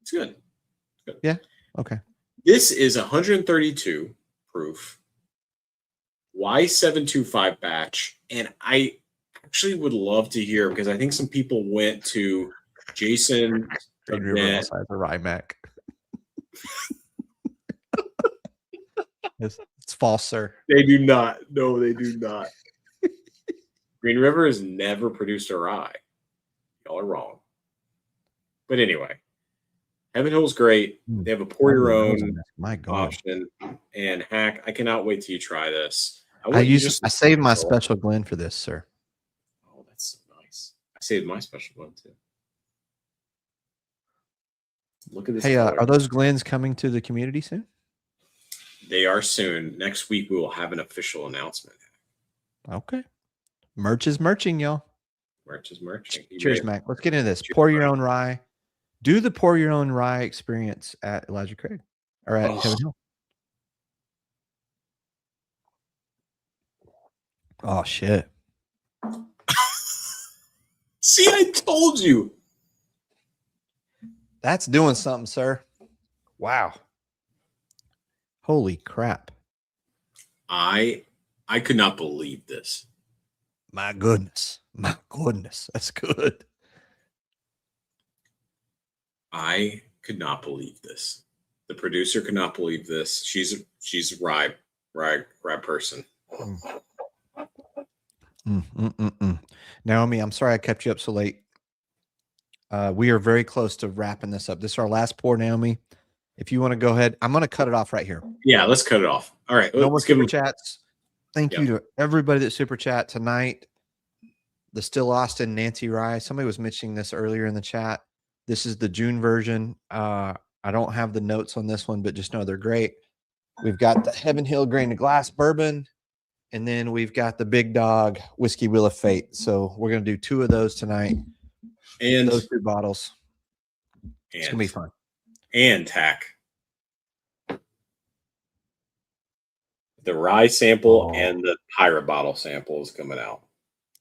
It's good. Yeah. Okay. This is 132 proof Y725 batch, and I actually would love to hear because I think some people went to Jason Green River event. also has a rye mac. It's false, sir. They do not. No, they do not. Green River has never produced a rye. Y'all are wrong. But anyway, Heaven Hill's great. They have a pour your own My God. option. And Hack, I cannot wait till you try this. I saved my special blend for this, sir. Oh, that's so nice. I saved my special one too. Look at this. Hey, color. are those Glens coming to the community soon? They are soon. Next week we will have an official announcement. Okay. Merch is merching, y'all. Merch is merching. Cheers, Mac. Let's get into this. Pour your own rye. Do the pour your own rye experience at Elijah Craig or at Heaven Hill. Oh shit. See, I told you. That's doing something, sir. Wow. Holy crap. I could not believe this. My goodness. My goodness. That's good. I could not believe this. The producer could not believe this. She's a rye person. Naomi, I'm sorry I kept you up so late. We are very close to wrapping this up. This is our last pour, Naomi. If you want to go ahead, I'm going to cut it off right here. Yeah, let's cut it off. All right. No more let's give super them chats. Thank you to everybody that super chat tonight. The Still Austin Nancy Rye. Somebody was mentioning this earlier in the chat. This is the June version. I don't have the notes on this one, but just know they're great. We've got the Heaven Hill Grain to Glass Bourbon, and then we've got the Big Dog Whiskey Wheel of Fate. So we're going to do 2 of those tonight. and Those 2 bottles. It's going to be fun. And Tack. The rye sample and the pirate bottle sample is coming out.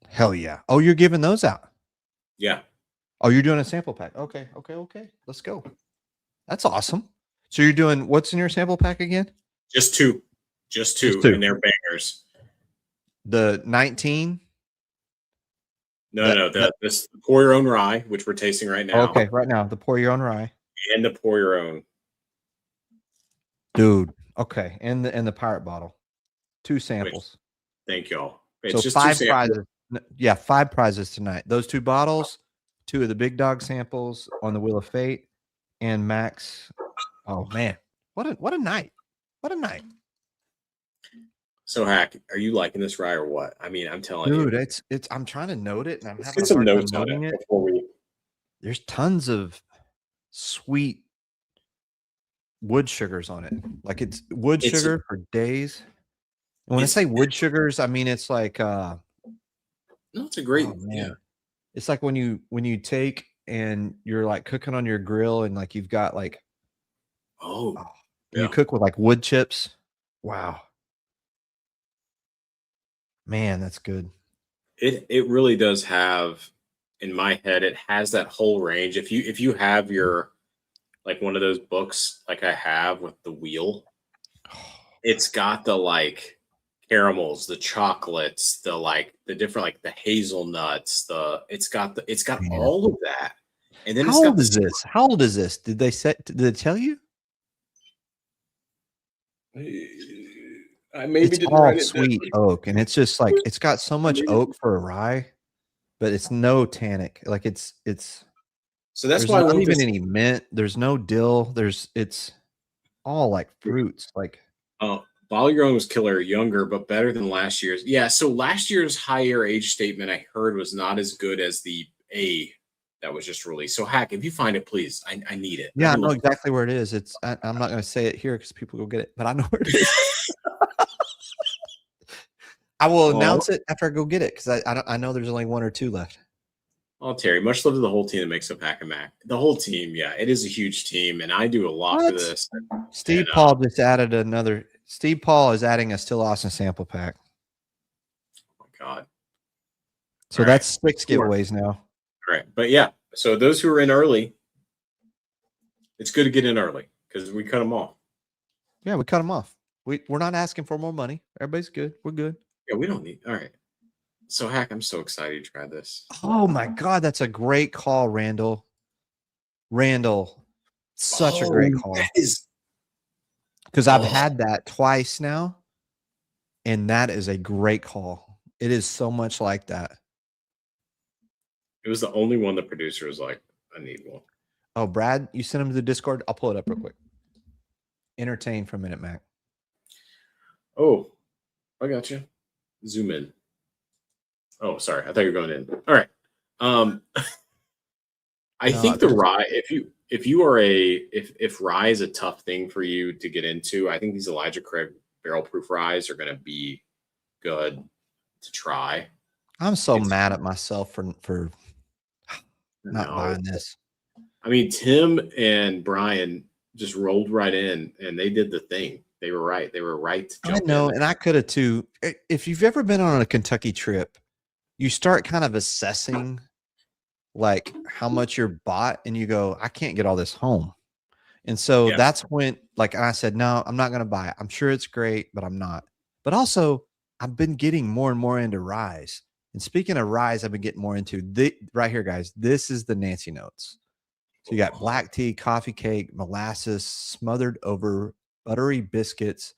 Hell yeah. Oh, you're giving those out? Yeah. Oh, you're doing a sample pack. Okay. Let's go. That's awesome. So you're doing, what's in your sample pack again? Just two. Just two. And they're bangers. The 19? No. This pour your own rye, which we're tasting right now. Okay, right now. The pour your own rye. And the pour your own. Dude. Okay. And the pirate bottle. 2 samples. Thank y'all. It's so just 5 2 prizes. Yeah, 5 prizes tonight. Those 2 bottles, 2 of the Big Dog samples on the Wheel of Fate, and Max. Oh man, what a night! What a night! So Hack, are you liking this rye or what? I mean, I'm telling you, dude, it's. I'm trying to note it, and I'm let's having get a some hard time notes on noting it it. before we. There's tons of sweet wood sugars on it. Like it's wood sugar for days. And when I say wood sugars, I mean it's like no, it's a great yeah. It's like when you take and you're like cooking on your grill and like you've got like you cook with like wood chips. Wow. Man, that's good. It really does have, in my head, it has that whole range. If you have your like one of those books like I have with the wheel, it's got the like caramels, the chocolates, the different like the hazelnuts, it's got all of that. And then How old is this? How old is this? Did they tell you? I maybe it's didn't all write it sweet oak, and it's just like it's got so much oak for a rye, but it's no tannic. Like it's so that's why not even any mint. There's no dill. It's all like fruits. Like Bottle Your Own was killer, younger, but better than last year's. Yeah, so last year's higher age statement I heard was not as good as the A that was just released. So Hack, if you find it, please, I need it. Yeah, I know exactly where it is. I'm not going to say it here because people go get it, but I know where it is. I will announce it after I go get it because I know there's only 1 or 2 left. Oh, Terry, much love to the whole team that makes up Hack and Mac. The whole team, yeah, it is a huge team, and I do a lot for this. Steve Paul just added another. Steve Paul is adding a Still Austin sample pack. Oh my God! So that's 6 giveaways now. Right, but yeah, So those who are in early, it's good to get in early because we cut them off. Yeah, we cut them off. We're not asking for more money. Everybody's good. We're good. Yeah, we don't need. All right. So Hack, I'm so excited to try this. Oh my God, that's a great call, Randall. Randall, such a great call. That is Because I've had that twice now, and that is a great call. It is so much like that. It was the only one the producer was like, I need one. Oh, Brad, you sent him to the Discord? I'll pull it up real quick. Entertain for a minute, Mac. Oh, I got you. Zoom in. Oh, sorry. I thought you were going in. All right. I think the rye, if rye is a tough thing for you to get into, I think these Elijah Craig barrel proof ryes are going to be good to try. I'm so mad at myself for not buying this. I mean, Tim and Brian just rolled right in and they did the thing. They were right. They were right to jump I know, in. and I could have too. If you've ever been on a Kentucky trip, you start kind of assessing like how much you're bought, and you go, I can't get all this home. And so that's when, like, I said, no, I'm not going to buy it. I'm sure it's great, but I'm not. But also, I've been getting more and more into ryes. And speaking of ryes, I've been getting more into right here, guys. This is the Nancy notes. So you got black tea, coffee cake, molasses, smothered over buttery biscuits,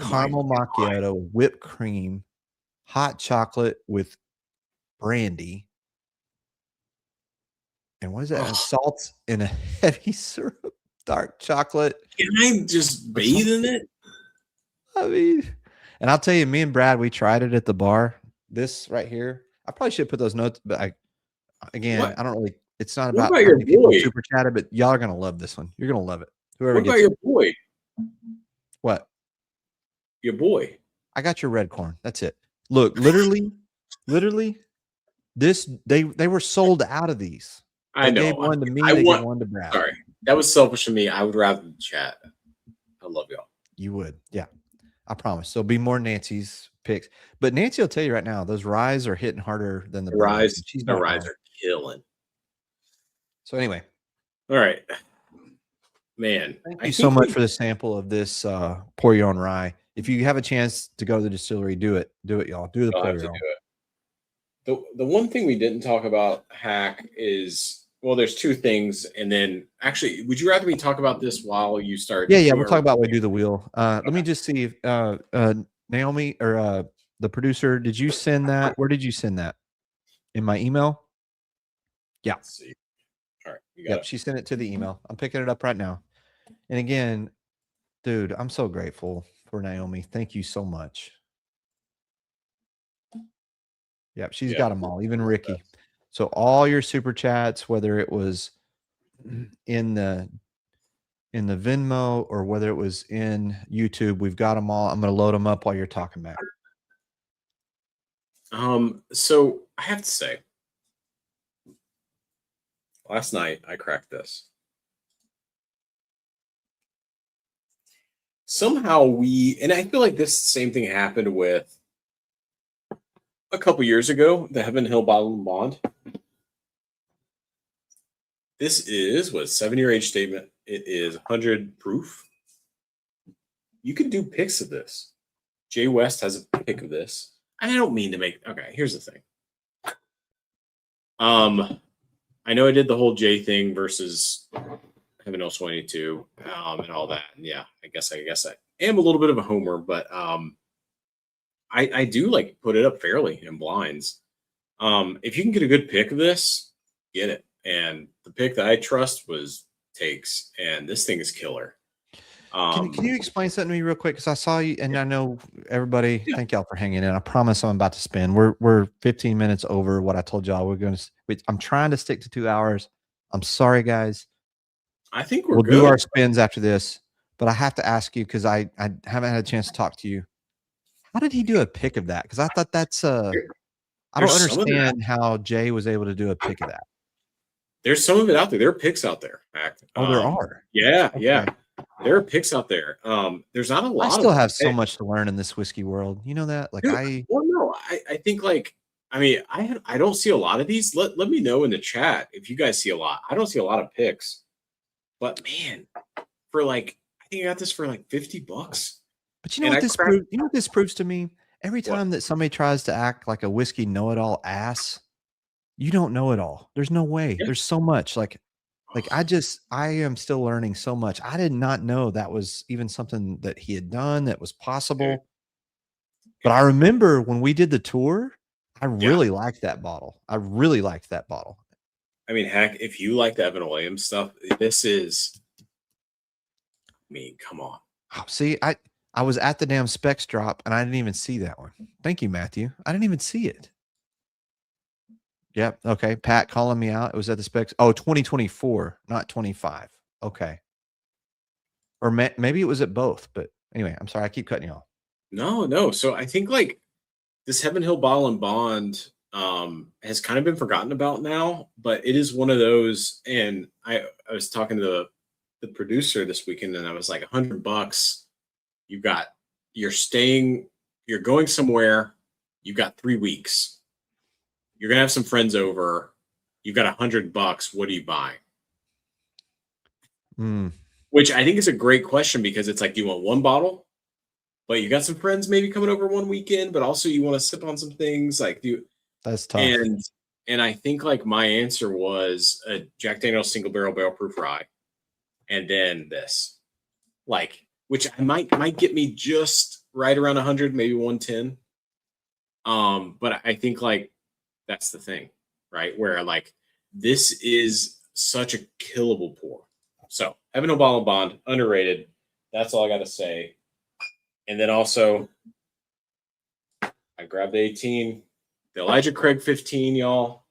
caramel macchiato, whipped cream, hot chocolate with brandy. And what is that? Salt in a heavy syrup, dark chocolate. Can I just bathe in it? I mean, and I'll tell you, me and Brad, we tried it at the bar. This right here, I probably should put those notes, but I don't really. It's not about how many people super chatted, but y'all are gonna love this one. You're gonna love it. Whoever what about your boy? What? Your boy. I got your red corn. That's it. Look, literally, this they were sold out of these. I know. Gave one to me. They gave one to Brad. Sorry, that was selfish of me. I would rather chat. I love y'all. You would, yeah. I promise. There'll be more Nancy's picks, but Nancy will tell you right now, those ryes are hitting harder than the ryes. The ryes are killing. So anyway, all right, man. Thank you so much for the sample of this pour your own rye. If you have a chance to go to the distillery, do it, y'all. Do the pour your own. The one thing we didn't talk about, Hack, is there's two things, and then actually, would you rather we talk about this while you start? Yeah, we'll talk about when we do the wheel. Let me just see if Naomi or the producer, did you send that? Where did you send that? In my email? Yeah. Let's see. All right. Yep, she sent it to the email. I'm picking it up right now. And again, dude, I'm so grateful for Naomi. Thank you so much. Yep, she's got them all, even Ricky. So all your super chats, whether it was in the Venmo or whether it was in YouTube, we've got them all. I'm going to load them up while you're talking, Matt. So I have to say, last night I cracked this. Somehow and I feel like this same thing happened with a couple years ago, the Heaven Hill Bottle and Bond. This is 7-year age statement. It is 100 proof. You can do pics of this. Jay West has a pic of this. I don't mean to make. Okay, here's the thing. I know I did the whole Jay thing versus Heaven Hill 22 and all that. And yeah, I guess I am a little bit of a homer, but I do like put it up fairly in blinds. If you can get a good pick of this, get it. And the pick that I trust was Takes, and this thing is killer. Can you explain something to me real quick? Because I saw you, and I know everybody. Yeah. Thank y'all for hanging in. I promise I'm about to spin. We're 15 minutes over what I told y'all. We're going to. I'm trying to stick to 2 hours. I'm sorry, guys. I think we'll do our spins after this, but I have to ask you because I haven't had a chance to talk to you. How did he do a pick of that? Because I thought that's I don't understand how Jay was able to do a pick of that. There's some of it out there. There are picks out there. Oh, there are. Yeah, okay. Yeah. There are picks out there. There's not a lot. I still have so much to learn in this whiskey world. You know that? Like I think like I mean, I don't see a lot of these. Let me know in the chat if you guys see a lot. I don't see a lot of picks, but man, for like I think I got this for like $50. But you know And what I this cracked proves? You know what this proves to me? Every what? time that somebody tries to act like a whiskey know-it-all ass, you don't know it all. There's no way. Yeah. There's so much. Like I am still learning so much. I did not know that was even something that he had done that was possible. But I remember when we did the tour, I really liked that bottle. I really liked that bottle. I mean, heck, if you like the Evan Williams stuff, this is. I mean, come on. Oh, see, I was at the damn specs drop and I didn't even see that one. Thank you, Matthew. I didn't even see it. Yep. Okay. Pat calling me out. It was at the specs. Oh, 2024, not 25. Okay. Or maybe it was at both. But anyway, I'm sorry. I keep cutting you off. No. So I think like this Heaven Hill Bottle and Bond has kind of been forgotten about now, but it is one of those. And I was talking to the producer this weekend, and I was like, $100. You're going somewhere. You've got 3 weeks. You're gonna have some friends over. You've got $100. What are you buying? Which I think is a great question because it's like, do you want one bottle, but you got some friends maybe coming over one weekend, but also you want to sip on some things like That's tough. And I think like my answer was a Jack Daniel's single barrel proof rye, and then this, like, which I might get me just right around 100, maybe 110. But I think like that's the thing, right? Where like this is such a killable pour. So Heaven Hill Bottle and Bond, underrated. That's all I got to say. And then also, I grabbed the 18, the Elijah Craig 15, y'all.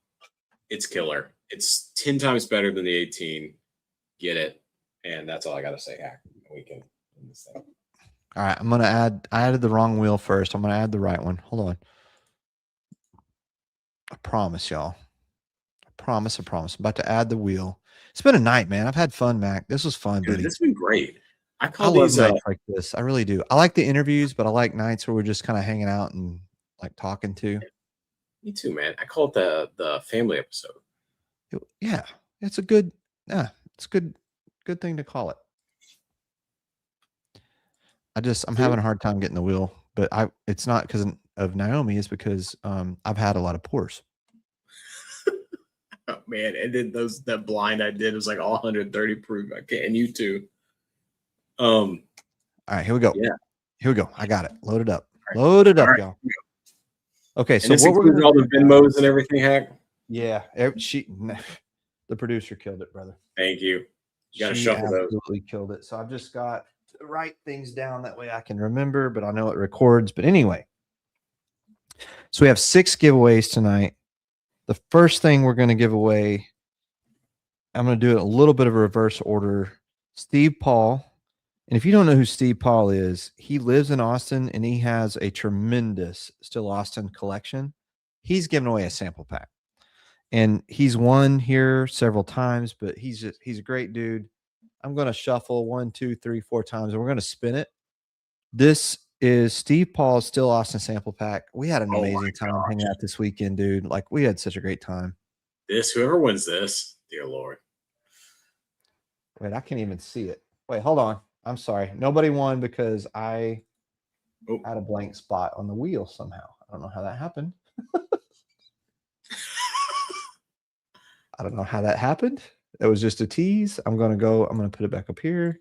It's killer. It's 10 times better than the 18. Get it. And that's all I got to say. Hack. We can end this thing. All right. I'm going to add, I added the wrong wheel first. I'm going to add the right one. Hold on. I promise, y'all. I promise. I'm about to add the wheel. It's been a night, man. I've had fun, Mac. This was fun, buddy. This has been great. I love nights like this. I really do. I like the interviews, but I like nights where we're just kind of hanging out and like talking too. Me too, man. I call it the family episode. Yeah, it's a good. Yeah, it's a good thing to call it. I'm having a hard time getting the wheel, but it's not because of Naomi. It's because I've had a lot of pours. Oh man, and then that blind I did was like all 130 proof. I can't. And you too. All right, here we go. Yeah, here we go. I got it. Load it up. Right. Load it up, y'all. Okay, so what we're gonna all the Venmos and everything, Hack. Yeah, the producer killed it, brother. Thank you. You got to shuffle those. Absolutely killed it. So I've just got to write things down that way I can remember, but I know it records. But anyway, so we have 6 giveaways tonight. The first thing we're going to give away, I'm going to do it a little bit of a reverse order. Steve Paul. And if you don't know who Steve Paul is, he lives in Austin and he has a tremendous Still Austin collection. He's given away a sample pack. And he's won here several times, but he's a great dude. I'm going to shuffle 1, 2, 3, 4 times, and we're going to spin it. This is Steve Paul's Still Austin sample pack. We had an amazing time hanging out this weekend, dude. Like, we had such a great time. Whoever wins this, dear Lord. Wait, I can't even see it. Wait, hold on. I'm sorry. Nobody won because I had a blank spot on the wheel somehow. I don't know how that happened. I don't know how that happened. It was just a tease. I'm going to put it back up here.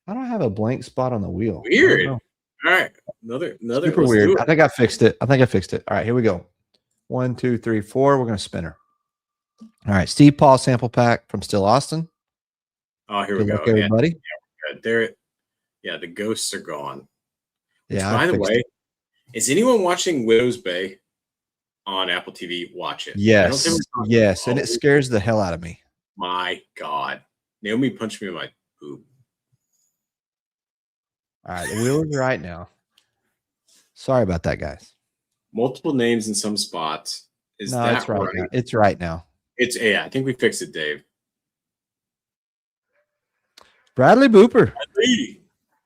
I don't have a blank spot on the wheel. Weird. All right. Another super weird. I think I fixed it. All right, here we go. 1, 2, 3, 4. We're going to spin her. All right. Steve Paul sample pack from Still Austin. Oh, here we go. Everybody. Yeah, the ghosts are gone. Yeah. By the way, is anyone watching Widow's Bay on Apple TV? Watch it. Yes. Yes. And it scares the hell out of me. My God. Naomi punched me in my boob. All right. The wheel is right now. Sorry about that, guys. Multiple names in some spots. It's right now. It's right now. I think we fixed it, Dave. Bradley Booper. Bradley.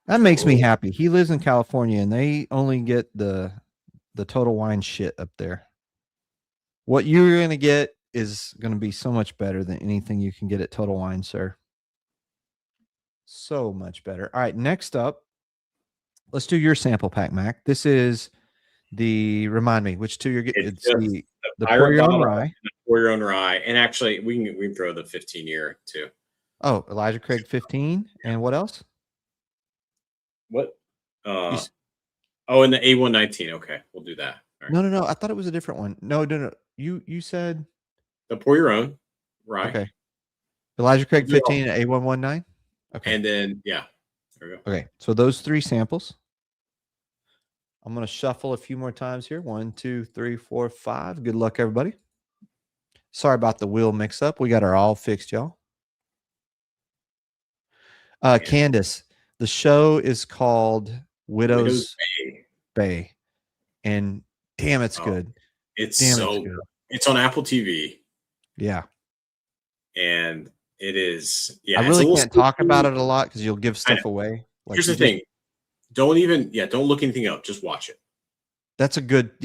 That makes me happy. He lives in California, and they only get the Total Wine shit up there. What you're going to get is going to be so much better than anything you can get at Total Wine, sir. So much better. All right, next up, let's do your sample pack, Mac. This is remind me which two you're getting. It's the pour your own rye. Pour your own rye. And actually, we can throw the 15-year too. Oh, Elijah Craig 15. And what else? What? And the A119. Okay, we'll do that. Right. No. I thought it was a different one. No. You said the pour your own rye. Okay. Elijah Craig 15 and A119. Okay. And then there we go. Okay. So those 3 samples. I'm going to shuffle a few more times here. 1, 2, 3, 4, 5. Good luck, everybody. Sorry about the wheel mix up. We got our all fixed, y'all. Candace, the show is called Widow's Bay. And damn, it's good. It's good. It's on Apple TV. Yeah. And it is. Yeah. I really can't talk about it a lot because you'll give stuff away. Like, here's the thing. Don't look anything up. Just watch it. That's a good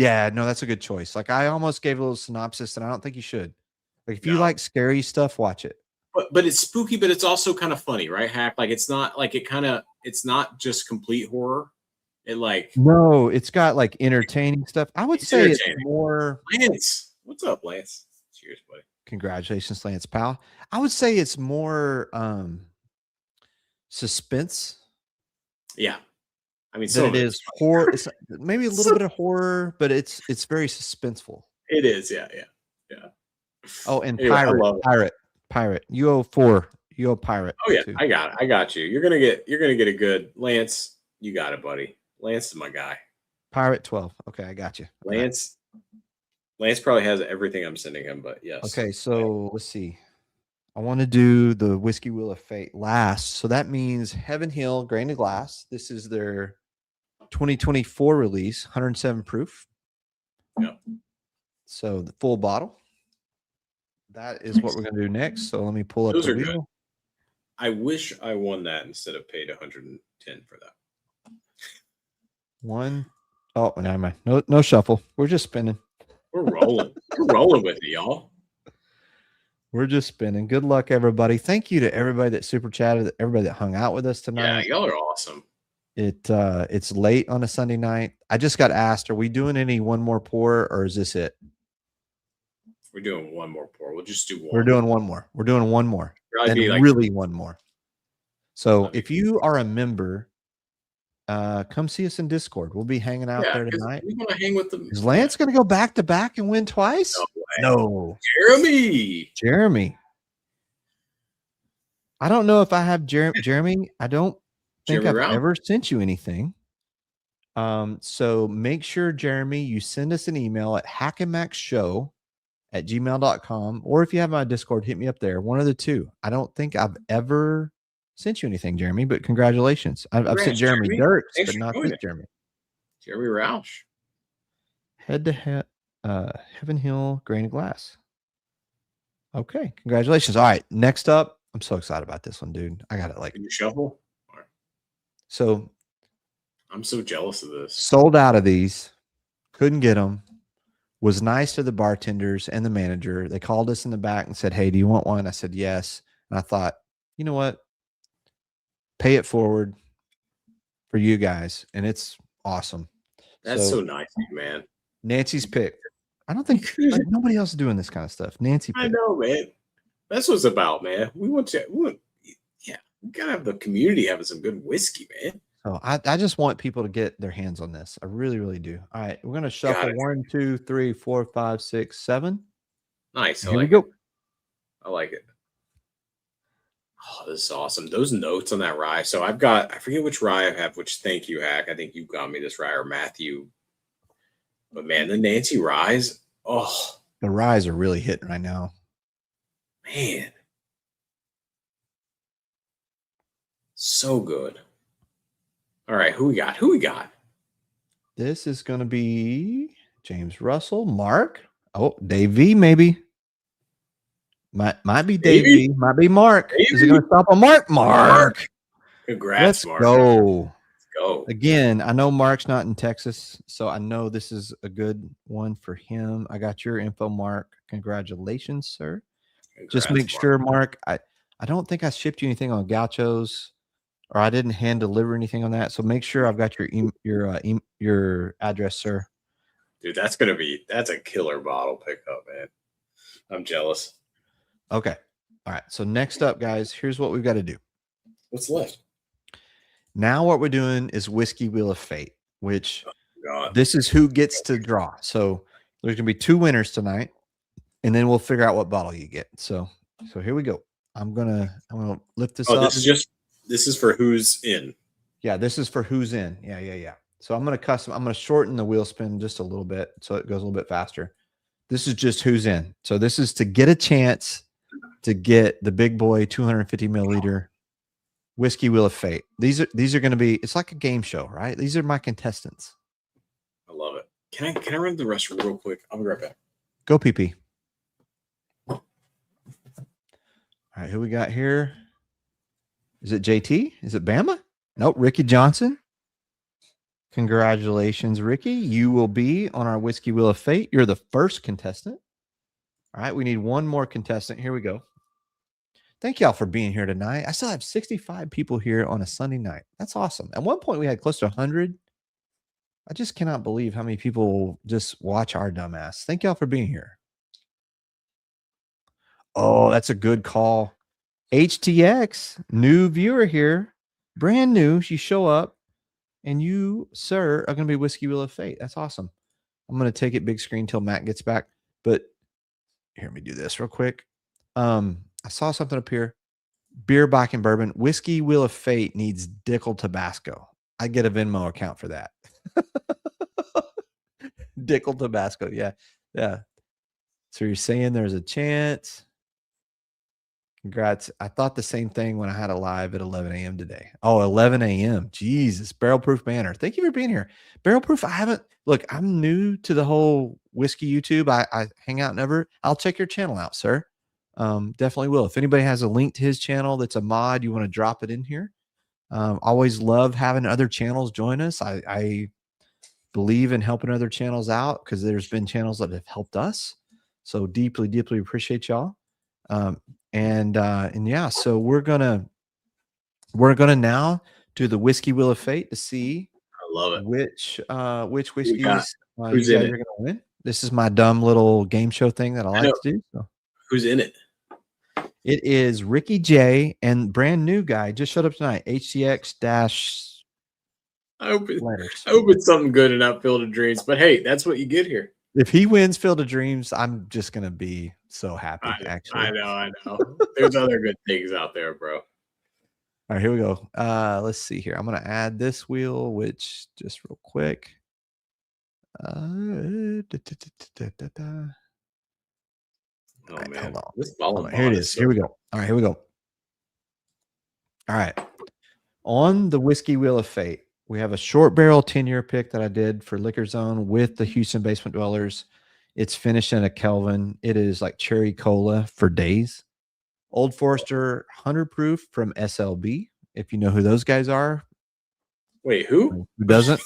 choice. Like, I almost gave a little synopsis, and I don't think you should. Like, if you like scary stuff, watch it. But it's spooky, but it's also kind of funny, right, Hack? Like, it's not like it's not just complete horror. No, it's got like entertaining stuff. I would say it's more. Lance, what's up, Lance? Cheers, buddy. Congratulations, Lance, pal. I would say it's more suspense. Yeah. I mean, it is horror. It's maybe a little bit of horror, but it's very suspenseful. It is, yeah. Oh, and pirate. You owe 4. You owe pirate. Oh yeah, too. I got you. You're gonna get a good Lance. You got it, buddy. Lance is my guy. Pirate 12. Okay, I got you. Lance probably has everything I'm sending him, but yes. Okay, so let's see. I want to do the Whiskey Wheel of Fate last. So that means Heaven Hill Grain to Glass. This is their 2024 release, 107 proof. Yeah. So the full bottle. That is what we're going to do next. So let me pull up the wheel. Good. I wish I won that instead of paid 110 for that. Oh, never mind. No shuffle. We're just spinning. We're rolling. We're rolling with it, y'all. We're just spinning. Good luck, everybody. Thank you to everybody that super chatted, everybody that hung out with us tonight. Yeah, y'all are awesome. It's late on a Sunday night. I just got asked, are we doing any one more pour, or is this it? We're doing one more pour. We'll just do one. We're doing one more. We're doing one more. And really one more. So if you are a member, come see us in Discord. We'll be hanging out there tonight. We want to hang with them. Is Lance going to go back to back and win twice? No. Jeremy. I don't know if I have Jeremy. I don't think I've ever sent you anything. So make sure, Jeremy, you send us an email at hackandmaxshow@gmail.com, or if you have my Discord, hit me up there. One of the two. I don't think I've ever sent you anything, Jeremy, but congratulations. I've sent Jeremy Dirks, but not this Jeremy. Jeremy Roush. Head to head, Heaven Hill Grain of Glass. Okay, congratulations. All right, next up, I'm so excited about this one, dude. I got it like. Can you shuffle? So, I'm so jealous of this. Sold out of these. Couldn't get them. Was nice to the bartenders and the manager. They called us in the back and said, "Hey, do you want one?" I said, "Yes." And I thought, you know what? Pay it forward for you guys. And it's awesome. That's so nice, man. Nancy's pick. I don't think nobody else is doing this kind of stuff. Nancy pick. I know, man. That's what it's about, man. We gotta have the community having some good whiskey, man. So I just want people to get their hands on this. I really, really do. All right, we're gonna shuffle 1, 2, 3, 4, 5, 6, 7. Nice. Here we go. I like it. Oh, this is awesome. Those notes on that rye. So I forget which rye I have, which thank you, Hack. I think you got me this rye, or Matthew. But man, the Nancy ryes. Oh, the ryes are really hitting right now. Man. So good. All right, who we got? This is going to be James Russell, Mark. Oh, Dave V, maybe. Might be Dave V, might be Mark. Is it going to stop on Mark? Mark. Congrats, Let's go. go. Again, I know Mark's not in Texas, so I know this is a good one for him. I got your info, Mark. Congratulations, sir. Just Congrats, make sure, Mark, I don't think I shipped you anything on Gauchos, or I didn't hand deliver anything on that. So make sure I've got your address, sir. Dude, that's a killer bottle pickup, man. I'm jealous. Okay. All right. So next up, guys, here's what we've got to do. What's left? Now what we're doing is Whiskey Wheel of Fate, which God. this is who gets to draw. So there's gonna be 2 winners tonight, and then we'll figure out what bottle you get. So here we go. I'm gonna lift this up. This is for who's in. Yeah, this is for who's in. Yeah. So I'm gonna shorten the wheel spin just a little bit so it goes a little bit faster. This is just who's in. So this is to get a chance to get the big boy 250 milliliter Whiskey Wheel of Fate. These are going to be, it's like a game show, right? These are my contestants. I love it. Can I run the rest real quick? I'll be right back. Go PP. All right, who we got here? Is it JT? Is it Bama? Nope, Ricky Johnson. Congratulations, Ricky. You will be on our Whiskey Wheel of Fate. You're the first contestant. All right, we need one more contestant. Here we go. Thank y'all for being here tonight. I still have 65 people here on a Sunday night. That's awesome. At one point, we had close to 100. I just cannot believe how many people just watch our dumbass. Thank y'all for being here. Oh, that's a good call. HTX, new viewer here. Brand new. You show up, and you, sir, are going to be Whiskey Wheel of Fate. That's awesome. I'm going to take it big screen till Matt gets back. But here, let me do this real quick. I saw something up here. Beer, Bach, and Bourbon. Whiskey Wheel of Fate needs Dickel Tabasco. I get a Venmo account for that. Dickel Tabasco. Yeah. So you're saying there's a chance. Congrats. I thought the same thing when I had a live at 11 a.m. today. Oh, 11 a.m. Jesus. Barrel Proof Banner. Thank you for being here. Barrel Proof, I'm new to the whole whiskey YouTube. I hang out never. I'll check your channel out, sir. Definitely will. If anybody has a link to his channel that's a mod, you want to drop it in here. Always love having other channels join us. I believe in helping other channels out because there's been channels that have helped us. So deeply, deeply appreciate y'all. And yeah, so we're gonna now do the Whiskey Wheel of Fate to see I love it. which whiskeys you guys are it? gonna win. This is my dumb little game show thing that I like to do. So. Who's in it? It is Ricky J and brand new guy just showed up tonight. HCX dash. I hope it's something good and not Field of Dreams. But hey, that's what you get here. If he wins Field of Dreams, I'm just gonna be so happy. I know. There's other good things out there, bro. All right, here we go. Let's see here. I'm gonna add this wheel, which just real quick. Oh, right, man. Hold on. Here it is. Here we go. All right, here we go. All right. On the Whiskey Wheel of Fate, we have a short barrel 10-year pick that I did for Liquor Zone with the Houston Basement Dwellers. It's finished in a Kelvin. It is like cherry cola for days. Old Forester 100 proof from SLB. If you know who those guys are. Wait, who? Who doesn't?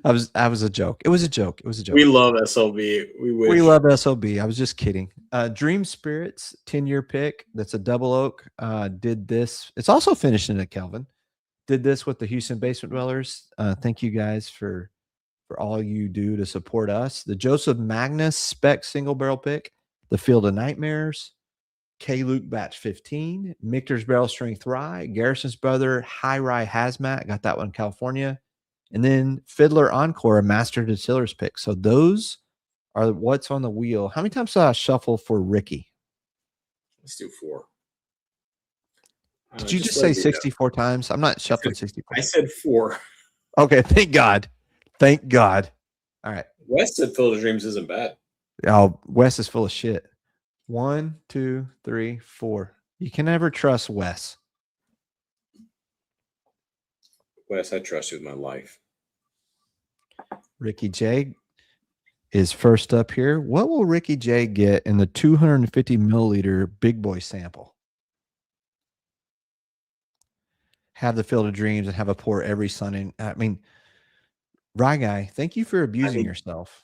I was a joke. It was a joke. We love SLB. We love SLB. I was just kidding. Dream Spirits 10-year pick. That's a double oak. Did this. It's also finished in a Kelvin. Did this with the Houston Basement Dwellers. Thank you guys for all you do to support us. The Joseph Magnus spec single barrel pick. The Field of Nightmares. K. Luke batch 15. Michter's Barrel Strength Rye. Garrison's Brother High Rye Hazmat. Got that one in California. And then Fiddler Encore, a Master Distiller's pick. So those are what's on the wheel. How many times did I shuffle for Ricky? Let's do 4. Did you just say 64 times? I'm not shuffling 64. I said 4. Okay, thank God. Thank God. All right. Wes said Field of Dreams isn't bad. Oh, Wes is full of shit. 1, 2, 3, 4. You can never trust Wes. Wes, I trust you with my life. Ricky J is first up here. What will Ricky J get in the 250 milliliter big boy sample? have the Field of Dreams and have a pour every Sunday. I mean, Rye Guy, thank you for abusing yourself.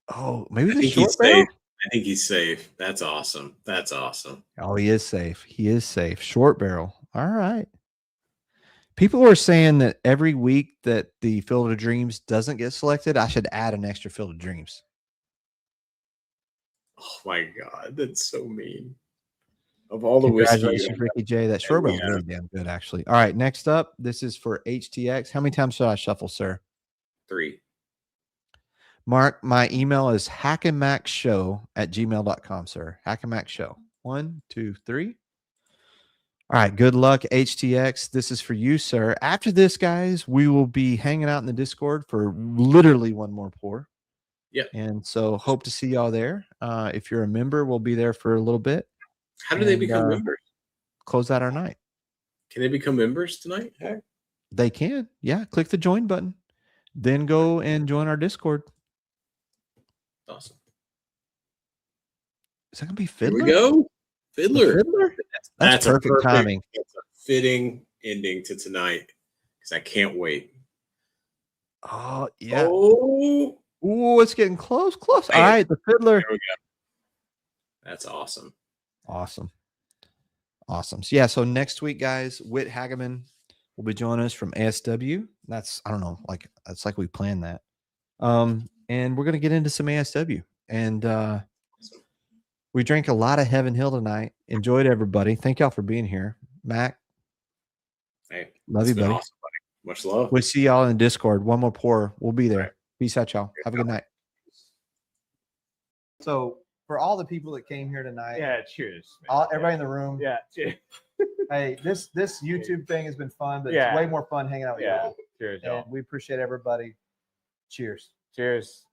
Oh, maybe the short barrel? I think he's safe. That's awesome. That's awesome. Oh, he is safe. He is safe. Short barrel. All right. People are saying that every week that the Field of Dreams doesn't get selected, I should add an extra Field of Dreams. Oh my God, that's so mean. Of all the whiskey, Congratulations, Ricky J. That short barrel is really damn good, actually. All right, next up, this is for HTX. How many times should I shuffle, sir? 3. Mark, my email is hackandmacshow@gmail.com, sir. Hackandmacshow. 1, 2, 3. All right, good luck, HTX. This is for you, sir. After this, guys, we will be hanging out in the Discord for literally one more pour. Yeah. And so hope to see y'all there. If you're a member, we'll be there for a little bit. How do they become members? Close out our night. Can they become members tonight? Heck? They can. Yeah, click the join button. Then go and join our Discord. Awesome. Is that going to be Fiddler? Here we go. Fiddler. That's perfect timing. That's a fitting ending to tonight because I can't wait. Oh, yeah. Oh, it's getting close. All right, the Fiddler. There we go. That's awesome. Awesome. So, yeah, so next week, guys, Whit Hageman will be joining us from ASW. That's, I don't know, it's like we planned that. And we're going to get into some ASW. And we drank a lot of Heaven Hill tonight. Enjoyed everybody. Thank y'all for being here. Mac. Hey, love you, buddy. Awesome, buddy. Much love. We'll see y'all in the Discord. One more pour. We'll be there. Right. Peace out, y'all. Have a good night. So, for all the people that came here tonight, cheers. Everybody in the room. Cheers. Hey, this YouTube thing has been fun, but it's way more fun hanging out with you. Cheers, y'all. And we appreciate everybody. Cheers. Cheers.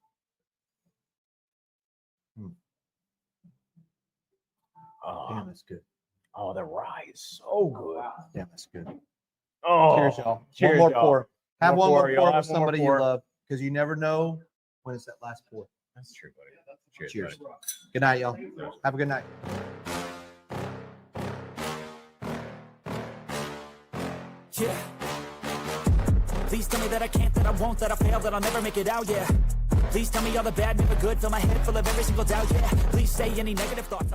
Oh, damn, that's good. Oh, the rye is so good. Damn, that's good. Oh, cheers, y'all. Cheers, one more pour. Have one more pour with somebody you love, because you never know when it's that last pour. That's true, buddy. Cheers. Good night, y'all. Have a good night. Yeah. Please tell me that I can't, that I won't, that I fail, that I'll never make it out, yeah. Please tell me all the bad, never good, fill my head full of every single doubt, yeah. Please say any negative thoughts.